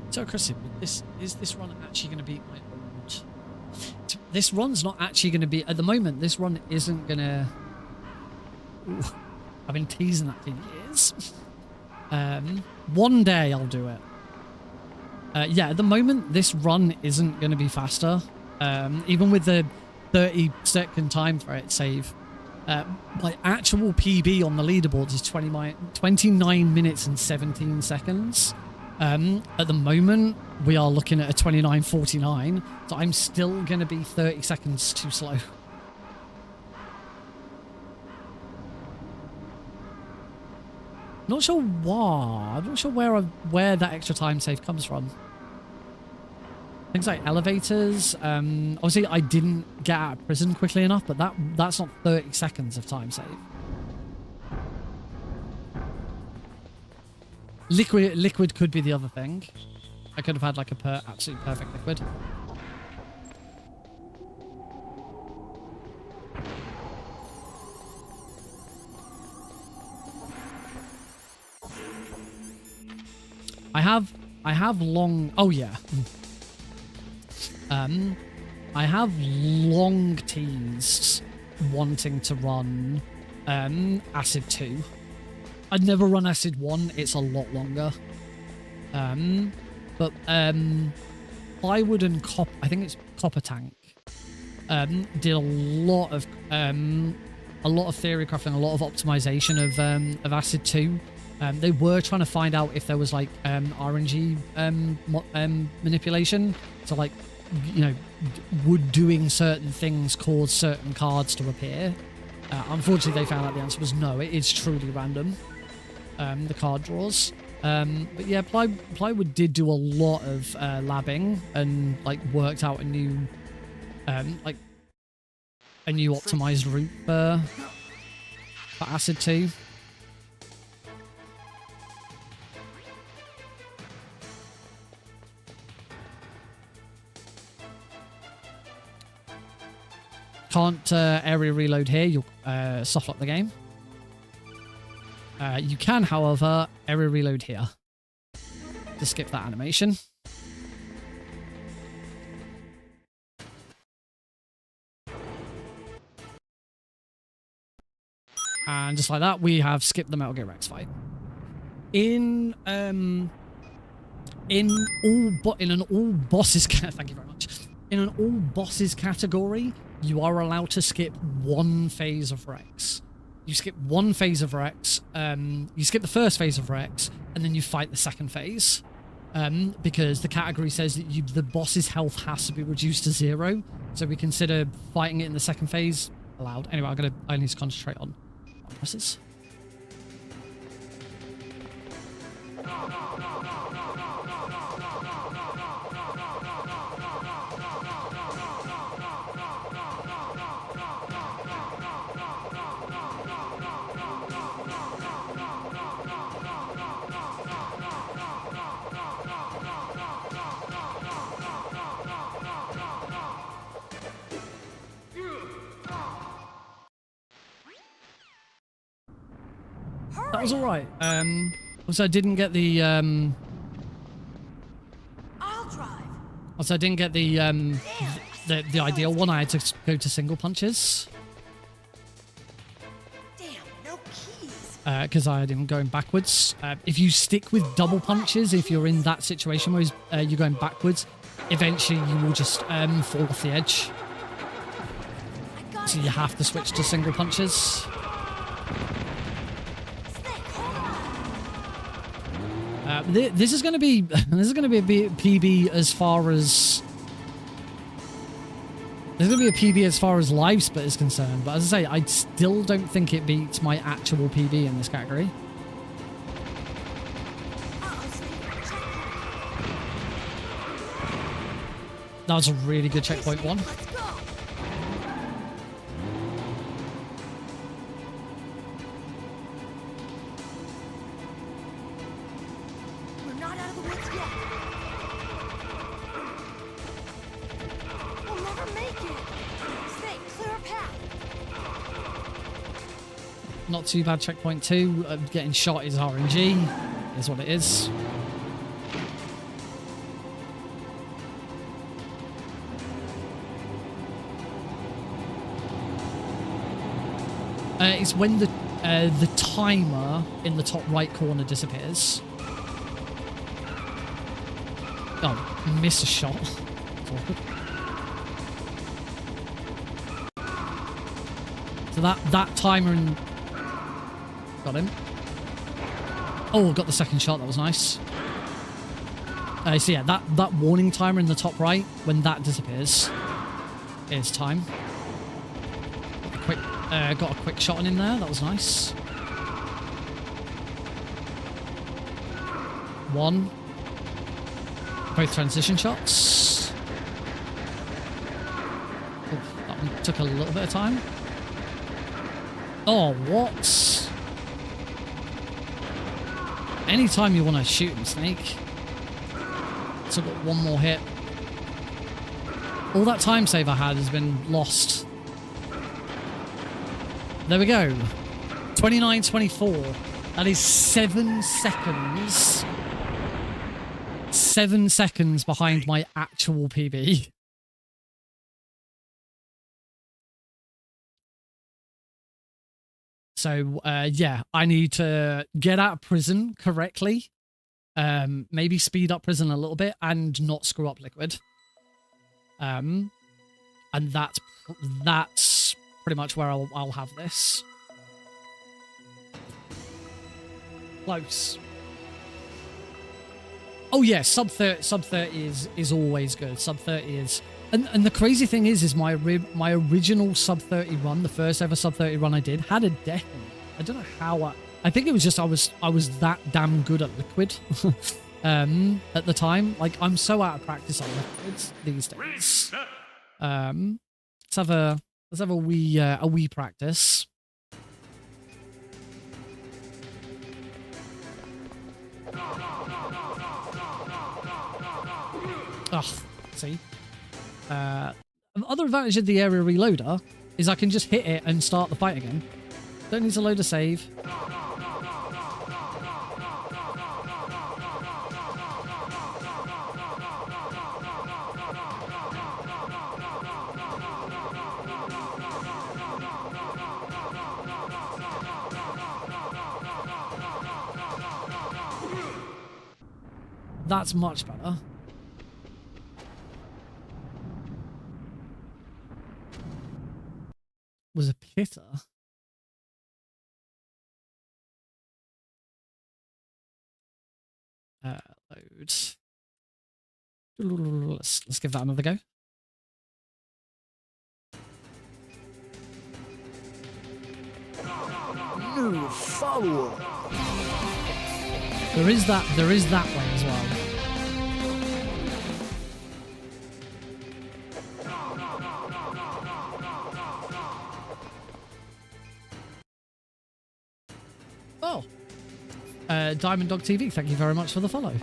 So, Chris, is this run actually going to beat my old? This run's not actually going to be at the moment. This run isn't going to. I've been teasing that for years. One day I'll do it. Yeah, at the moment this run isn't going to be faster. Even with the 30-second time for it save. My actual PB on the leaderboards is 29 minutes and 17 seconds. At the moment, we are looking at a 29:49, so I'm still going to be 30 seconds too slow. Not sure why. I'm not sure where that extra time save comes from. Things like elevators. Obviously, I didn't get out of prison quickly enough, but that's not 30 seconds of time save. Liquid could be the other thing. I could have had like a absolutely perfect liquid. I have long. Oh yeah. I have long teased wanting to run Acid 2. I'd never run Acid 1, it's a lot longer. But Plywood and I think it's Copper Tank, did a lot of theory crafting, a lot of optimization of Acid 2. They were trying to find out if there was like RNG manipulation. So like, you know, would doing certain things cause certain cards to appear? Unfortunately, they found out the answer was no. It is truly random. The card draws. But yeah, Plywood did do a lot of labbing and like worked out a new optimized route for Acid 2. Can't area reload here, you'll softlock the game. You can, however, area reload here to skip that animation. And just like that, we have skipped the Metal Gear Rex fight. In an all bosses thank you very much. In an all bosses category, you are allowed to skip one phase of Rex. You skip one phase of Rex, you skip the first phase of Rex, and then you fight the second phase. Because the category says that the boss's health has to be reduced to 0. So we consider fighting it in the second phase allowed. Anyway, I need to concentrate on bosses. That was alright. Also, I didn't get the I'll drive. Also, I didn't get the ideal one. I had to go to single punches. Damn, no keys. Because I had him going backwards. If you stick with double punches, if you're in that situation where you're going backwards, eventually you will just fall off the edge. So you have to switch to single punches. This is going to be a PB as far as There's going to be a PB as far as live split is concerned, but as I say, I still don't think it beats my actual PB in this category. That was a really good checkpoint one. Let's go. We're not out of the woods yet. We'll never make it. Snake, clear a path. Not too bad, checkpoint 2. Getting shot is RNG, is what it is. It's when the timer in the top right corner disappears. Oh, miss a shot. So that timer in... Got him. Oh, got the second shot. That was nice. So yeah, that warning timer in the top right, when that disappears, is time. Got a quick shot on in there. That was nice. One. Both transition shots. Oh, that one took a little bit of time. Oh, what? Anytime you want to shoot him, Snake. So I've got one more hit. All that time save I had has been lost. There we go. 29:24. That is 7 seconds. 7 seconds behind my actual PB. So, yeah, I need to get out of prison correctly. Maybe speed up prison a little bit and not screw up Liquid. And that's pretty much where I'll have this. Close. Oh yeah, sub 30 is always good. Sub 30 is, and the crazy thing is my original sub 30 run, the first ever sub 30 run I did, had a death in it. I don't know how. I think it was just I was that damn good at Liquid at the time. Like, I'm so out of practice on Liquids these days. Let's have a wee practice. Ugh, see. Other advantage of the area reloader is I can just hit it and start the fight again. Don't need to load a save. That's much better. Was a pitter. Load. Let's give that another go. New follower. There is that way as well. Oh. Diamond Dog TV, thank you very much for the follow.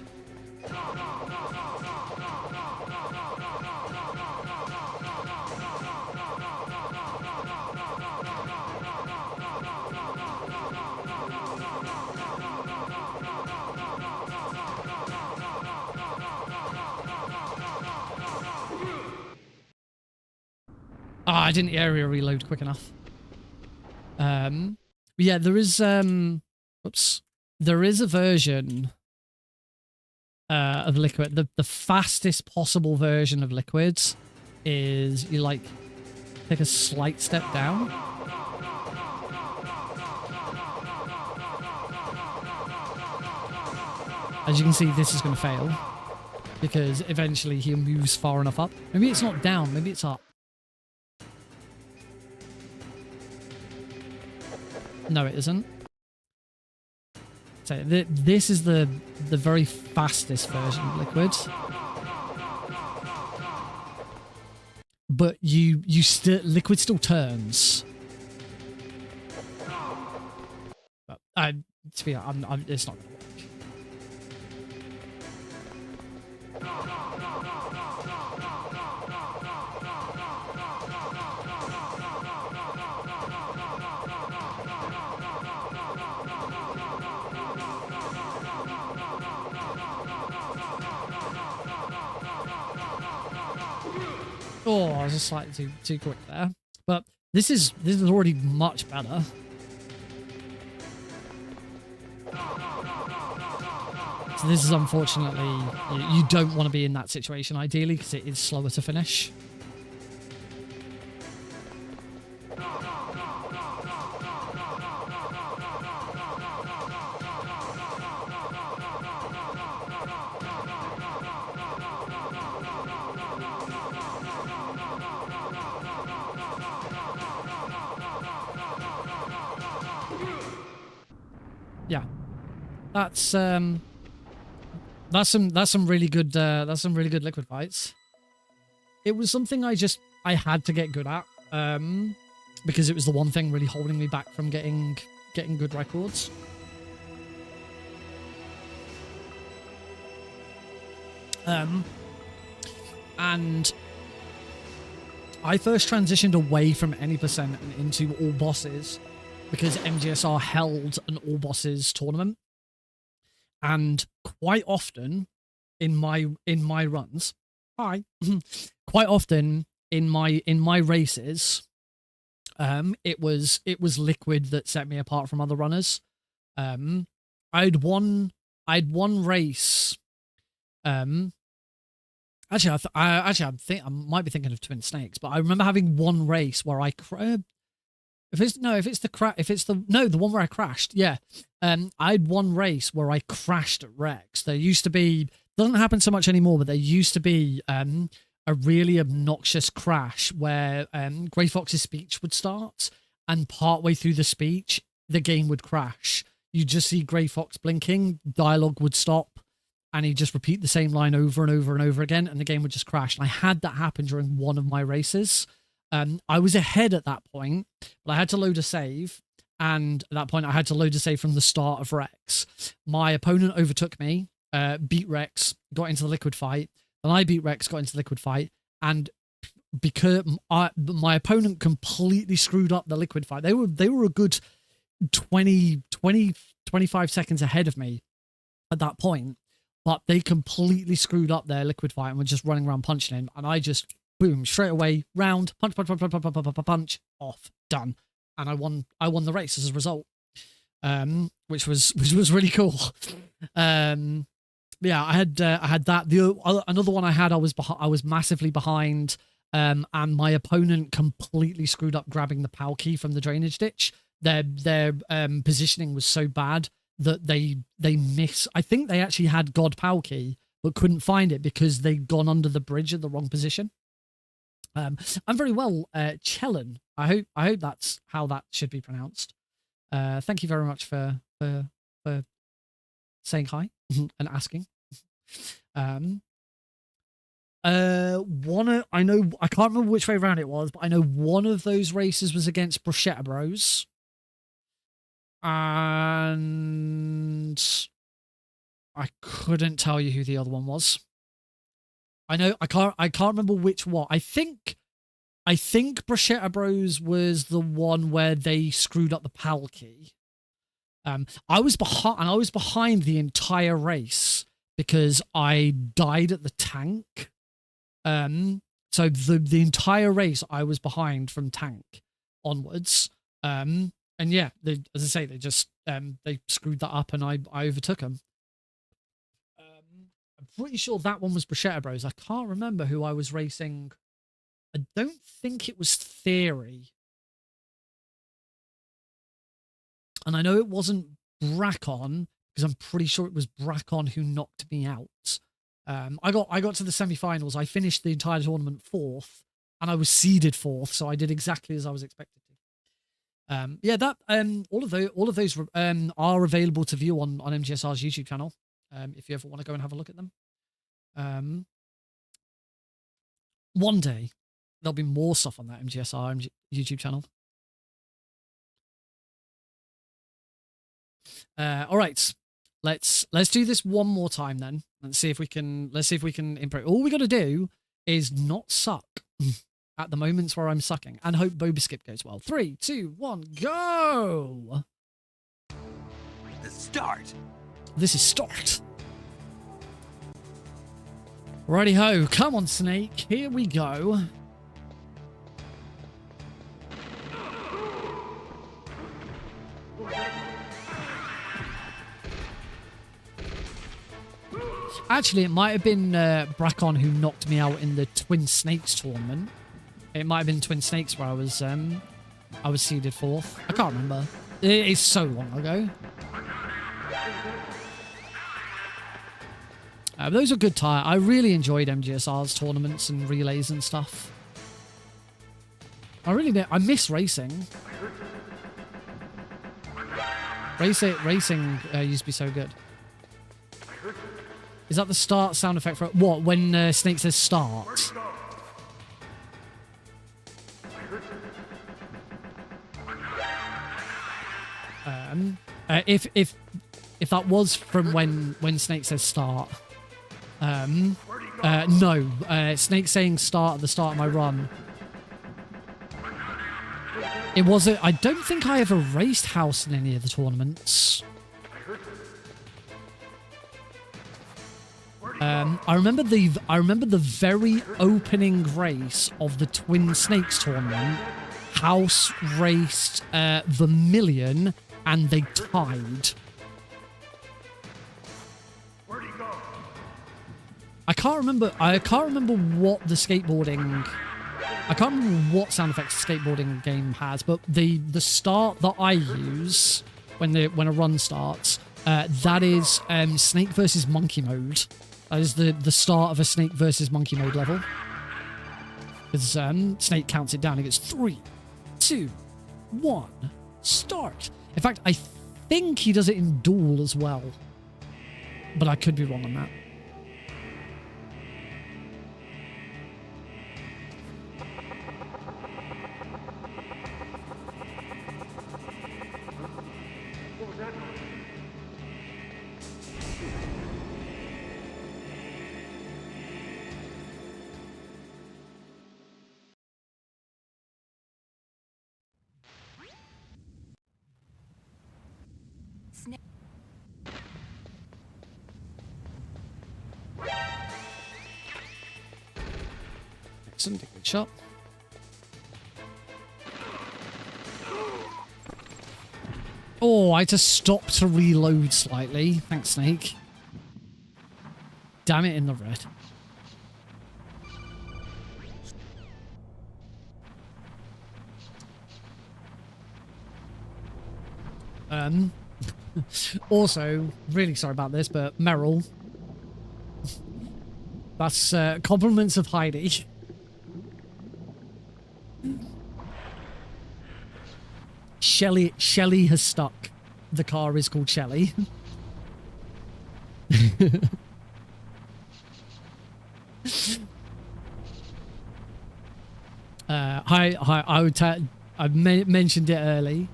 Ah, I didn't area reload quick enough. Yeah, there is oops. There is a version of Liquid. The fastest possible version of Liquids is you like take a slight step down. As you can see, this is going to fail because eventually he moves far enough up. Maybe it's not down, maybe it's up. No, it isn't. So this is the very fastest version of Liquid. But you still Liquid still turns. But to be honest, it's not gonna work. Oh, I was just slightly too quick there. But this is already much better. So this is unfortunately, you don't want to be in that situation ideally because it is slower to finish. Yeah, that's some really good Liquid fights. It was something I had to get good at, because it was the one thing really holding me back from getting good records. And I first transitioned away from any percent and into all bosses because MGSR held an all bosses tournament. And quite often in my runs, quite often in my races, it was Liquid that set me apart from other runners. I'd won race. Actually, I think I might be thinking of Twin Snakes, but I remember having one race where I the one where I crashed. Yeah. I had one race where I crashed at Rex. There used to be, doesn't happen so much anymore, but there used to be a really obnoxious crash where Grey Fox's speech would start, and partway through the speech, the game would crash. You'd just see Grey Fox blinking, dialogue would stop, and he'd just repeat the same line over and over and over again, and the game would just crash. And I had that happen during one of my races. I was ahead at that point, but I had to load a save, and at that point I had to load a save from the start of Rex. My opponent overtook me, beat Rex, got into the Liquid fight, then I beat Rex, got into the Liquid fight, and because my opponent completely screwed up the Liquid fight. They were a good 25 seconds ahead of me at that point, but they completely screwed up their Liquid fight and were just running around punching him, and I just boom, straight away, round, punch, punch, off, done. And I won the race as a result. Which was really cool. Yeah, I had that. Another one I had, I was massively behind, and my opponent completely screwed up grabbing the PAL key from the drainage ditch. Their positioning was so bad that they I think they actually had God PAL key, but couldn't find it because they'd gone under the bridge at the wrong position. I'm very well, Chellen. I hope that's how that should be pronounced. Thank you very much for saying hi and asking. I know I can't remember which way around it was, but I know one of those races was against Bruschetta Bros. And I couldn't tell you who the other one was. I know I can't remember which one. I think Bruschetta Bros was the one where they screwed up the PAL key. I was behind the entire race because I died at the tank. So the entire race I was behind from tank onwards. And yeah, as I say, they just they screwed that up and I overtook them. I'm pretty sure that one was Bruschetta Bros. I can't remember who I was racing. I don't think it was Theory. And I know it wasn't Bracon, because I'm pretty sure it was Bracon who knocked me out. I got to the semi-finals. I finished the entire tournament 4th, and I was seeded 4th, so I did exactly as I was expected Yeah, that all of those are available to view on MGSR's YouTube channel. If you ever want to go and have a look at them. One day there'll be more stuff on that MGSR YouTube channel. All right, let's do this one more time then. Let's see if we can improve. All we got to do is not suck at the moments where I'm sucking, and hope Boba Skip goes well. 3, 2, 1, go! The start. This is start. Righty ho, come on, Snake. Here we go. Actually, it might have been Brackon who knocked me out in the Twin Snakes tournament. It might have been Twin Snakes where I was seeded 4th. I can't remember. It's so long ago. Those are good tires. I really enjoyed MGSR's tournaments and relays and stuff. I really did. I miss racing. Racing used to be so good. Is that the start sound effect for what? When Snake says start? If that was from when Snake says start, no. Snake saying start at the start of my run. It wasn't. I don't think I ever raced house in any of the tournaments. I remember the very opening race of the Twin Snakes tournament. House raced Vermilion, and they tied. I can't remember what the skateboarding. I can't remember what sound effects the skateboarding game has, but the start that I use when a run starts, that is Snake versus Monkey mode. That is the start of a Snake versus Monkey mode level. Because Snake counts it down. It goes 3, 2, 1, start. In fact, I think he does it in Duel as well. But I could be wrong on that. Excellent, good shot. Oh, I just stopped to reload slightly. Thanks, Snake. Damn it, in the red. Also, really sorry about this, but Meryl. That's compliments of Heidi. Shelly has stuck. The car is called Shelly. I mentioned it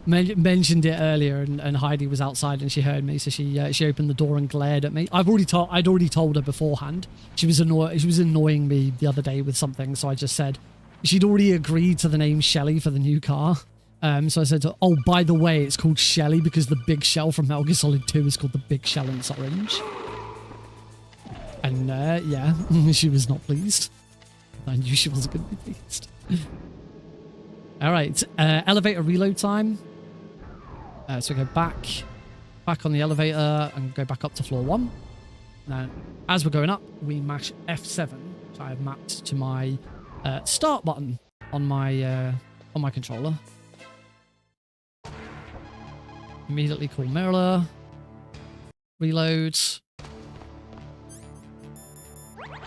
mentioned it earlier, and Heidi was outside and she heard me, so she opened the door and glared at me. I'd already told her beforehand. She was annoying me the other day with something, so I just said she'd already agreed to the name Shelly for the new car. So I said to her, oh, by the way, it's called Shelly because the big shell from Metal Gear Solid 2 is called the Big Shell and it's orange. And yeah, she was not pleased. I knew she wasn't going to be pleased. All right, elevator reload time. So we go back on the elevator and go back up to floor 1. Now, as we're going up, we mash F7, which I have mapped to my start button on my controller. Immediately call mirror. Reloads.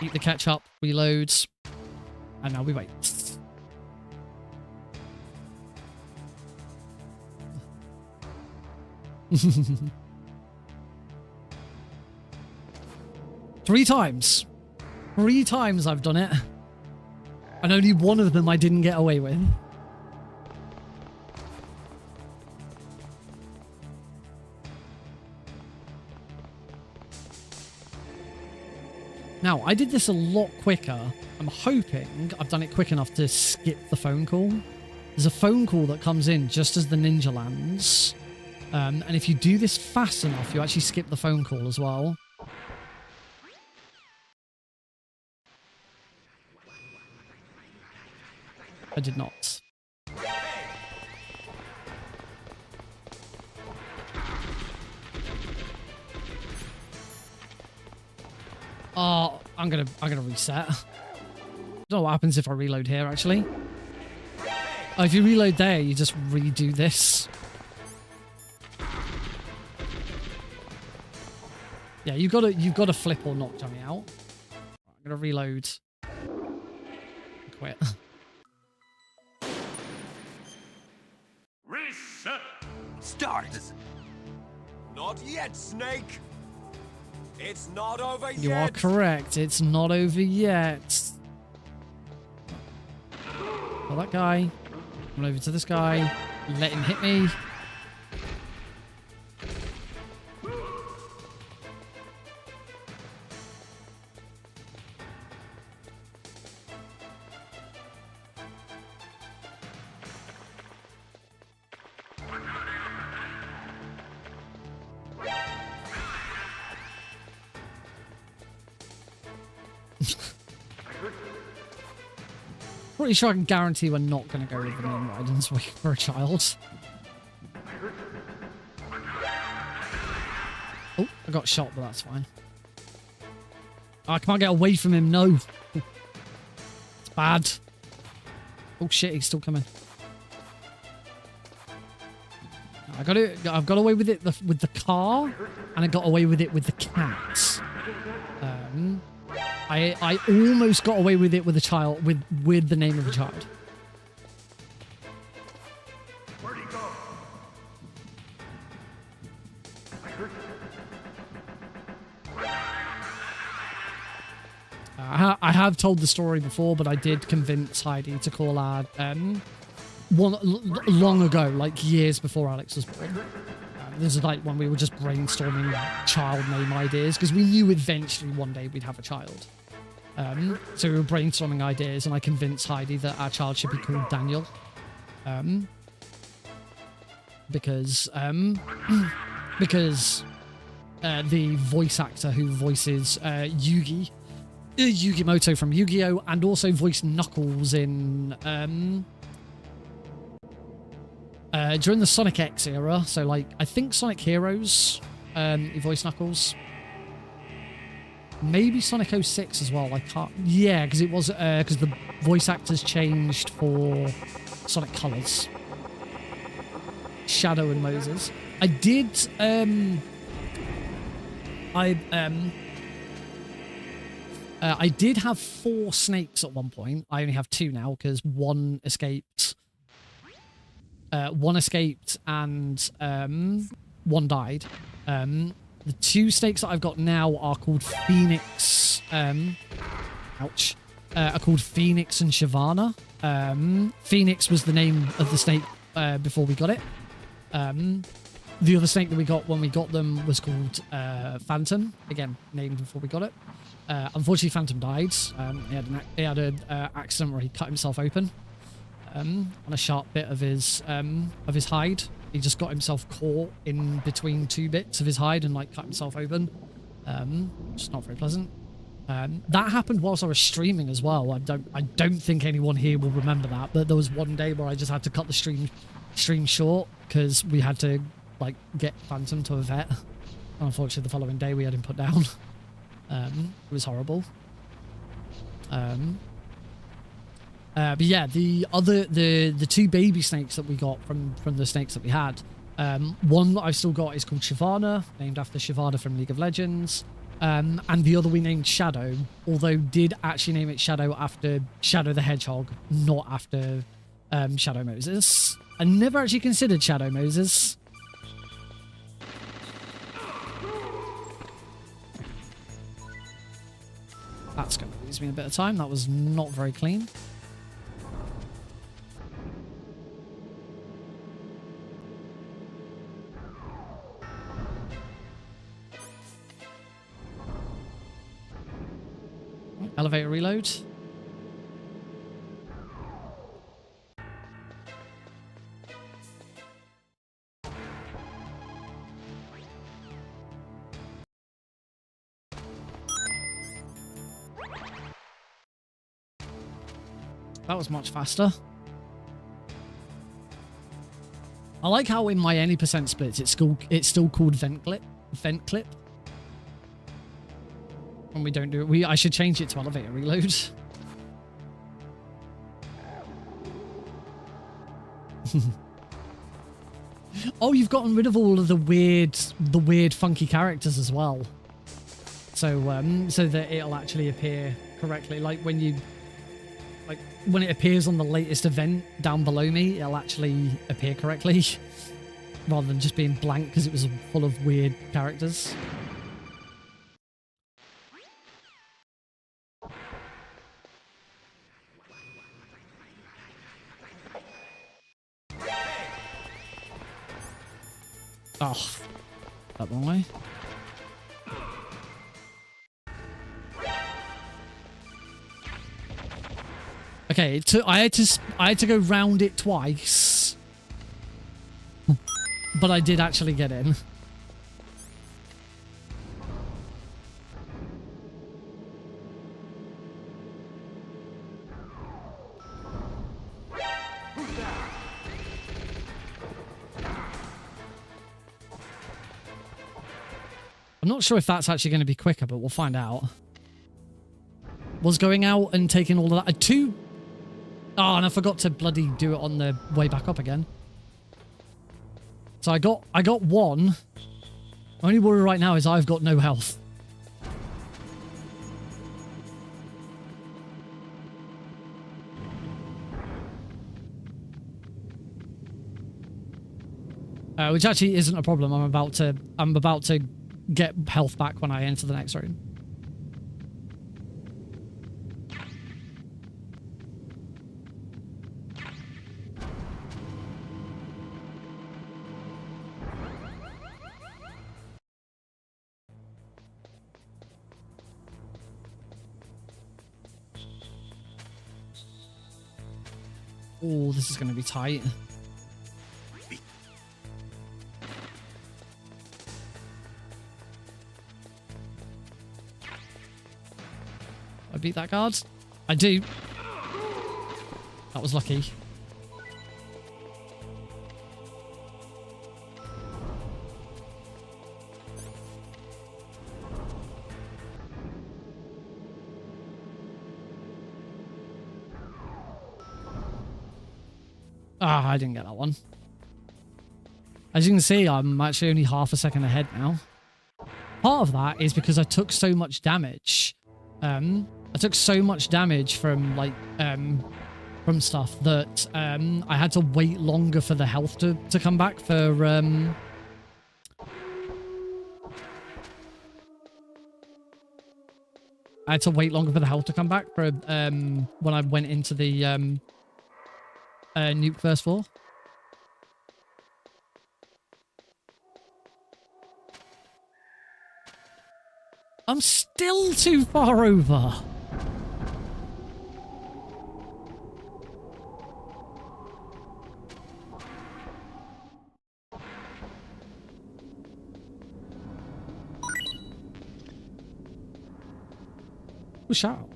Eat the ketchup. Reloads. And now we wait. Three times. 3 times I've done it. And only one of them I didn't get away with. Now, I did this a lot quicker. I'm hoping I've done it quick enough to skip the phone call. There's a phone call that comes in just as the ninja lands. And if you do this fast enough, you actually skip the phone call as well. I did not. Oh, I'm gonna reset. I don't know what happens if I reload here, actually. Oh, if you reload there, you just redo this. Yeah, you've got to flip or knock Johnny out. I'm gonna reload. Quit. Reset. Start. Not yet, Snake. It's not over yet. You are correct. It's not over yet. Well, that guy. Come over to this guy. Let him hit me. Pretty sure I can guarantee we're not going to go with the name Raiden's for a child. Oh, I got shot, but that's fine. Oh, I can't get away from him, no. It's bad. Oh shit, he's still coming. I've got away with it with the car, and I got away with it with the cat. I almost got away with it with a child, with the name of a child. Where'd he go? I heard him. I have told the story before, but I did convince Heidi to call our long ago, like years before Alex was born. This is like when we were just brainstorming child name ideas because we knew eventually one day we'd have a child. So we were brainstorming ideas, and I convinced Heidi that our child should be called Daniel, because the voice actor who voices Yugimoto from Yu-Gi-Oh, and also voiced Knuckles in during the Sonic X era. So like I think Sonic Heroes, he voiced Knuckles. Maybe Sonic 06 as well. I can't. Yeah, because it was because the voice actors changed for Sonic Colors. Shadow and Moses. I did. I did have 4 snakes at one point. I only have 2 now because one escaped. One escaped and one died. The 2 snakes that I've got now are called Phoenix. Ouch. Are called Phoenix and Shyvana. Phoenix was the name of the snake before we got it. The other snake that we got when we got them was called Phantom. Again, named before we got it. Unfortunately, Phantom died. He had an accident where he cut himself open on a sharp bit of his hide. He just got himself caught in between 2 bits of his hide and like cut himself open. Just not very pleasant. That happened whilst I was streaming as well. I don't think anyone here will remember that, but there was one day where I just had to cut the stream short because we had to like get Phantom to a vet. And unfortunately, the following day we had him put down. It was horrible. But yeah, the 2 baby snakes that we got from the snakes that we had, one that I've still got is called Shyvana, named after Shyvana from League of Legends, and the other we named Shadow, although did actually name it Shadow after Shadow the Hedgehog, not after Shadow Moses. I never actually considered Shadow Moses. That's going to lose me a bit of time. That was not very clean. Elevator reload. That was much faster. I like how in my any percent splits it's still called vent clip. When we don't do it, I should change it to elevator reload. Oh, you've gotten rid of all of the weird funky characters as well. So so that it'll actually appear correctly. Like when it appears on the latest event down below me, it'll actually appear correctly. Rather than just being blank because it was full of weird characters. Oh, that wrong way. Okay, I had to go round it twice, but I did actually get in. I'm not sure if that's actually going to be quicker, but we'll find out. Was going out and taking all of that. Oh, and I forgot to bloody do it on the way back up again. So I got one. My only worry right now is I've got no health. Which actually isn't a problem. I'm about to get health back when I enter the next room. Oh, this is going to be tight. I beat that guard? I do. That was lucky. Ah, I didn't get that one. As you can see, I'm actually only half a second ahead now. Part of that is because I took so much damage. I took so much damage from from stuff that I had to wait longer for the health to come back for I had to wait longer for the health to come back for when I went into the nuke first floor. I'm still too far over. Oh, shout out.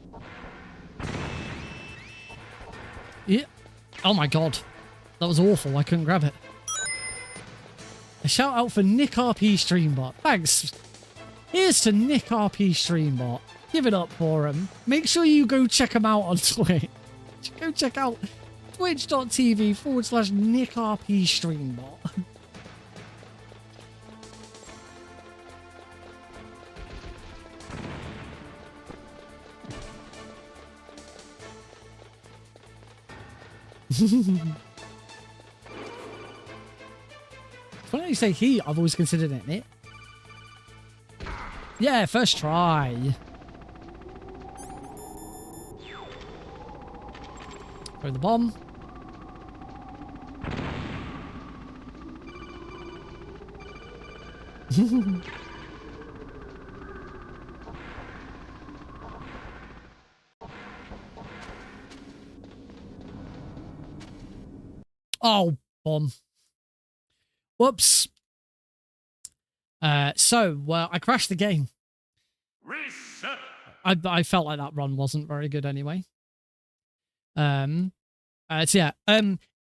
Yeah. Oh my god. That was awful. I couldn't grab it. A shout out for Nick RP Streambot. Thanks. Here's to Nick RP Streambot. Give it up for him. Make sure you go check him out on Twitch. Go check out twitch.tv/Nick RP Streambot. When you say he, I've always considered it. Yeah, first try. Throw the bomb. Oh, bomb. Whoops. So I crashed the game. Reset. I felt like that run wasn't very good anyway. So yeah,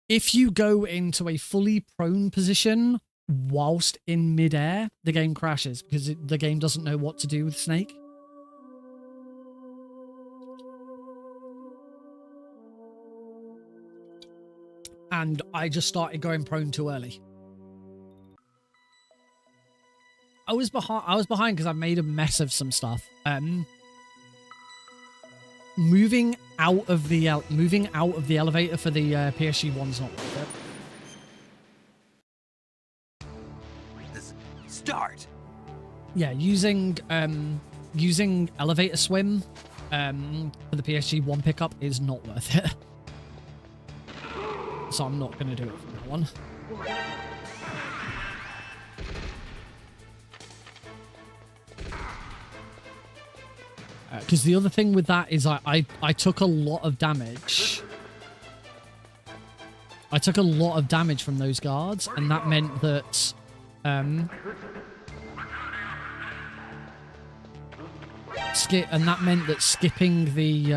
if you go into a fully prone position whilst in midair, the game crashes because the game doesn't know what to do with Snake. And I just started going prone too early. I was behind because I made a mess of some stuff. Moving out of the elevator for the PSG one's not worth it. Start. Yeah, using elevator swim for the PSG one pickup is not worth it. So I'm not going to do it for that one. Because the other thing with that is I took a lot of damage. I took a lot of damage from those guards, and that meant that skipping the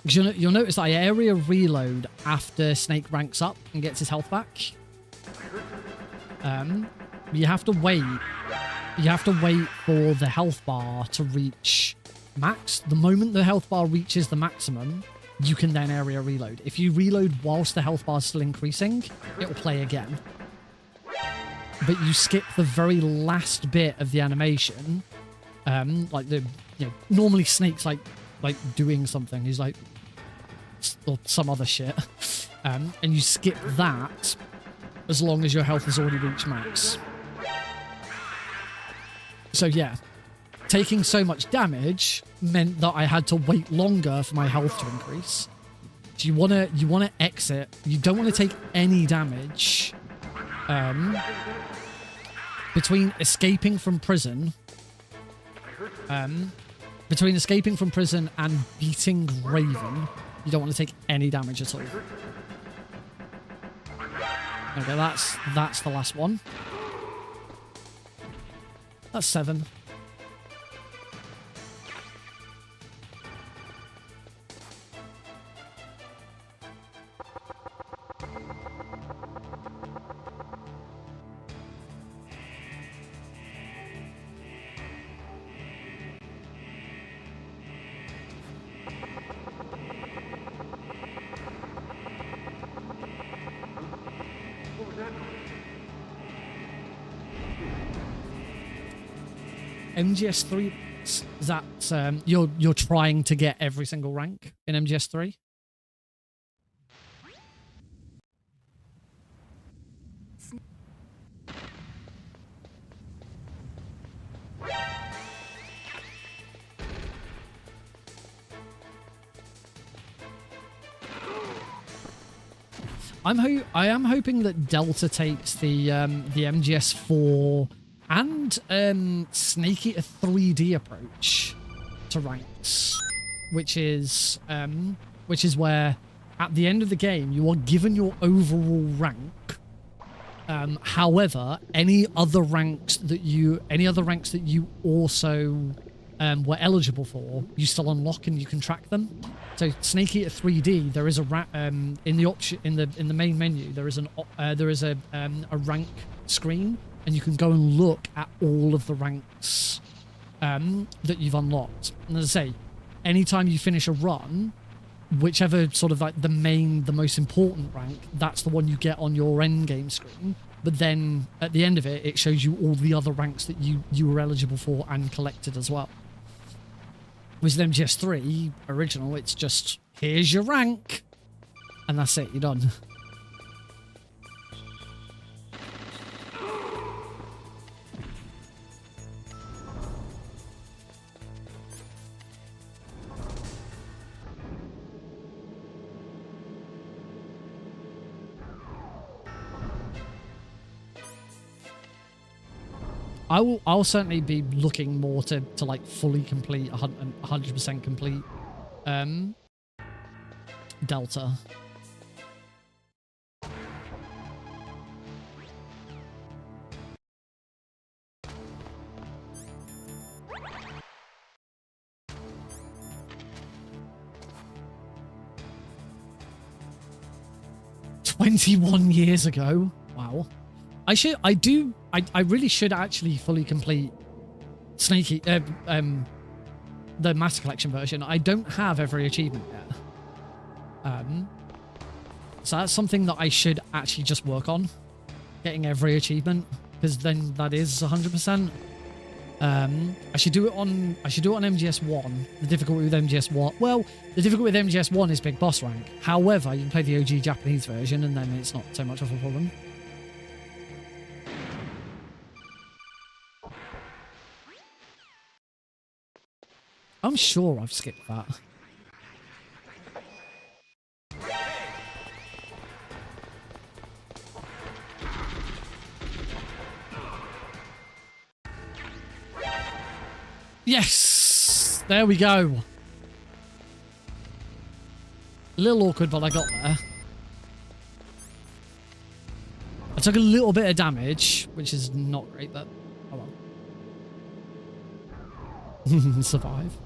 'cause you'll notice that I area reload after Snake ranks up and gets his health back. You have to wait. You have to wait for the health bar to reach max. The moment the health bar reaches the maximum, you can then area reload. If you reload whilst the health bar is still increasing, it will play again. But you skip the very last bit of the animation. Normally Snake's like doing something. He's like, or some other shit. And you skip that as long as your health has already reached max. So yeah, taking so much damage meant that I had to wait longer for my health to increase. So you wanna exit. You don't want to take any damage between escaping from prison. Between escaping from prison and beating Raven, you don't want to take any damage at all. Okay, that's the last one. That's 7. MGS3, is that you're trying to get every single rank in MGS3? I am hoping that Delta takes the MGS4 and Snake Eater 3D approach to ranks, which is where at the end of the game you are given your overall rank. However, any other ranks that you also were eligible for, you still unlock and you can track them. So Snake Eater 3D, there is a in the option in the main menu there is a rank screen. And you can go and look at all of the ranks that you've unlocked. And as I say, anytime you finish a run, whichever sort of like the most important rank, that's the one you get on your end game screen. But then at the end of it, it shows you all the other ranks that you were eligible for and collected as well. With MGS3 original, it's just, here's your rank. And that's it, you're done. I'll certainly be looking more to like fully complete 100% complete Delta. "21 years ago." Wow. I really should actually fully complete Snakey, the Master Collection version. I don't have every achievement yet. So that's something that I should actually just work on, getting every achievement, because then that is 100%. I should do it on MGS1. The difficulty with MGS1, well, the difficulty with MGS1 is big boss rank. However, you can play the OG Japanese version, and then it's not so much of a problem. I'm sure I've skipped that. Yes! There we go. A little awkward, but I got there. I took a little bit of damage, which is not great, but oh well. Survive.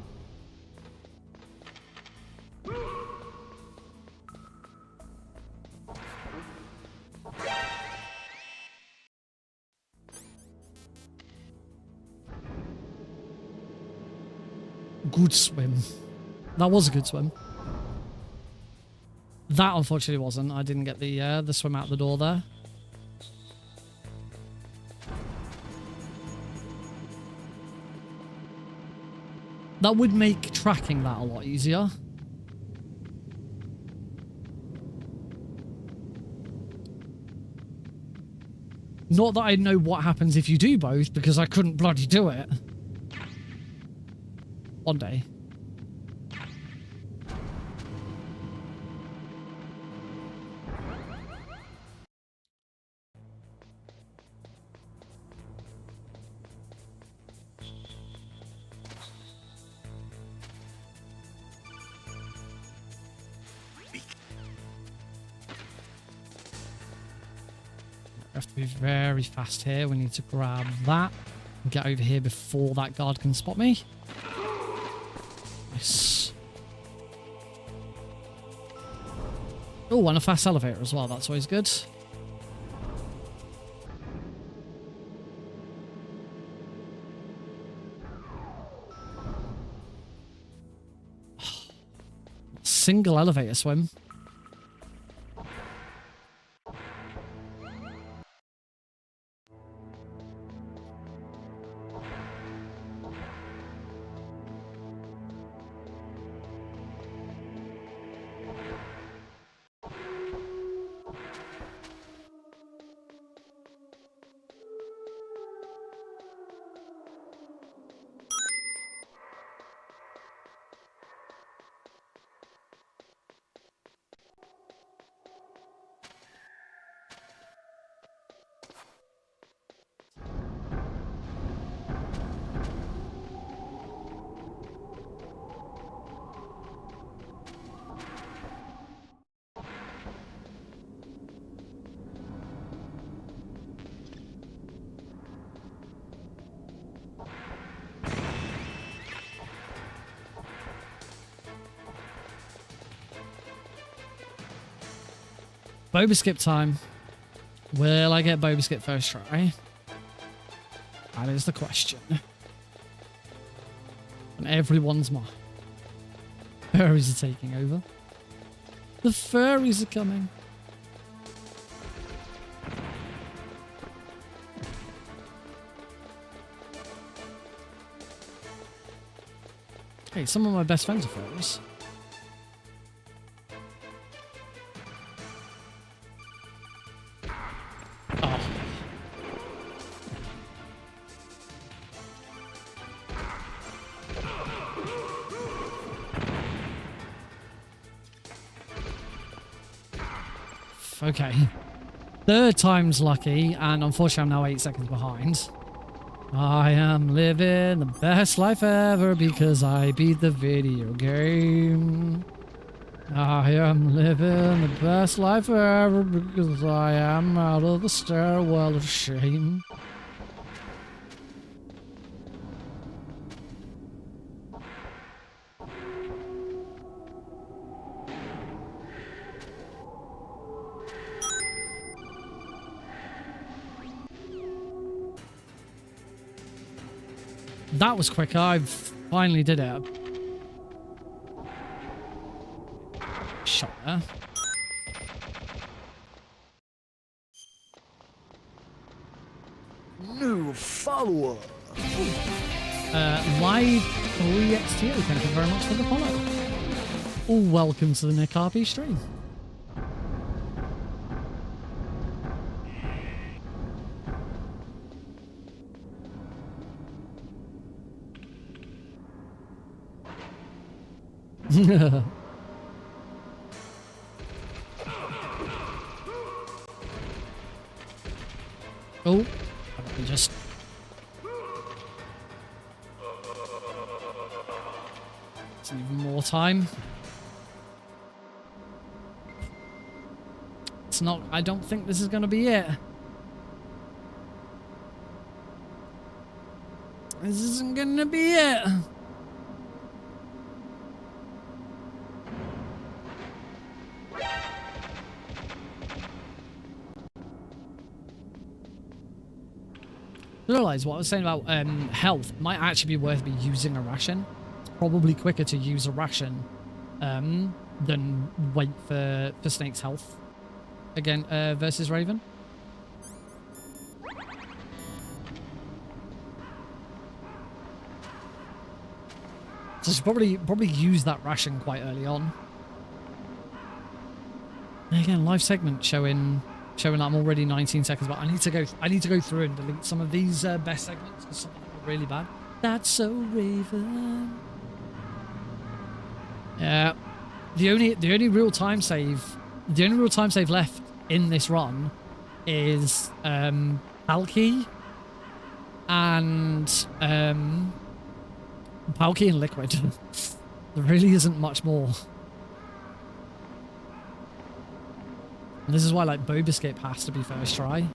Good swim. That was a good swim. That unfortunately wasn't. I didn't get the swim out the door there. That would make tracking that a lot easier. Not that I know what happens if you do both, because I couldn't bloody do it. One day. We have to be very fast here. We need to grab that and get over here before that guard can spot me. Nice. Oh, and a fast elevator as well. That's always good. Single elevator swim. Boba skip time. Will I get Boba skip first try? That is the question. And everyone's mind. Furries are taking over. The furries are coming. Hey, some of my best friends are furries. Okay. Third time's lucky, and unfortunately I'm now 8 seconds behind. I am living the best life ever because I beat the video game. I am living the best life ever because I am out of the stairwell of shame. That was quick. I finally did it. Shot there. New follower. Live 3XT, thank you very much for the follow. Welcome to the Nick RP stream. Oh, let me just... It's even more time. It's not... I don't think this is going to be it. This isn't going to be it. I realised what I was saying about health might actually be worth me using a ration. It's probably quicker to use a ration than wait for Snake's health again versus Raven. So I should probably use that ration quite early on. And again, live segment showing that I'm already 19 seconds, but I need to go through and delete some of these best segments because some of them are really bad. That's so Raven. Yeah. The only real time save left in this run is Palki and Liquid. There really isn't much more. And this is why, like, Boba Skip has to be first try.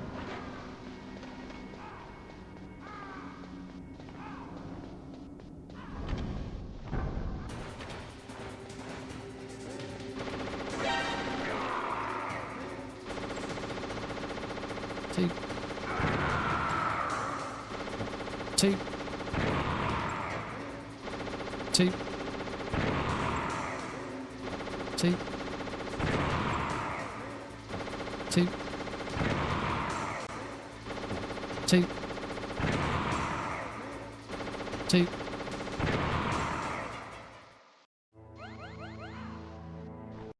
Two. Two. Two. Two. Two. Two. Two.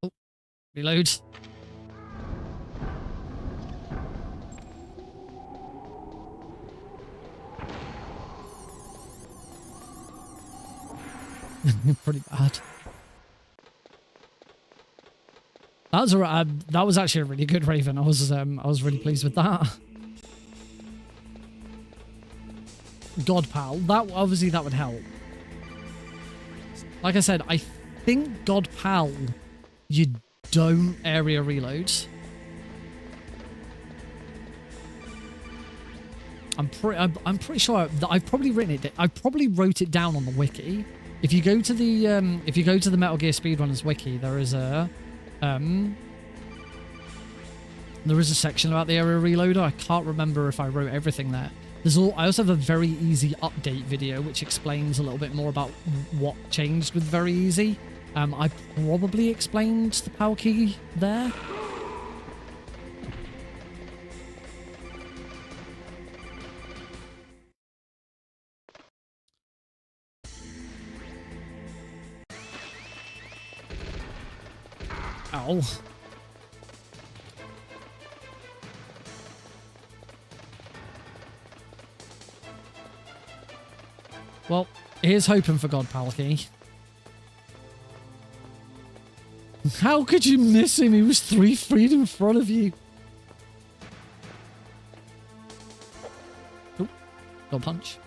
Oh, reload. Pretty bad. That was actually a really good Raven. I was really pleased with that. God Pal. That obviously that would help. Like I said, I think God Pal, you don't area reload. I'm pretty sure that I've probably written it. I probably wrote it down on the wiki. If you go to the Metal Gear Speedrunners wiki, there is a section about the area reloader. I can't remember if I wrote everything there. I also have a very easy update video which explains a little bit more about what changed with very easy. I probably explained the PAL key there. Ow. Well, here's hoping for God Palki. How could you miss him? He was 3 feet in front of you. Oop. Got punch.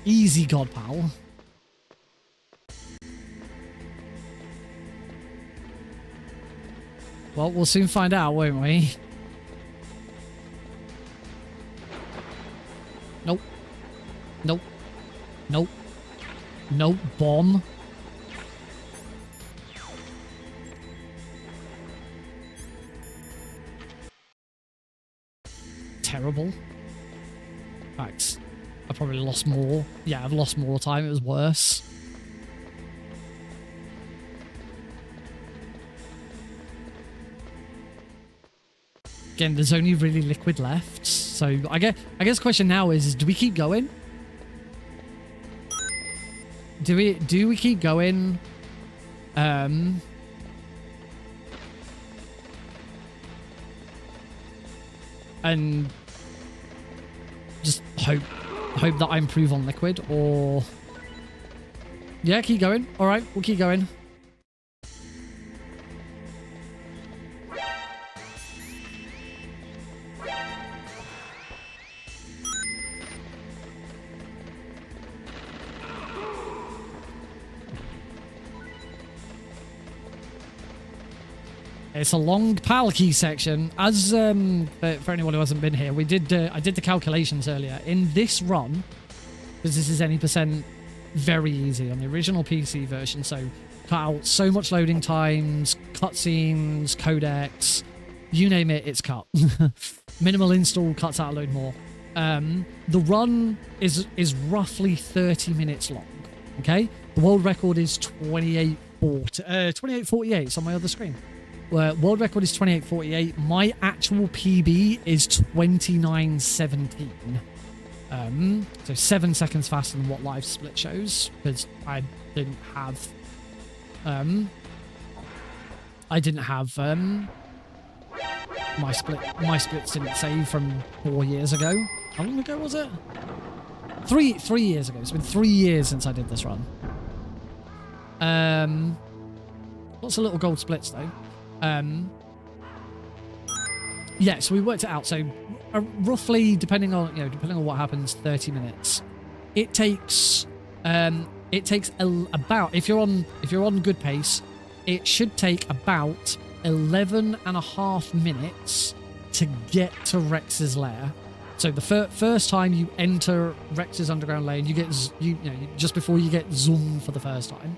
Easy, God pal. Well, we'll soon find out, won't we? Nope. Nope. Nope. Nope. Bomb. Terrible. Facts. I probably lost more. Yeah, I've lost more time. It was worse. Again, there's only really liquid left. So I guess the question now is do we keep going? Do we keep going? And just hope that I improve on liquid, or yeah, keep going. All right, we'll keep going. It's a long PAL key section. As for anyone who hasn't been here, I did the calculations earlier. In this run, because this is any percent very easy on the original PC version, so cut out so much loading times, cutscenes, codecs, you name it, it's cut. Minimal install cuts out a load more. The run is roughly 30 minutes long. Okay, the world record is 28:48. It's on my other screen. World record is 28:48. My actual PB is 29:17. So 7 seconds faster than what live split shows, because I didn't have my splits didn't save from 4 years ago. How long ago was it? Three years ago. It's been 3 years since I did this run. Lots of little gold splits though. Yeah, so we worked it out. So roughly, depending on what happens, 30 minutes. It takes about, if you're on good pace, it should take about 11.5 minutes to get to Rex's lair. So the first time you enter Rex's underground lair, and you get just before you get zoomed for the first time,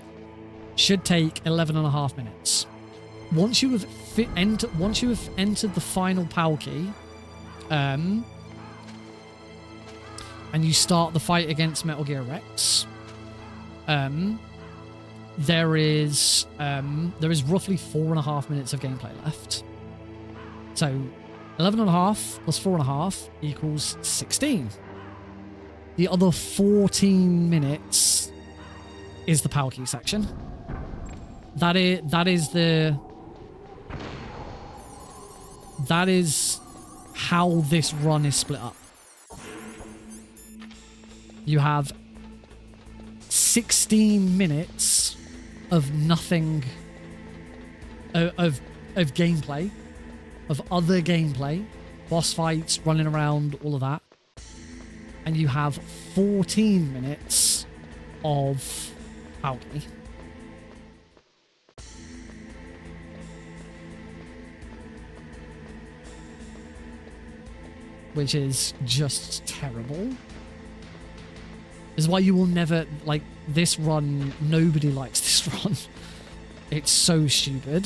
should take 11.5 minutes. Once you have entered the final PAL key, and you start the fight against Metal Gear Rex, there is roughly 4.5 minutes of gameplay left. So 11.5 plus 4.5 equals 16. The other 14 minutes is the PAL key section. That is how this run is split up. You have 16 minutes of nothing, of gameplay, of other gameplay, boss fights, running around, all of that. And you have 14 minutes of PAL key. Which is just terrible. This is why you will never, like, this run, nobody likes this run. It's so stupid.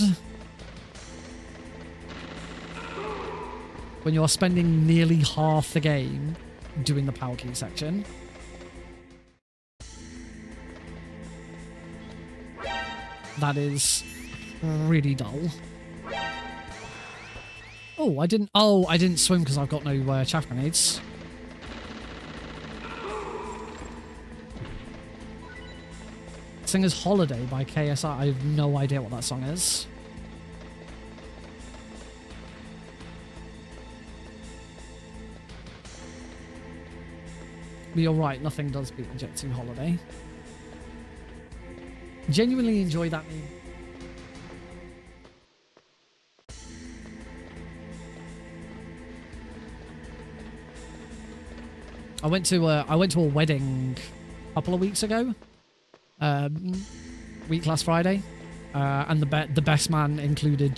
When you're spending nearly half the game doing the PAL key section. That is really dull. Oh, I didn't swim because I've got no chaff grenades. Singer's Holiday by KSI. I have no idea what that song is. But you're right, nothing does beat Injecting Holiday. Genuinely enjoy that meme. I went to a wedding a couple of weeks ago, week last Friday, and the best man included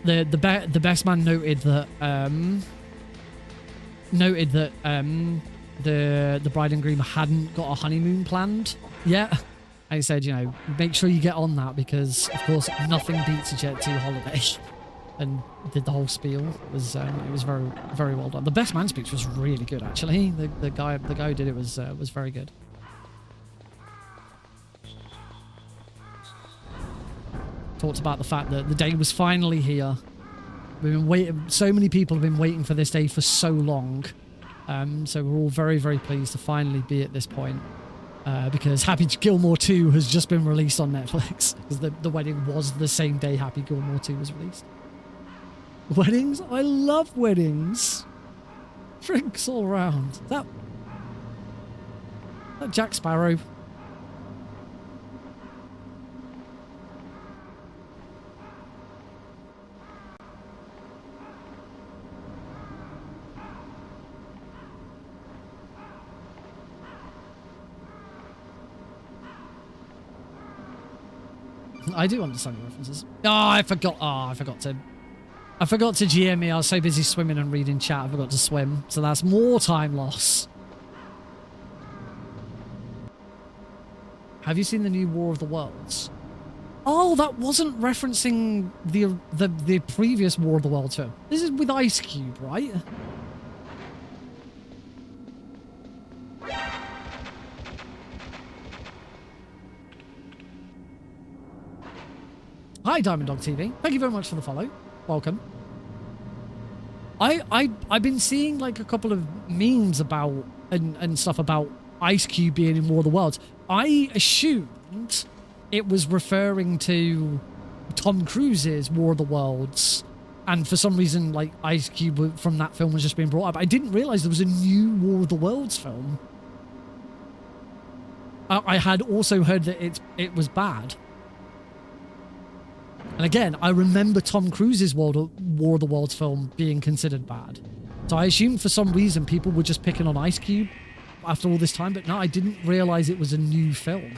the best man noted that the bride and groom hadn't got a honeymoon planned yet. And he said, you know, make sure you get on that because, of course, nothing beats a Jet 2 holiday. And did the whole spiel. It was very, very well done. The best man speech was really good, actually. The guy who did it was very good. Talked about the fact that the day was finally here. We've been waiting. So many people have been waiting for this day for so long. So we're all very, very pleased to finally be at this point. Because Happy Gilmore 2 has just been released on Netflix. Because the wedding was the same day Happy Gilmore 2 was released. Weddings? I love weddings. Drinks all around. That Jack Sparrow. I do understand the references. I forgot to GM me. I was so busy swimming and reading chat, I forgot to swim. So that's more time loss. Have you seen the new War of the Worlds? Oh, that wasn't referencing the previous War of the Worlds film. This is with Ice Cube, right? Hi, Diamond Dog TV. Thank you very much for the follow. Welcome. I've been seeing like a couple of memes about and stuff about Ice Cube being in War of the Worlds. I assumed it was referring to Tom Cruise's War of the Worlds, and for some reason like Ice Cube from that film was just being brought up. I didn't realize there was a new War of the Worlds film. I had also heard that it was bad. And again, I remember Tom Cruise's War of the Worlds film being considered bad. So I assumed for some reason people were just picking on Ice Cube after all this time, but no, I didn't realize it was a new film.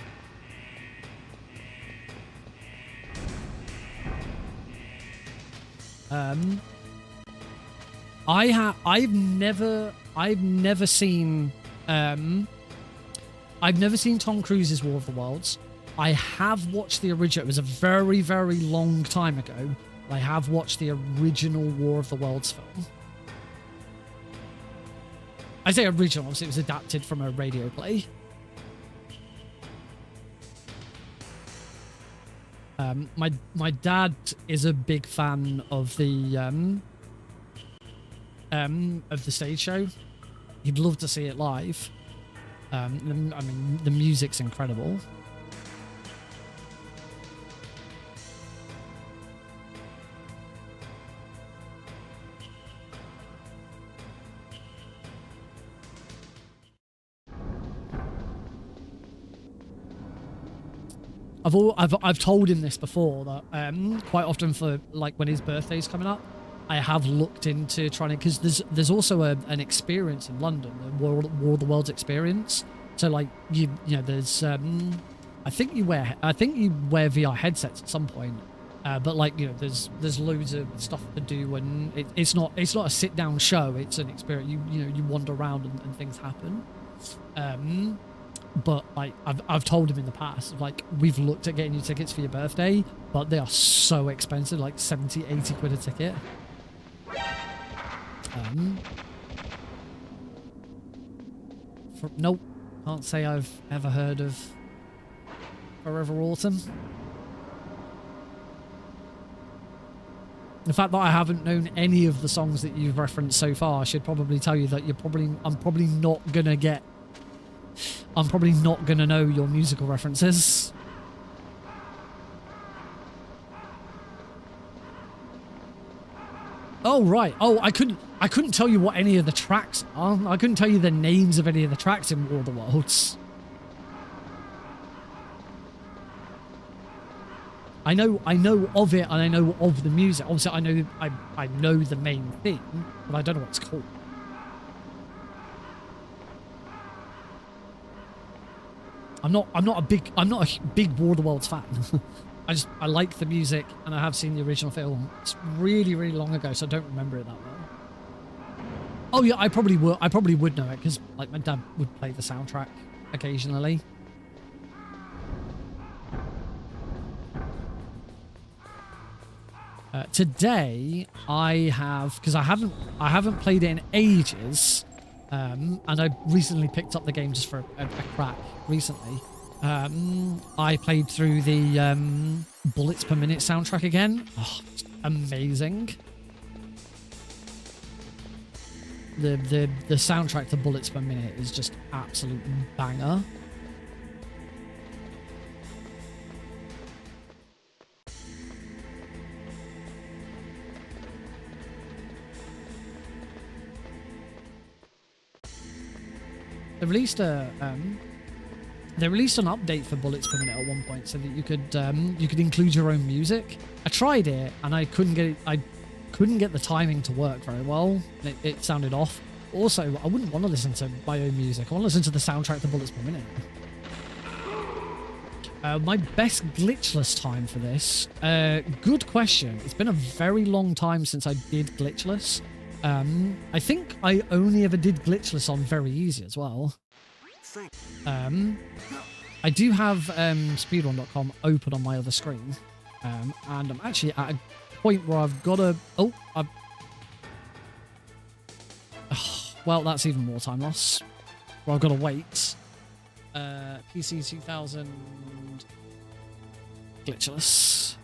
I've never seen Tom Cruise's War of the Worlds. I have watched the original. It was a very, very long time ago. I have watched the original War of the Worlds film. I say original, obviously it was adapted from a radio play. My dad is a big fan of the stage show. He'd love to see it live. I mean, the music's incredible. I've told him this before that quite often for like when his birthday's coming up, I have looked into trying to, because there's also an experience in London, the War of the Worlds experience. So like you know there's I think you wear VR headsets at some point, but like you know there's loads of stuff to do, and it's not a sit down show. It's an experience. You know you wander around and things happen. But like I've told him in the past, like we've looked at getting you tickets for your birthday, but they are so expensive, like 70, 80 quid a ticket. Nope, can't say I've ever heard of Forever Autumn. The fact that I haven't known any of the songs that you've referenced so far should probably tell you that I'm probably not gonna know your musical references. Oh right. Oh, I couldn't tell you what any of the tracks are. I couldn't tell you the names of any of the tracks in War of the Worlds. I know of it, and I know of the music. Obviously, I know the main theme, but I don't know what it's called. I'm not a big War of the Worlds fan. I like the music, and I have seen the original film. It's really, really long ago, so I don't remember it that well. Oh yeah, I probably would know it because like my dad would play the soundtrack occasionally. Today I have, because I haven't played it in ages, and I recently picked up the game just for a crack recently. I played through the Bullets Per Minute soundtrack again. Oh, it's amazing. The soundtrack to Bullets Per Minute is just absolute banger. They released an update for Bullets Per Minute at one point so that you could include your own music. I tried it and I couldn't get the timing to work very well. It sounded off. Also, I wouldn't want to listen to my own music. I want to listen to the soundtrack to Bullets Per Minute. My best glitchless time for this. Good question. It's been a very long time since I did glitchless. I think I only ever did glitchless on very easy as well. I do have speedrun.com open on my other screen, and I'm actually at a point where I've got to... well, that's even more time loss. Well, I've got to wait. PC 2000 glitchless.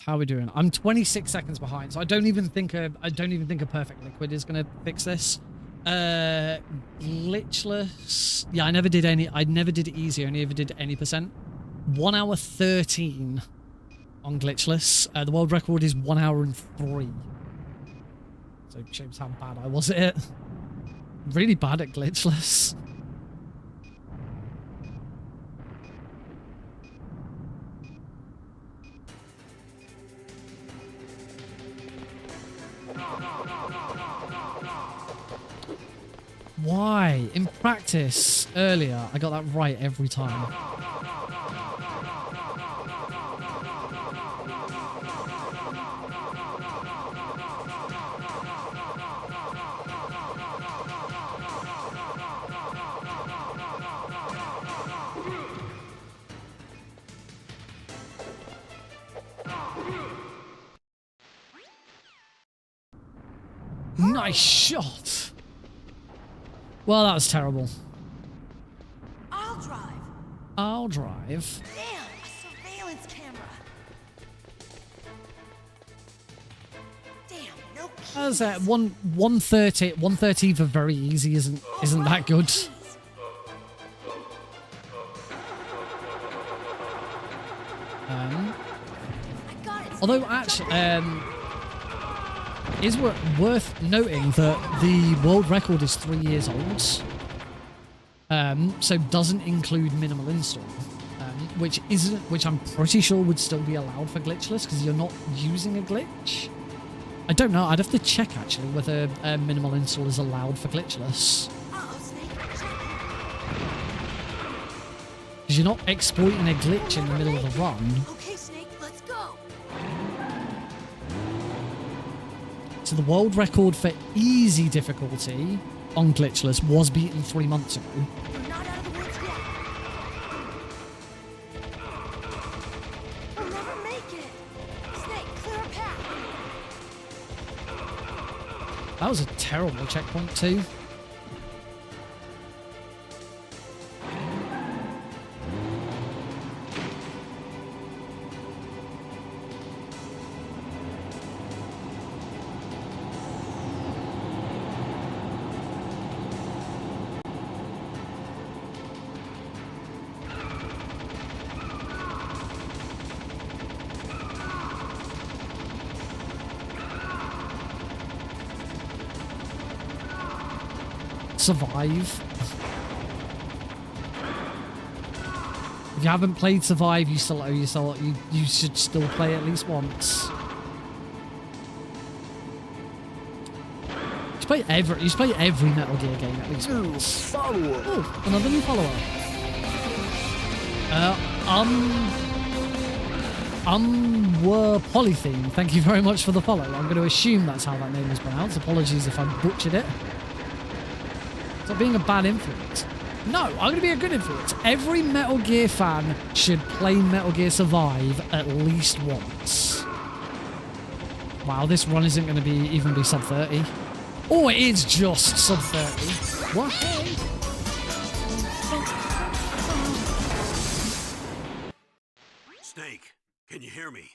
How are we doing? I'm 26 seconds behind, so I don't even think a perfect liquid is gonna fix this. Glitchless. Yeah, I never did easy. I only ever did any percent. 1 hour 13 on glitchless. The world record is 1 hour and 3. So it shows how bad I was at it. Really bad at glitchless. Why? In practice, earlier, I got that right every time. Nice shot! Well, that was terrible. I'll drive. I'll drive. Damn, a surveillance camera. Damn, no keys. How's that? 130 for very easy isn't that good. Although actually, is worth noting that the world record is 3 years old, so doesn't include minimal install, which I'm pretty sure would still be allowed for glitchless because you're not using a glitch. I don't know. I'd have to check actually whether minimal install is allowed for glitchless. Because you're not exploiting a glitch in the middle of the run. Okay, Snake, let's go. So the world record for easy difficulty on glitchless was beaten 3 months ago. We're not out of the woods yet. We'll never make it. Snake, clear a path. That was a terrible checkpoint too. Survive. If you haven't played Survive, you still owe yourself. You should still play at least once. You should play every Metal Gear game at least once. Oh, another new follower. Polythene. Thank you very much for the follow. I'm going to assume that's how that name is pronounced. Apologies if I butchered it. Stop being a bad influence. No, I'm going to be a good influence. Every Metal Gear fan should play Metal Gear Survive at least once. Wow, this run isn't going to even be sub 30. Oh, it is just sub 30. What? Snake, can you hear me?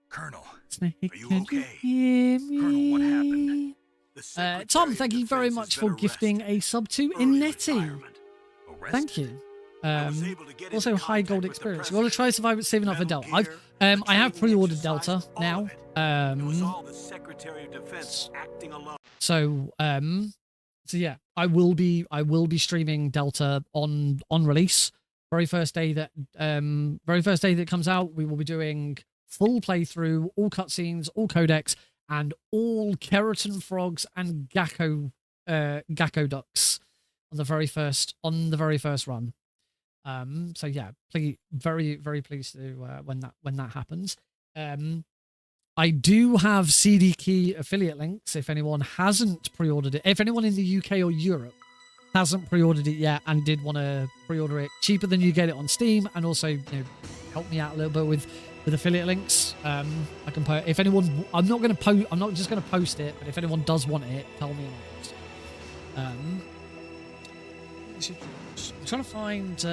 Colonel, Snake, Are you okay? hear me? Colonel, what happened? The Secretary Tom, of thank you very Defense much has been for gifting arrested. a sub to Early Inetti. retirement. Arrested? Thank you. I was able to get Also, into high gold contact with the experience. You want to try Survivor Saving Up for Metal Delta? Gear, I have the pre-ordered training Delta exercise, all now. of it. It was all the Secretary of Defense acting alone. So yeah, I will be streaming Delta on release. Very first day that it comes out, we will be doing full playthrough, all cutscenes, all codecs, and all keratin frogs and gecko ducks on the very first run. So yeah, very pleased to when that happens. I do have CD Key affiliate links if anyone hasn't pre-ordered it. If anyone in the UK or Europe hasn't pre-ordered it yet and did want to pre-order it cheaper than you get it on Steam, and also help me out a little bit with affiliate links. I can post if anyone. I'm not just going to post it, but if anyone does want it, tell me. I'm trying to find.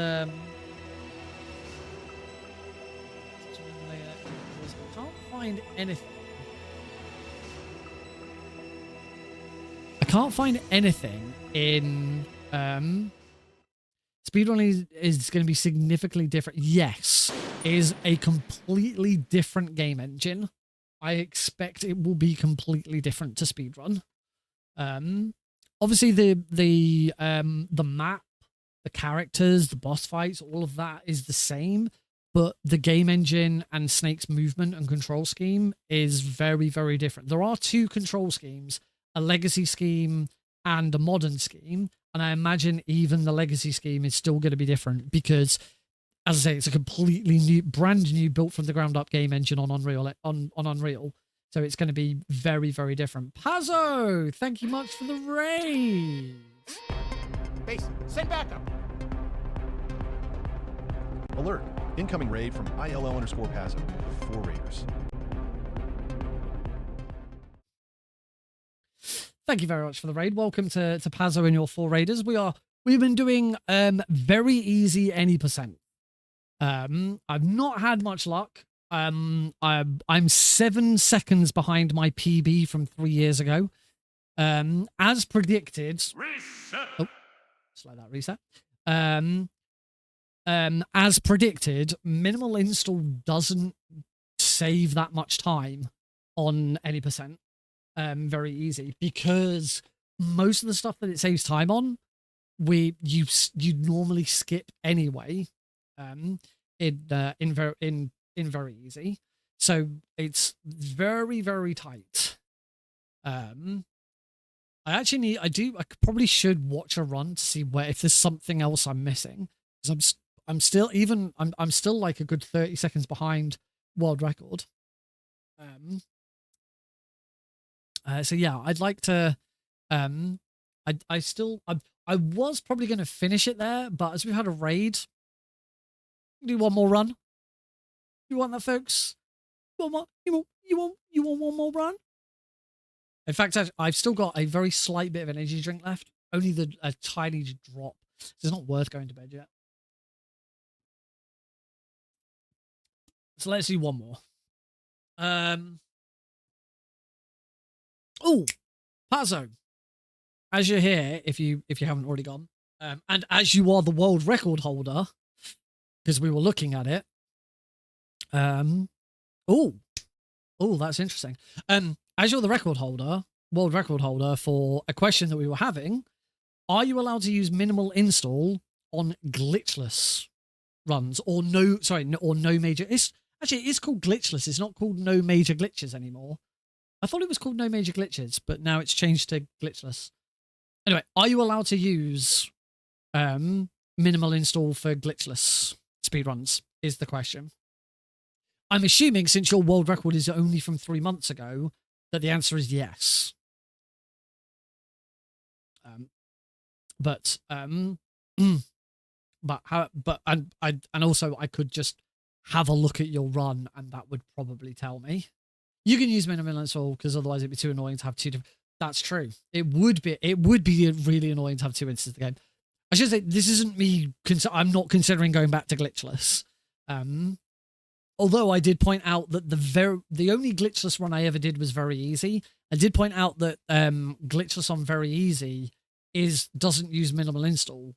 Find anything. I can't find anything in speedrunning is going to be significantly different. Yes, it is a completely different game engine. I expect it will be completely different to speedrun. Obviously the map, the characters, the boss fights, all of that is the same. But the game engine and Snake's movement and control scheme is very, very different. There are two control schemes, a legacy scheme and a modern scheme. And I imagine even the legacy scheme is still going to be different because, as I say, it's a completely new, brand new, built from the ground up game engine on Unreal. On Unreal. So it's going to be very, very different. Pazzo, thank you much for the raid. Base, send backup. Alert. Incoming raid from ILL_Pazzo. 4 raiders. Thank you very much for the raid. Welcome to Pazzo and your 4 raiders. We've been doing very easy any percent. I've not had much luck. I'm 7 seconds behind my PB from 3 years ago. As predicted. Reset. Oh, just like that reset. As predicted, minimal install doesn't save that much time on any percent. Very easy, because most of the stuff that it saves time on, you normally skip anyway. In very easy, so it's very, very tight. I probably should watch a run to see if there's something else I'm missing, because I'm still like a good 30 seconds behind world record. So yeah, I'd like to. I was probably going to finish it there, but as we've had a raid, do one more run. You want that, folks? You want one more run? In fact, I've still got a very slight bit of energy drink left. Only a tiny drop. So it's not worth going to bed yet. So let's do one more. Oh, Pazzo, as you're here, if you haven't already gone, and as you are the world record holder, because we were looking at it. Oh, that's interesting. As you're the world record holder for a question that we were having, Are you allowed to use minimal install on glitchless runs or no? Sorry, no, or no major. It's called glitchless. It's not called no major glitches anymore. I thought it was called no major glitches, but now it's changed to glitchless. Anyway, are you allowed to use minimal install for glitchless speedruns is the question. I'm assuming since your world record is only from 3 months ago that the answer is yes. And also I could just have a look at your run and that would probably tell me. You can use minimal install because otherwise it'd be too annoying to have two different. That's true. It would be really annoying to have two instances of the game. I should say this isn't me. I'm not considering going back to glitchless. Although I did point out that the only glitchless run I ever did was very easy. I did point out that glitchless on very easy doesn't use minimal install,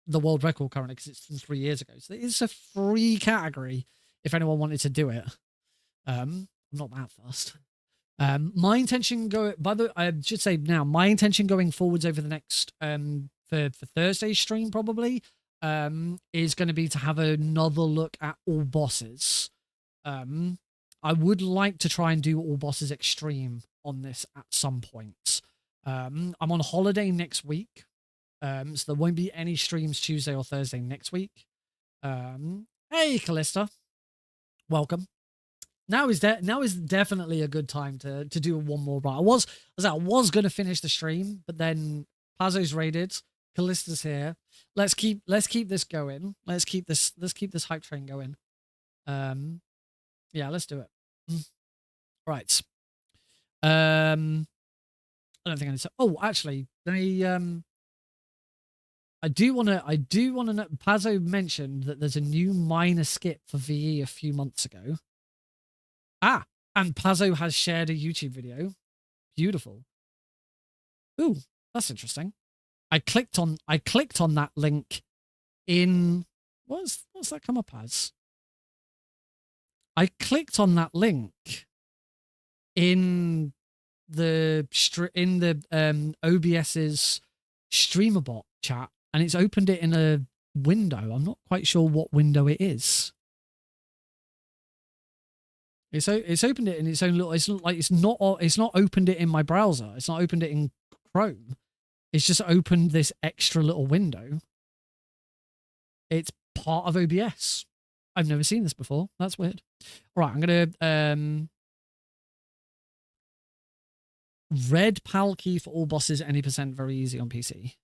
the world record currently, because it's from 3 years ago. So it's a free category if anyone wanted to do it. I'm not that fast. My intention I should say now, my intention going forwards over the next for Thursday's stream probably is going to be to have another look at all bosses. I would like to try and do all bosses extreme on this at some point. I'm on holiday next week, so there won't be any streams Tuesday or Thursday next week. Hey, Callista, welcome. Now is definitely a good time to do one more run. I was going to finish the stream, but then Pazzo's raided. Callista's here. Let's keep this going. Let's keep this hype train going. Yeah, let's do it. Right. I don't think I need to. Oh, actually, I do want to know. Pazzo mentioned that there's a new minor skip for VE a few months ago. Ah, and Pazzo has shared a YouTube video. Beautiful. Ooh, that's interesting. I clicked on that link in what's that come up as? I clicked on that link in the OBS's StreamerBot chat, and it's opened it in a window. I'm not quite sure what window it is. It's opened it in its own little. It's not opened it in my browser. It's not opened it in Chrome. It's just opened this extra little window. It's part of OBS. I've never seen this before. That's weird. All right, I'm gonna red PAL key for all bosses, any percent, very easy on PC.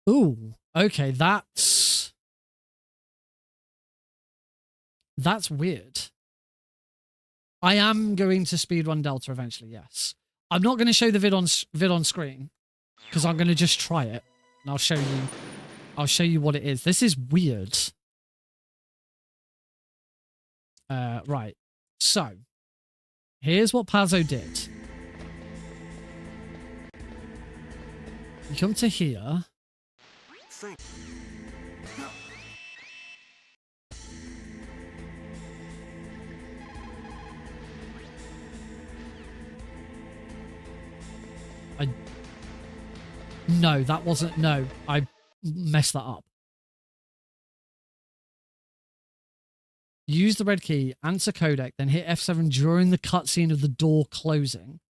Ooh, okay, that's weird. I am going to speedrun Delta eventually, yes. I'm not going to show the vid on screen because I'm going to just try it and I'll show you what it is. This is weird. Right. So, here's what Pazzo did. You come to here. No, that wasn't. No, I messed that up. Use the red key, answer codec, then hit F7 during the cutscene of the door closing.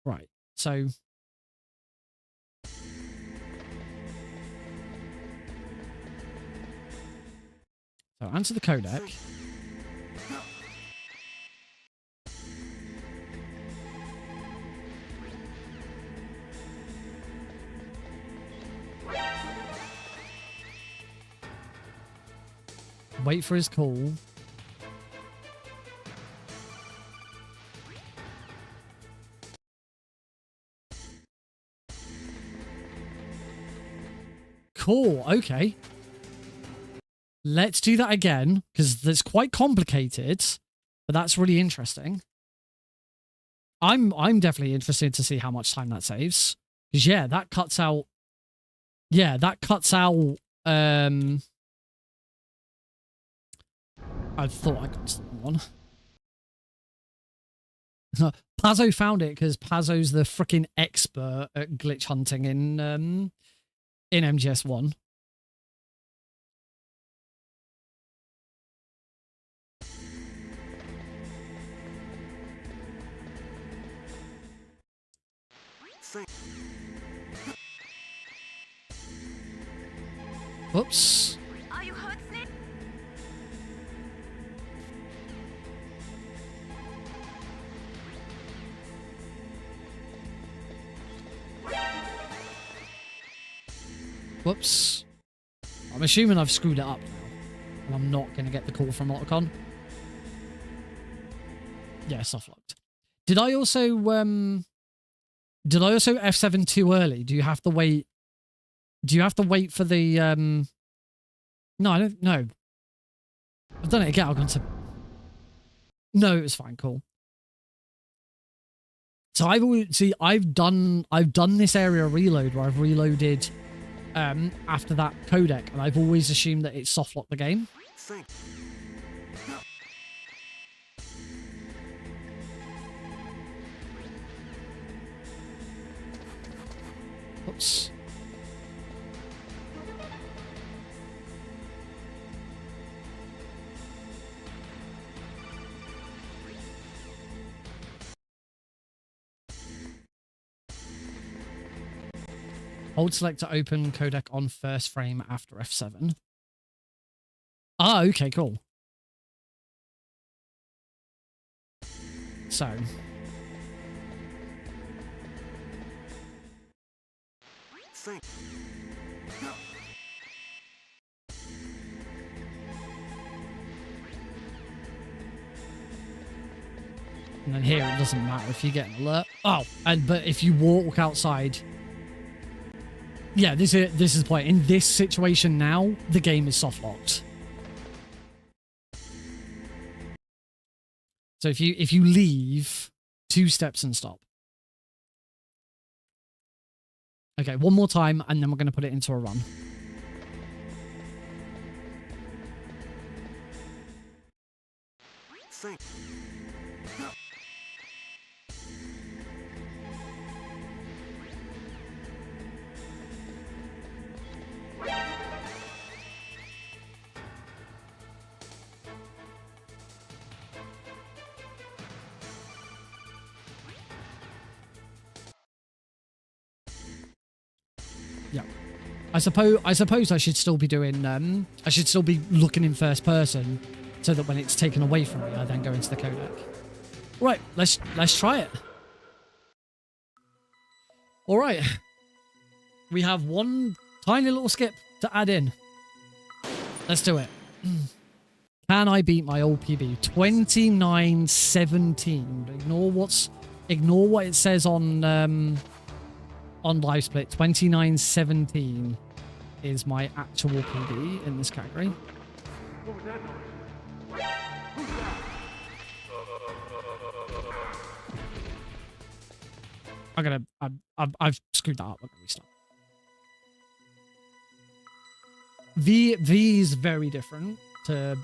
Right, so... So answer the codec. Wait for his call. cool. Okay. Let's do that again, because that's quite complicated, but that's really interesting. I'm definitely interested to see how much time that saves. Because yeah, that cuts out. Yeah, that cuts out. I thought I got one. Pazzo found it because Pazzo's the freaking expert at glitch hunting in MGS1. Whoops. Are you hurt, Snake? Whoops. I'm assuming I've screwed it up now. And I'm not going to get the call from Otacon. Yeah, soft locked. Did I also F7 too early? Do you have to wait? Do you have to wait for the No, I don't know. I've done it again. I've gone to No, it was fine, cool. So I've done this area reload where I've reloaded after that codec, and I've always assumed that it soft locked the game. Oops. Hold select to open codec on first frame after F7. Ah, okay, cool. So. And then here it doesn't matter if you get an alert. Oh, but if you walk outside. Yeah, this is the point. In this situation now, the game is soft locked. So if you leave 2 steps and stop. Okay, one more time, and then we're going to put it into a run. Yeah. I suppose I should still be doing I should still be looking in first person so that when it's taken away from me I then go into the codec. Right, let's try it. All right. We have one tiny little skip to add in. Let's do it. Can I beat my old PB? 29:17. Ignore what it says on live split. 29:17 is my actual PB in this category. I've screwed that up. I'm gonna restart. V is very different to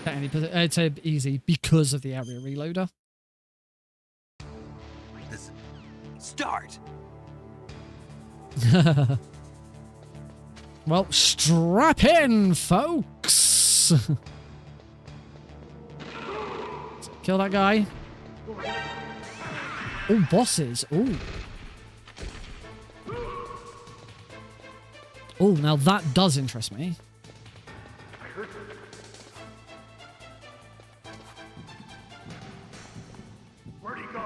to easy because of the area reloader. Start. Well, strap in, folks. Kill that guy. Oh, bosses. Oh. Oh, now that does interest me. Where'd he go?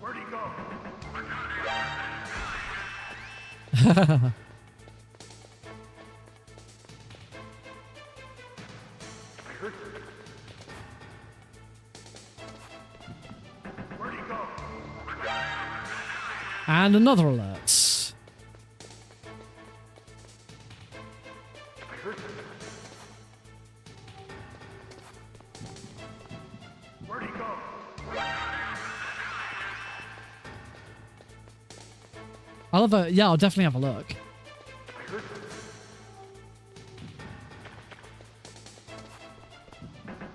Where'd he go? And another alert. Where'd he go? I'll definitely have a look.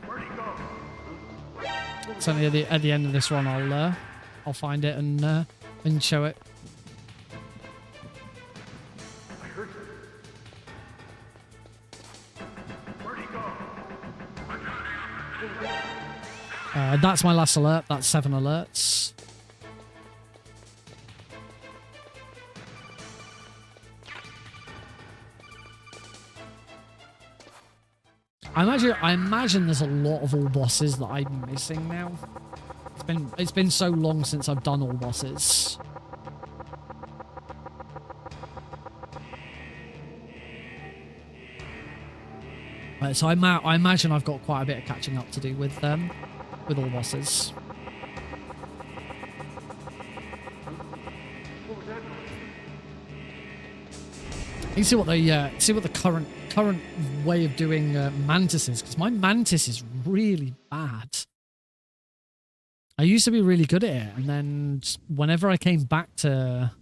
Where'd he go? Certainly at the end of this one, I'll find it and show it. Where'd he go? That's my last alert. That's 7 alerts. I imagine there's a lot of all bosses that I'm missing now. It's been so long since I've done all bosses. So I imagine I've got quite a bit of catching up to do with all bosses. You see what the current way of doing Mantis is, because my Mantis is really bad. I used to be really good at it, and then just whenever I came back to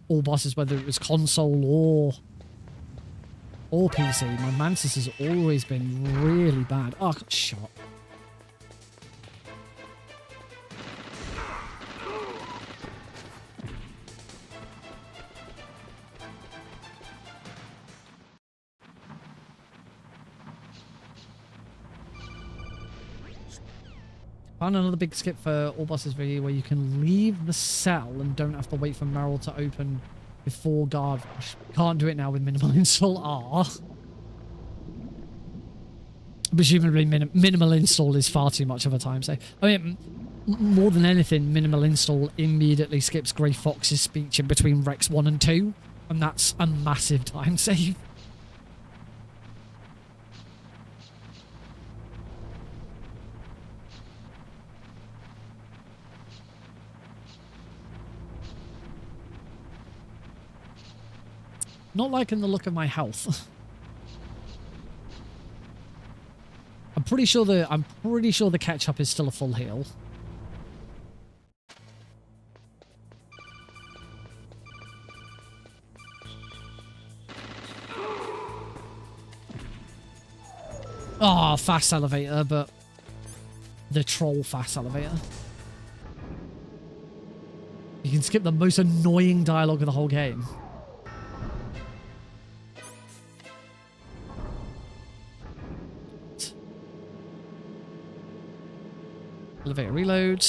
all bosses, whether it was console or PC, my Mantis has always been really bad. Oh, I got shot. Found another big skip for all bosses video where you can leave the cell and don't have to wait for Meryl to open before guard rush. Can't do it now with minimal install. Ah. Presumably minimal install is far too much of a time save. I mean, more than anything, minimal install immediately skips Grey Fox's speech in between Rex 1 and 2, and that's a massive time save. Not liking the look of my health. I'm pretty sure the ketchup is still a full heal. Oh, fast elevator, but the troll fast elevator. You can skip the most annoying dialogue of the whole game. Elevator reload.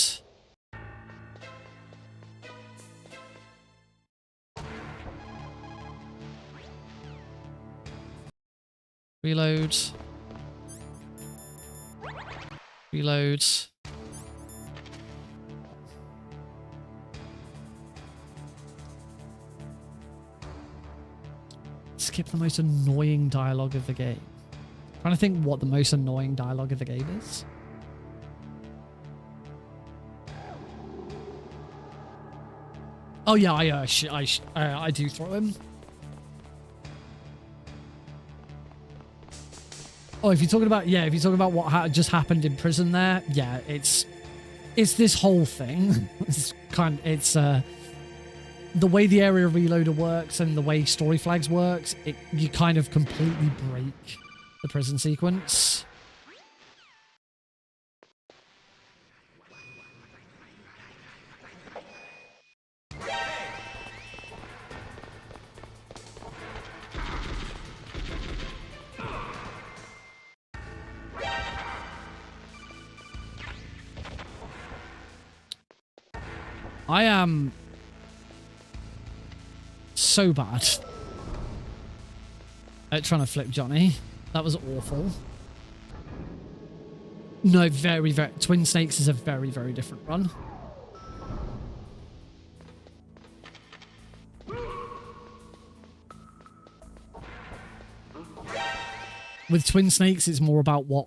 Reload. Reload. Skip the most annoying dialogue of the game. Trying to think what the most annoying dialogue of the game is. Oh yeah, I do throw him. Oh, if you're talking about what just happened in prison there, yeah, it's this whole thing. It's the way the area reloader works and the way story flags works. You kind of completely break the prison sequence. I am so bad at trying to flip Johnny. That was awful. No, very, very... Twin Snakes is a very, very different run. With Twin Snakes, it's more about what...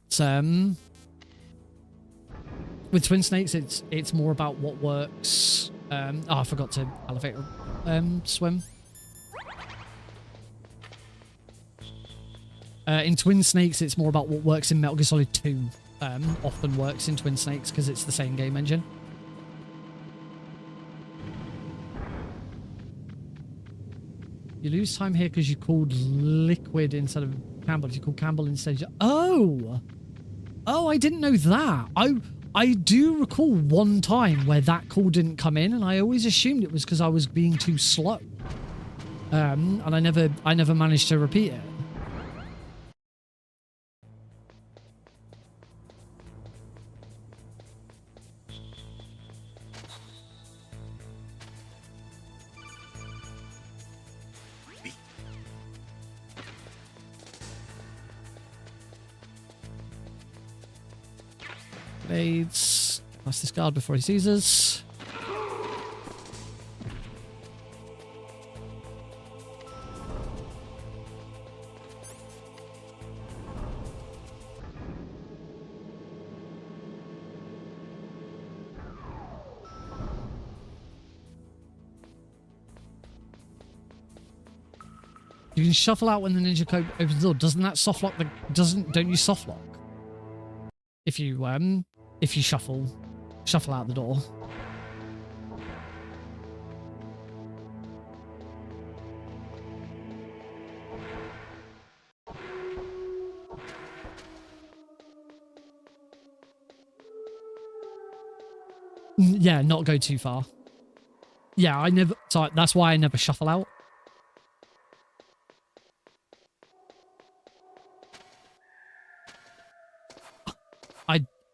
With Twin Snakes, it's more about what works Oh, I forgot to elevator swim. In Twin Snakes, it's more about what works in Metal Gear Solid 2. Often works in Twin Snakes because it's the same game engine. You lose time here because you called Liquid instead of Campbell. You called Campbell instead. Oh! Oh, I didn't know that. I do recall one time where that call didn't come in, and I always assumed it was because I was being too slow. And I never managed to repeat it. Grenades. Pass this guard before he sees us. You can shuffle out when the ninja code opens the door. Doesn't that soft lock the... Don't you soft lock? If you shuffle out the door. Yeah, not go too far. Yeah, so that's why I never shuffle out.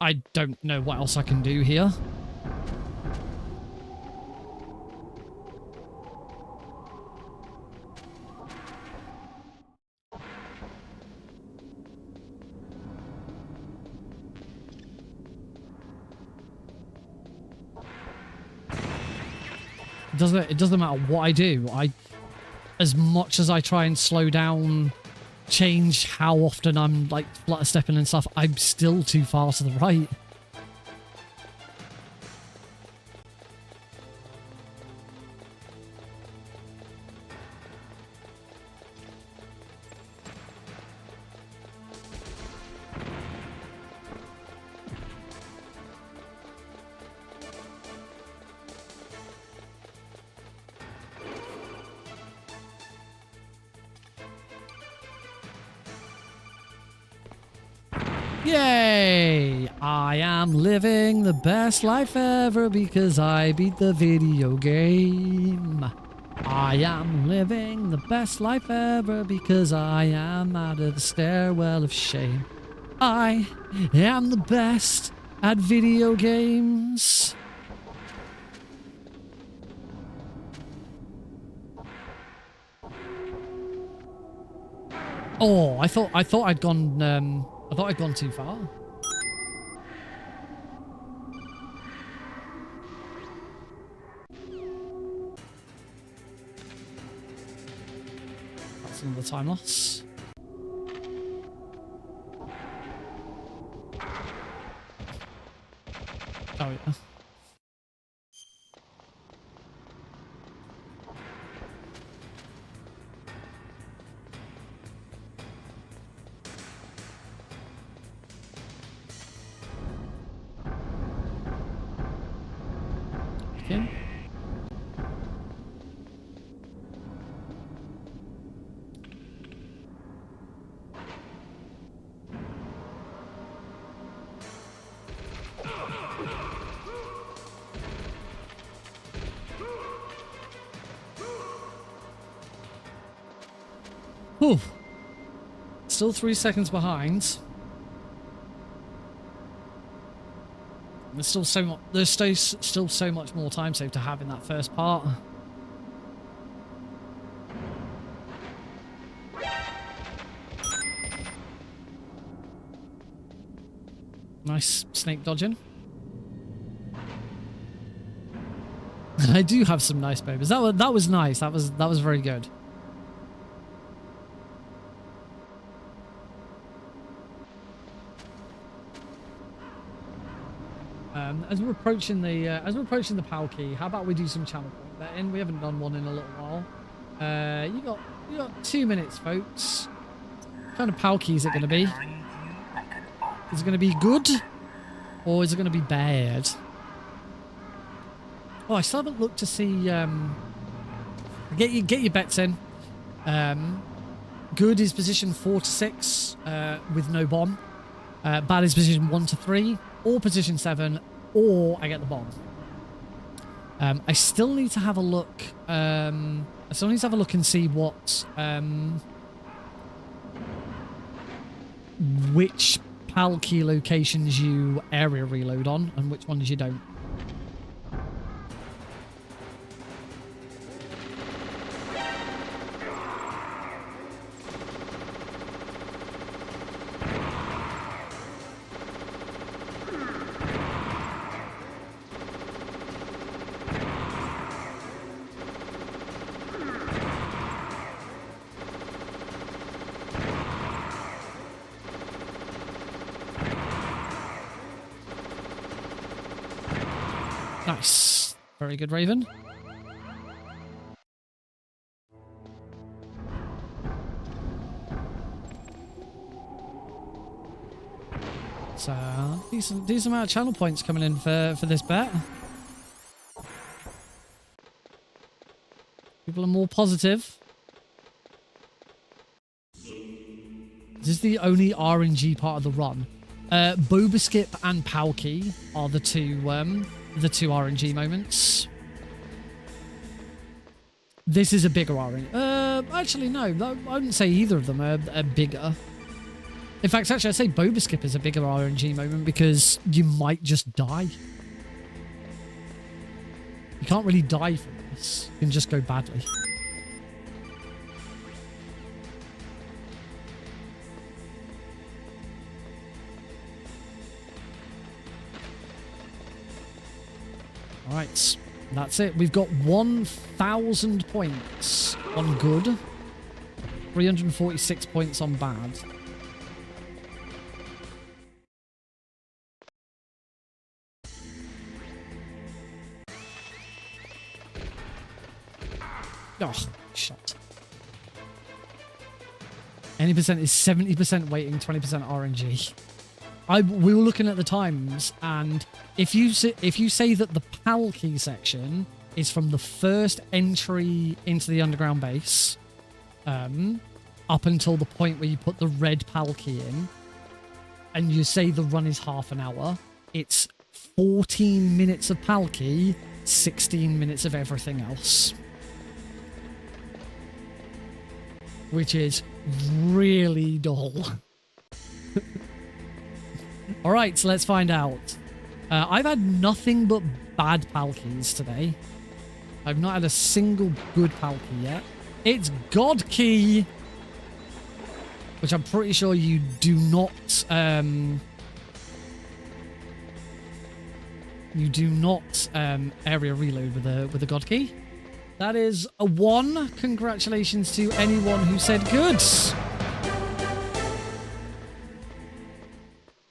I don't know what else I can do here. It doesn't matter what I do. As much as I try and slow down, change how often I'm like flutter stepping and stuff, I'm still too far to the right. Yay! I am living the best life ever because I beat the video game. I am living the best life ever because I am out of the stairwell of shame. I am the best at video games. Oh, I thought I'd gone I thought I'd gone too far. That's another time loss. Oh yeah. Okay. Whew. Still 3 seconds behind. There's still so much. There's still so much more time saved to have in that first part. Nice snake dodging. I do have some nice moments. That was nice. That was very good. As we're approaching the Palki, how about we do some channel point betting? We haven't done one in a little while. You got 2 minutes, folks. What kind of Palki is it going to be? Is it going to be good, or is it going to be bad? Oh, I still haven't looked to see. Get your bets in. Good is position 4 to 6 with no bomb. Bad is position 1 to 3, or position 7, or I get the bomb. I still need to have a look. I still need to have a look and see what which Palki locations you area reload on and which ones you don't. Nice. Very good, Raven. So, decent amount of channel points coming in for this bet. People are more positive. This is the only RNG part of the run. Boba Skip and Palki are the two RNG moments. This is a bigger RNG. Actually, no. I wouldn't say either of them are bigger. In fact, actually, I'd say Boba Skip is a bigger RNG moment because you might just die. You can't really die from this. You can just go badly. Alright, that's it. We've got 1,000 points on good, 346 points on bad. Oh, shot. Any percent is 70% waiting, 20% RNG. We were looking at the times, and if you say that the Palki section is from the first entry into the underground base, up until the point where you put the red Palki in, and you say the run is half an hour, it's 14 minutes of Palki, 16 minutes of everything else. Which is really dull. Alright, so let's find out. I've had nothing but bad Palkis today. I've not had a single good Palki yet. It's God Key, which I'm pretty sure you do not area reload with a God Key. That is a 1. Congratulations to anyone who said good.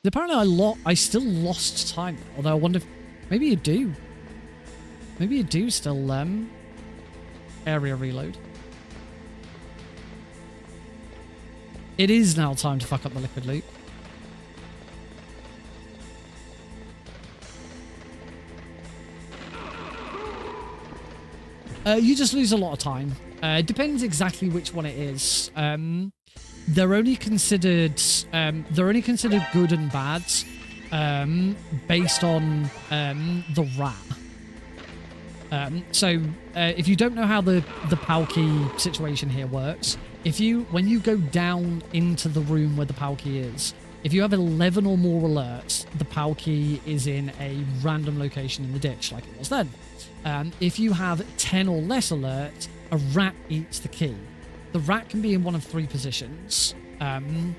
Apparently I still lost time, although I wonder if maybe you do. Maybe you do still area reload. It is now time to fuck up the liquid loop. You just lose a lot of time. It depends exactly which one it is. They're only considered good and bad based on the rat. So if you don't know how the Palki situation here works, when you go down into the room where the Palki is, if you have 11 or more alerts, the Palki is in a random location in the ditch, like it was then. If you have 10 or less alerts, a rat eats the key. The rat can be in one of 3 positions, and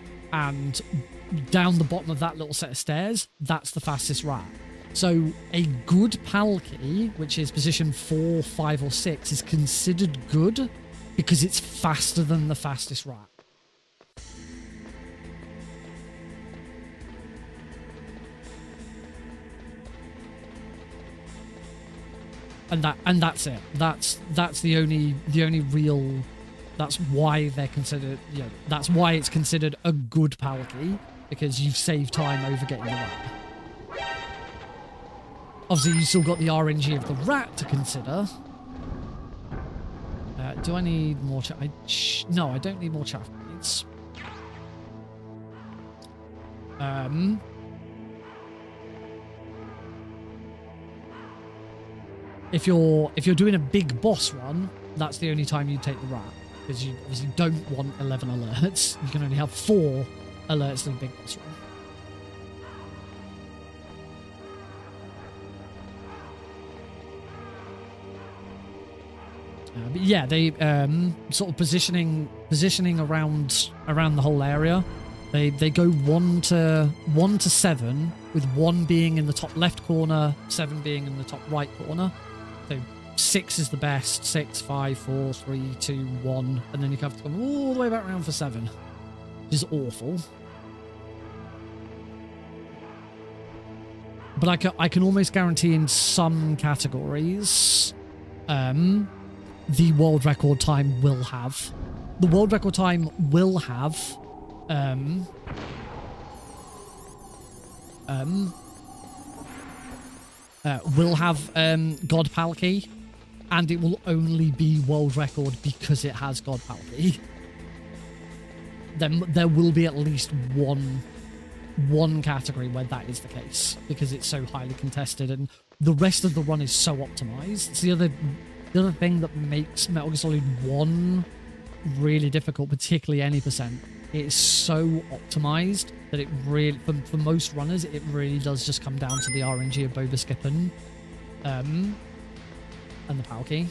down the bottom of that little set of stairs, that's the fastest rat. So a good Palki, which is position 4, 5, or 6, is considered good because it's faster than the fastest rat. and that's it. That's the only real. That's why they're considered. You know, that's why it's considered a good power key, because you've saved time over getting the rat. Obviously, you still got the RNG of the rat to consider. Do I need more? No, I don't need more chaff blades. If you're doing a big boss run, that's the only time you take the rat, because you obviously don't want 11 alerts. You can only have 4 alerts in a big boss run. But yeah, they sort of positioning around the whole area. They go 1 to 7, with 1 being in the top left corner, 7 being in the top right corner. So 6 is the best. 6, 5, 4, 3, 2, 1, and then you have to come all the way back around for 7, which is awful. But I can almost guarantee in some categories, the world record time will have. The world record time will have God Palki, and it will only be world record because it has God Palki. Then there will be at least one category where that is the case, because it's so highly contested and the rest of the run is so optimized. It's the other thing that makes Metal Gear Solid 1 really difficult, particularly any percent. It is so optimized that it really, for most runners, it really does just come down to the RNG of Boba skipping and the power key.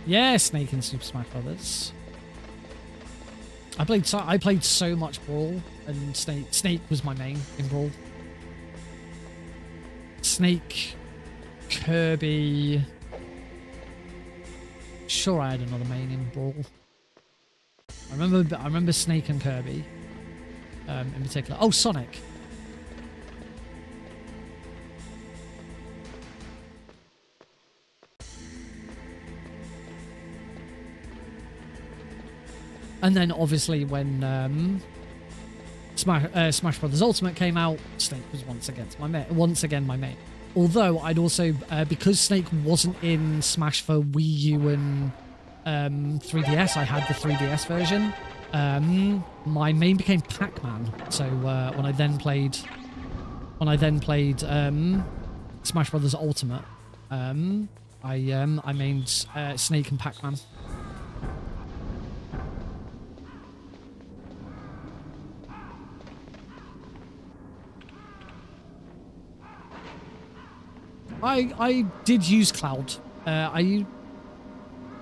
Yeah, Snake in Super Smash Brothers. I played so much Brawl, and Snake was my main in Brawl. Snake, Kirby. Sure, I had another main in Brawl. I remember Snake and Kirby, in particular. Oh, Sonic. And then obviously when Smash Brothers Ultimate came out, Snake was once again my mate. Although I'd also, because Snake wasn't in Smash for Wii U and 3DS, I had the 3DS version. My main became Pac-Man. So when I then played Smash Brothers Ultimate, I mained Snake and Pac-Man. I did use Cloud. I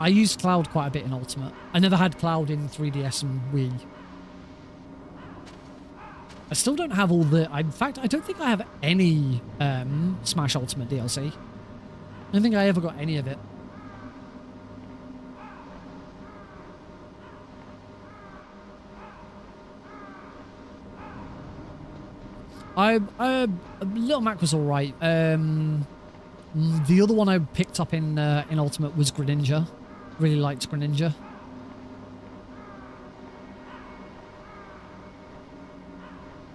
used Cloud quite a bit in Ultimate. I never had Cloud in 3DS and Wii. I still don't have all the... In fact, I don't think I have any Smash Ultimate DLC. I don't think I ever got any of it. Little Mac was alright. The other one I picked up in Ultimate was Greninja. Really liked Greninja.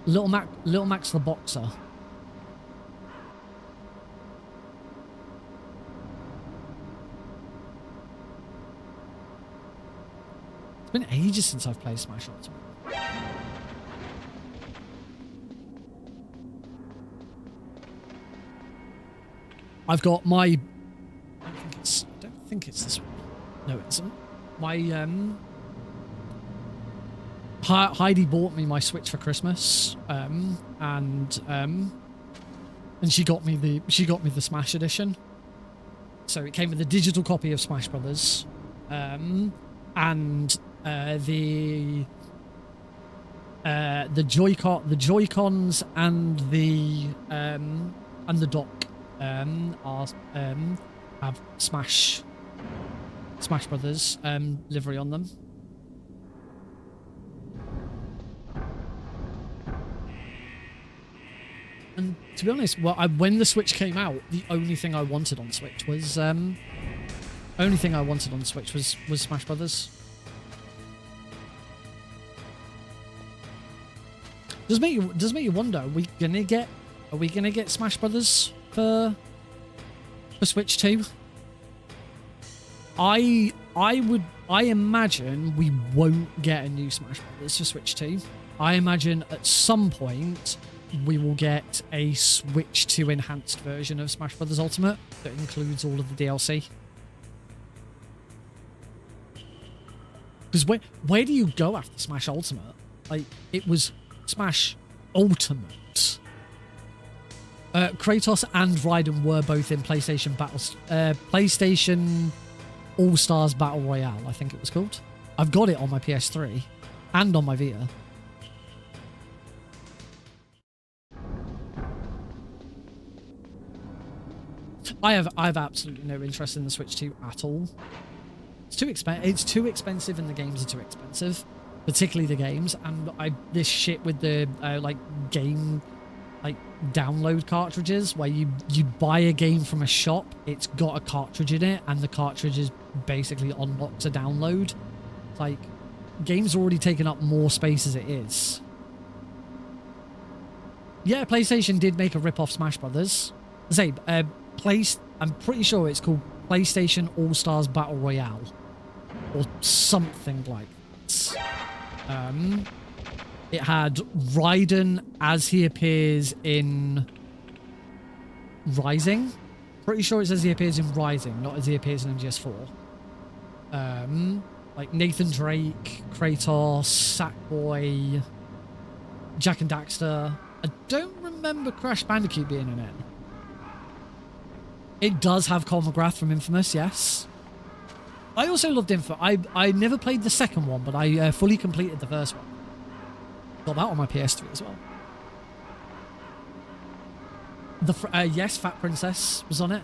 Little Mac's the boxer. It's been ages since I've played Smash Ultimate. I've got my... I don't think it's this one. No, it isn't. My, Heidi bought me my Switch for Christmas, and and she got me the Smash edition. So it came with a digital copy of Smash Brothers, and the Joy-Cons and the dock have Smash Brothers livery on them. And to be honest, well, when the Switch came out, the only thing I wanted on Switch was Smash Brothers. Does make you wonder? Are we gonna get Smash Brothers for Switch 2? I imagine we won't get a new Smash Brothers for Switch 2. I imagine at some point we will get a Switch 2 enhanced version of Smash Brothers Ultimate that includes all of the DLC. Because where do you go after Smash Ultimate? Like, it was Smash Ultimate. Kratos and Raiden were both in PlayStation All-Stars Battle Royale, I think it was called. I've got it on my PS3 and on my Vita. I have absolutely no interest in the Switch 2 at all. It's too expensive and the games are too expensive, particularly the games, and this shit with the game download cartridges where you buy a game from a shop, it's got a cartridge in it and the cartridge is basically unlocked to download. It's like, games are already taking up more space as it is. Yeah, PlayStation did make a rip-off Smash Brothers. I'm pretty sure it's called PlayStation All-Stars Battle Royale or something like that. It had Raiden as he appears in Rising. Pretty sure it says he appears in Rising, not as he appears in MGS4. Like Nathan Drake, Kratos, Sackboy, Jak and Daxter. I don't remember Crash Bandicoot being in it. It does have Cole McGrath from Infamous, yes. I also loved Infamous. I never played the second one, but I fully completed the first one. Got that on my PS3 as well. Yes, Fat Princess was on it.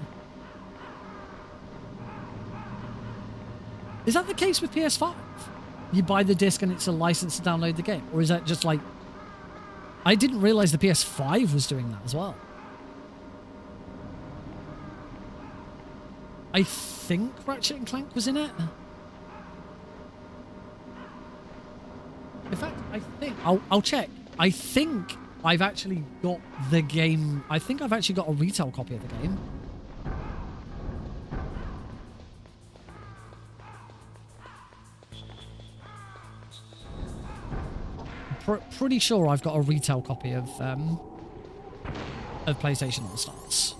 Is that the case with PS5? You buy the disc and it's a license to download the game? Or is that just like... I didn't realise the PS5 was doing that as well. I think Ratchet and Clank was in it. In fact, I think... I'll check. I think I've actually got the game... I think I've actually got a retail copy of the game. Pretty sure I've got a retail copy of PlayStation All-Stars.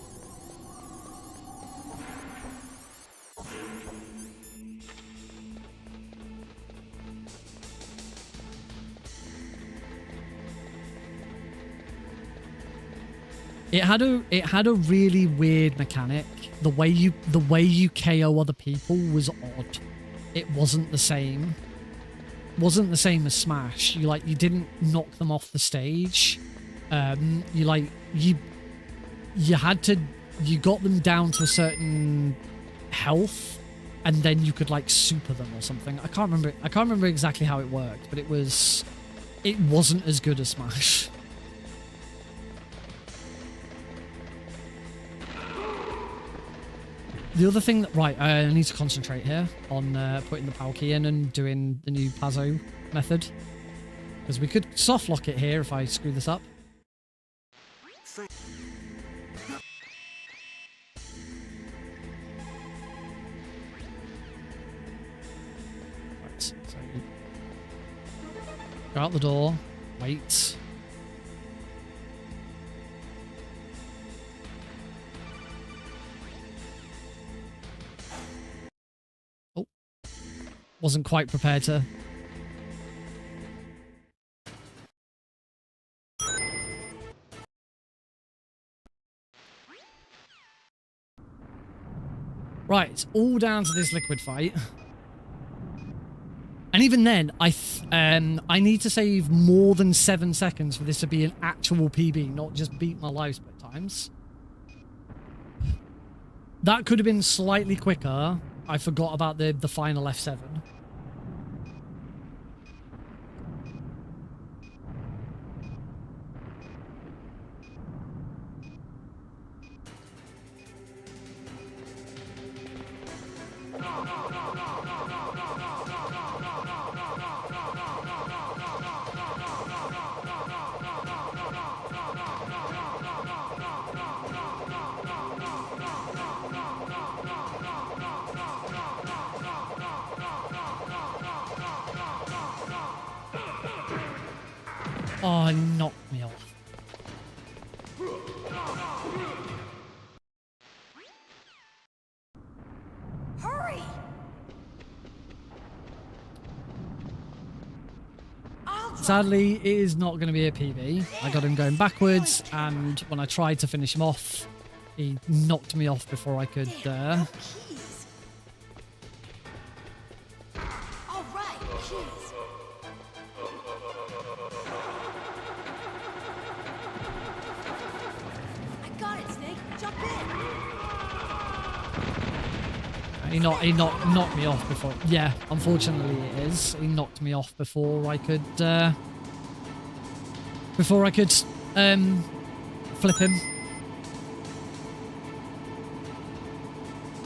It had a really weird mechanic. The way you KO other people was odd. It wasn't the same. Wasn't the same as Smash. You didn't knock them off the stage. You got them down to a certain health, and then you could super them or something. I can't remember exactly how it worked, but it wasn't as good as Smash. The other thing that... Right, I need to concentrate here on putting the PAL key in and doing the new Pazzo method. Because we could soft lock it here if I screw this up. Right, so go out the door, wait. Wasn't quite prepared to... Right, it's all down to this liquid fight. And even then, I need to save more than 7 seconds for this to be an actual PB, not just beat my live split times. That could have been slightly quicker. I forgot about the final F7. Oh, it knocked me off. Hurry! Sadly, it is not going to be a PB. I got him going backwards, and when I tried to finish him off, he knocked me off before I could... All right, keys. I got it, Snake. Jump in. He knocked me off before... Yeah, unfortunately it is. He knocked me off before I could... flip him.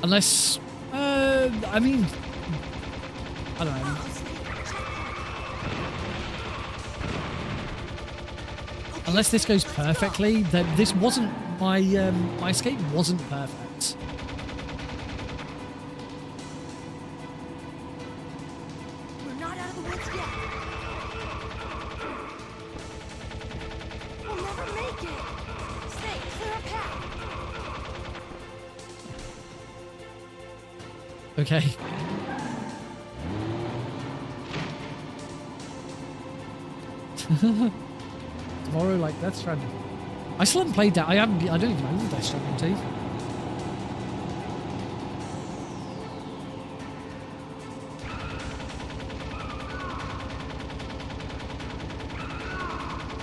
Unless... I mean... I don't know. Unless this goes perfectly, then this wasn't... My escape wasn't perfect. We're not out of the woods yet. We'll never make it. Snake, clear a path. Okay. Tomorrow, like Death Stranding. I still haven't played that. I don't even know Death Stranding 2.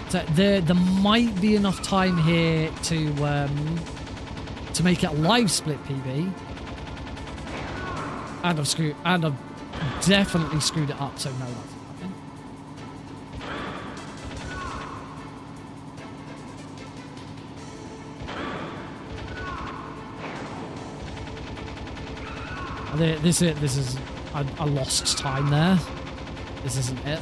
So there might be enough time here to make it a live split PB. And I've definitely screwed it up, so no, that's not happening. This is I lost time there. This isn't it.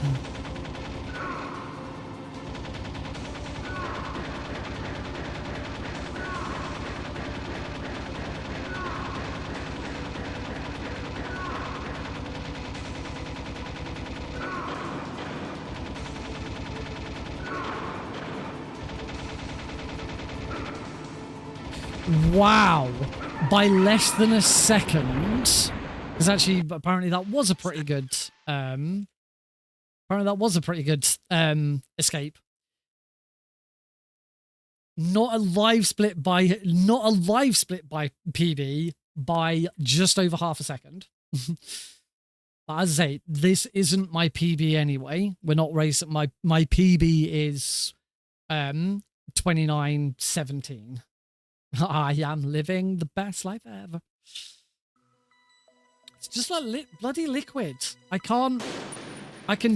Wow, by less than a second. Because actually, apparently that was a pretty good. Apparently that was a pretty good escape. Not a live split by PB by just over half a second. But as I say, this isn't my PB anyway. We're not racing. My PB is 29:17. I am living the best life ever. It's just like bloody liquid. I can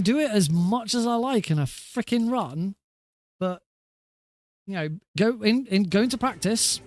do it as much as I like in a freaking run, but you know, go into practice.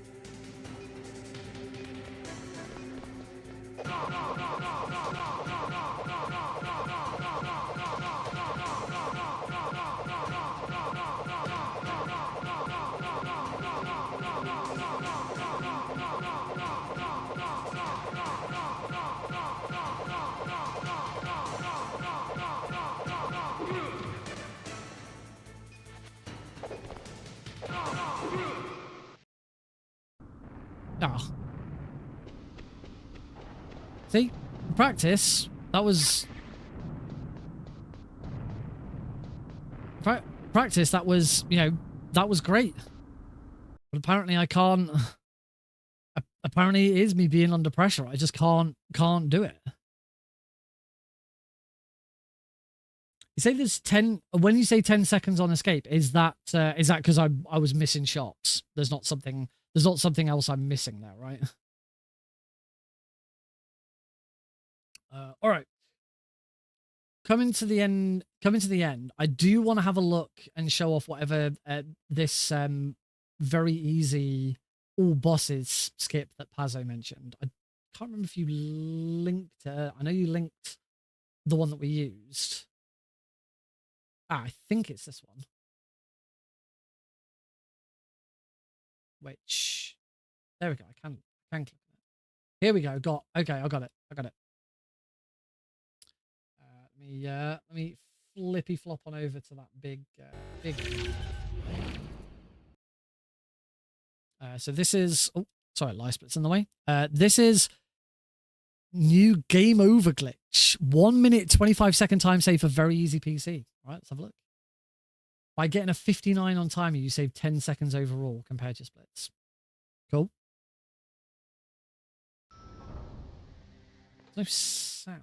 Ah. See? Practice. That was... Practice, that was, you know, that was great. But apparently I can't... Apparently it is me being under pressure. I just can't do it. You say there's 10 when you say 10 seconds on escape, is that because I was missing shots? There's not something else I'm missing there, right? All right. Coming to the end. I do want to have a look and show off whatever this very easy all bosses skip that Pazzo mentioned. I can't remember if you linked I know you linked the one that we used. I think it's this one. Which, there we go. I can click it. Here we go. I got it. Let me flippy flop on over to that big. So this is, oh, sorry, light split's in the way. This is new game over glitch. 1 minute, 25-second time save for very easy PC. All right, let's have a look. By getting a 59 on timer, you save 10 seconds overall compared to splits. Cool. There's no sound.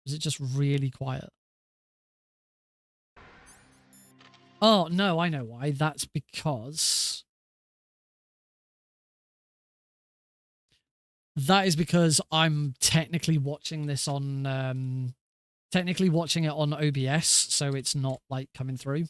Is it just really quiet? Oh, no, I know why. That's because... That is because I'm technically watching this on... technically watching it on OBS, so it's not, like, coming through.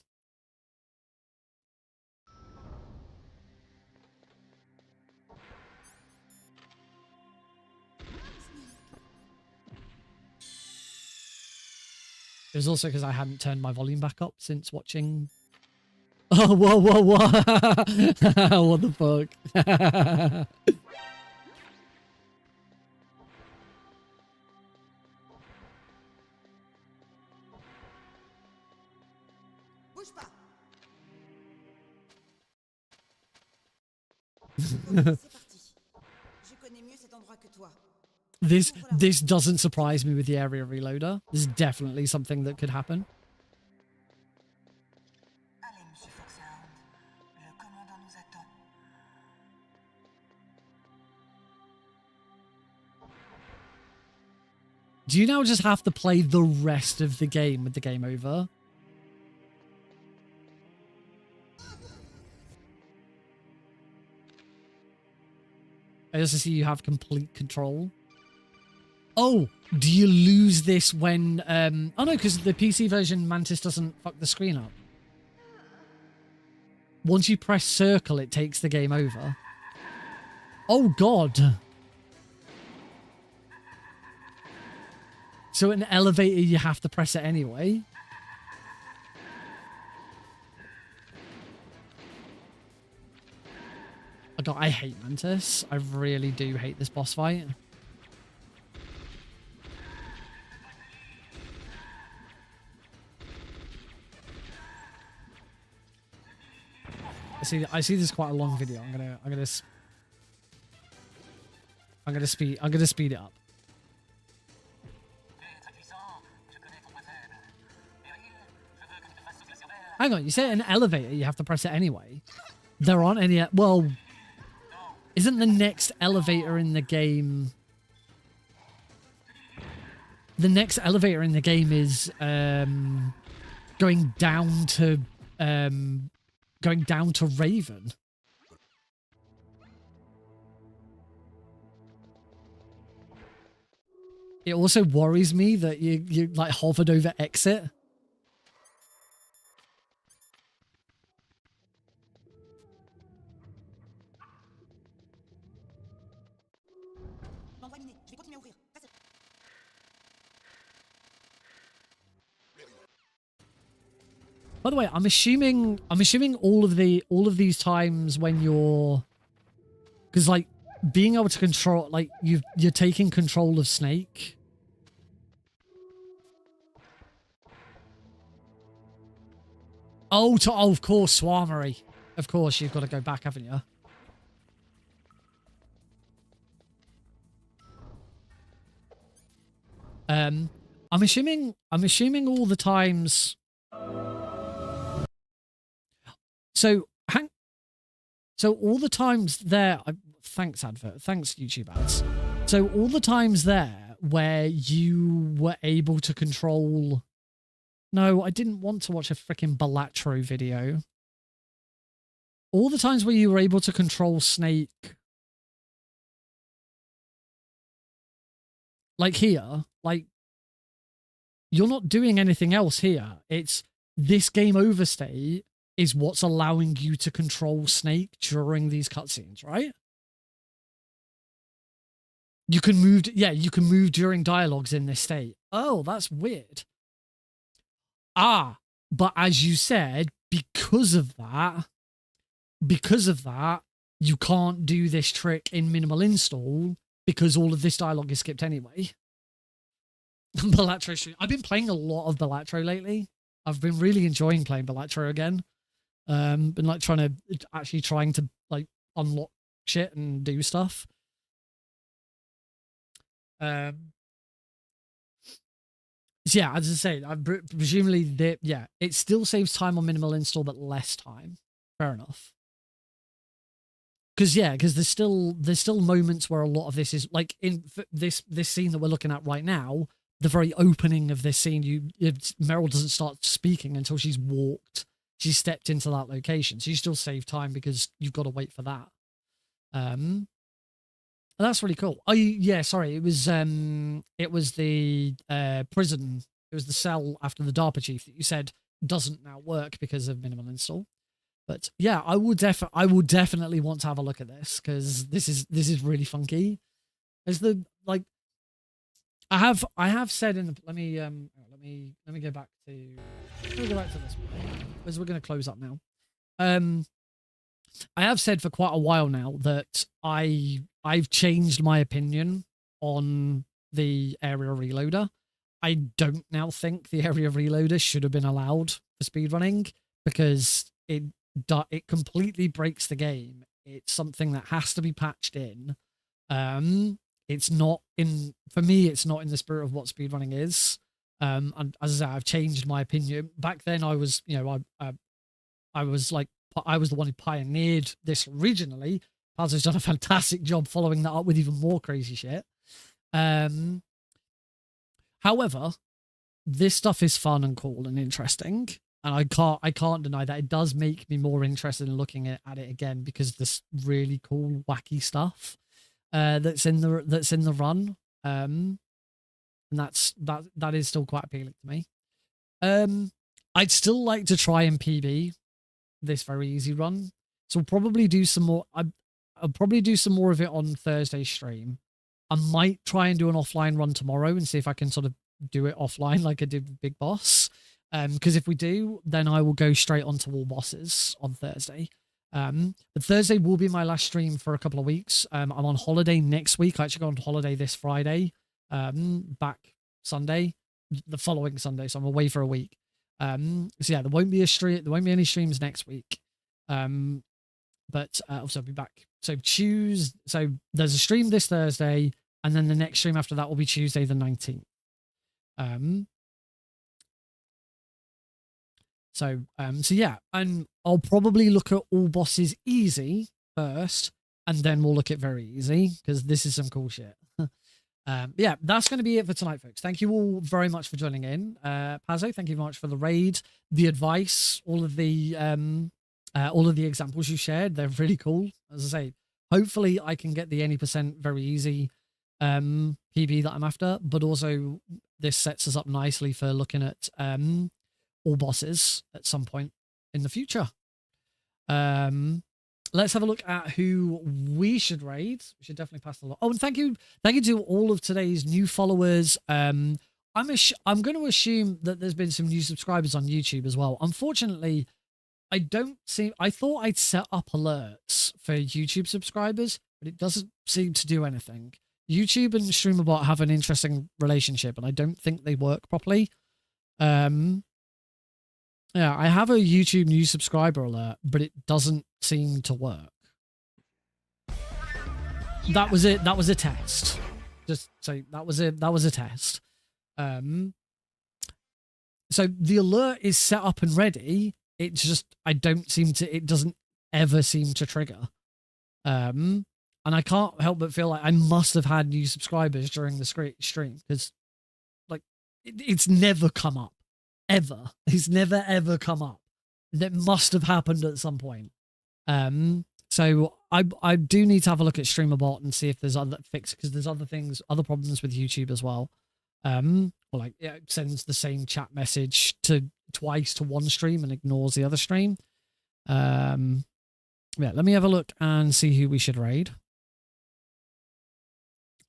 It was also because I hadn't turned my volume back up since watching... Oh, whoa. What the fuck? Bouge pas. C'est parti. Je connais mieux cet endroit que toi. This doesn't surprise me with the area reloader. This is definitely something that could happen. Allez, Monsieur Foxhound. Le commandant nous attend. Do you now just have to play the rest of the game with the game over? I just see you have complete control. Oh, do you lose this when... oh no, because the PC version Mantis doesn't fuck the screen up. Once you press circle, it takes the game over. Oh god. So an elevator, you have to press it anyway. Oh god, I hate Mantis. I really do hate this boss fight. I see this is quite a long video. I'm gonna speed it up. Hang on, you said an elevator, you have to press it anyway. There aren't any... Well, isn't the next elevator in the game... The next elevator in the game is going down to Raven. It also worries me that you like hovered over exit. By the way, I'm assuming all of these times when you're, because like being able to control, like you're taking control of Snake. Oh, of course, Swarmery. Of course, you've got to go back, haven't you? I'm assuming all the times. So So all the times there, thanks advert, thanks YouTube ads. So all the times there where you were able to control... No, I didn't want to watch a freaking Balatro video. All the times where you were able to control Snake... Like here, like, you're not doing anything else here. It's this game over state is what's allowing you to control Snake during these cutscenes, right? You can move, yeah, you can move during dialogues in this state. Oh, that's weird. Ah, but as you said, because of that, you can't do this trick in minimal install because all of this dialogue is skipped anyway. Balatro stream. I've been playing a lot of Balatro lately. I've been really enjoying playing Balatro again. Been like trying to like unlock shit and do stuff. So yeah, as I say, presumably it still saves time on minimal install, but less time. Fair enough. Because there's still moments where a lot of this is like in this scene that we're looking at right now. The very opening of this scene, Meryl doesn't start speaking until she's stepped into that location. So you still save time because you've got to wait for that. And that's really cool. Oh yeah, sorry, it was the prison. It was the cell after the DARPA chief that you said doesn't now work because of minimal install. But yeah, I will definitely want to have a look at this because this is really funky. As the like, I have said in the let me go back to this one because we're going to close up now. I have said for quite a while now that I've changed my opinion on the area reloader. I don't now think the area reloader should have been allowed for speedrunning because it completely breaks the game. It's something that has to be patched in. It's not in, for me, it's not in the spirit of what speedrunning is. And as I say, I've changed my opinion. Back then I was, I was the one who pioneered this originally. Pazzo's done a fantastic job following that up with even more crazy shit. However, this stuff is fun and cool and interesting. And I can't deny that it does make me more interested in looking at it again because this really cool, wacky stuff that's in the run. And that is still quite appealing to me. I'd still like to try and PB this very easy run. So we'll probably do some more. I'll probably do some more of it on Thursday stream. I might try and do an offline run tomorrow and see if I can sort of do it offline like I did with Big Boss. Because if we do, then I will go straight onto all bosses on Thursday. But Thursday will be my last stream for a couple of weeks. I'm on holiday next week. I actually go on holiday this Friday. Back Sunday, the following Sunday. So I'm away for a week. So yeah, there won't be a stream. There won't be any streams next week. But also I'll be back. So so there's a stream this Thursday, and then the next stream after that will be Tuesday the 19th. So yeah, and I'll probably look at all bosses easy first, and then we'll look at very easy because this is some cool shit. Yeah, that's going to be it for tonight, folks. Thank you all very much for joining in. Pazzo, thank you very much for the raid, the advice, all of the examples you shared. They're really cool. As I say, hopefully I can get the any percent very easy PB that I'm after, but also this sets us up nicely for looking at all bosses at some point in the future. Let's have a look at who we should raid. We should definitely pass the lot. Oh, and thank you to all of today's new followers. I'm going to assume that there's been some new subscribers on YouTube as well. Unfortunately, I thought I'd set up alerts for YouTube subscribers, but it doesn't seem to do anything. YouTube and StreamerBot have an interesting relationship, and I don't think they work properly. Yeah, I have a YouTube new subscriber alert, but it doesn't seem to work. That was it. That was a test. Just so that was a test. So the alert is set up and ready. It's just it doesn't ever seem to trigger. And I can't help but feel like I must have had new subscribers during the stream, because like it's never come up, ever. It's never ever come up. That must have happened at some point. So I do need to have a look at StreamerBot and see if there's other fixes, because there's other things, other problems with YouTube as well. Or like it sends the same chat message twice to one stream and ignores the other stream. Yeah, let me have a look and see who we should raid.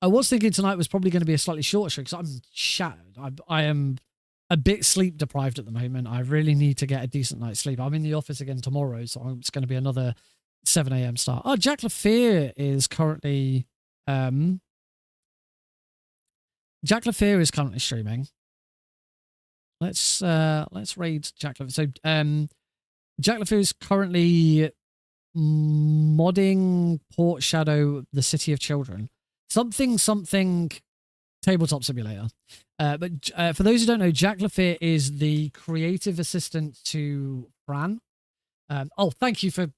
I was thinking tonight was probably going to be a slightly shorter stream because I'm shattered. I am a bit sleep deprived at the moment. I really need to get a decent night's sleep. I'm in the office again tomorrow, so it's going to be another 7 a.m. start. Oh, Jack Lafear is currently streaming. Let's raid Jack Lafear. So Jack Lafear is currently modding Port Shadow, the City of Children. Something tabletop simulator. But for those who don't know, Jack Lafear is the creative assistant to Fran. Oh, thank you for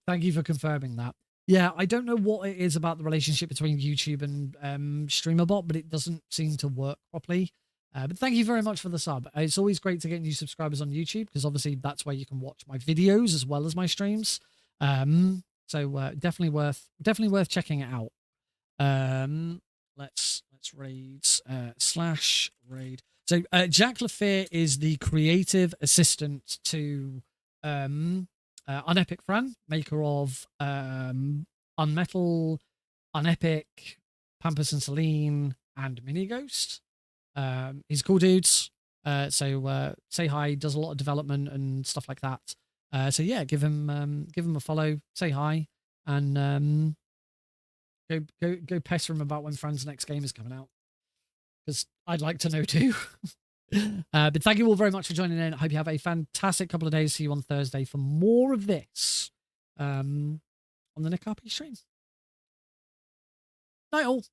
confirming that. Yeah, I don't know what it is about the relationship between YouTube and StreamerBot, but it doesn't seem to work properly. But thank you very much for the sub. It's always great to get new subscribers on YouTube, because obviously that's where you can watch my videos as well as my streams. So definitely worth checking it out. Let's raid /raid. So Jack Lafear is the creative assistant to Unepic Fran, maker of Unmetal, Unepic, Pampers and Celine, and Mini Ghost. He's a cool dude. So say hi. Does a lot of development and stuff like that. So yeah, give him a follow. Say hi, and go pester him about when Fran's next game is coming out, because I'd like to know too. But thank you all very much for joining in. I hope you have a fantastic couple of days. See you on Thursday for more of this on the Nick RP stream. Night all.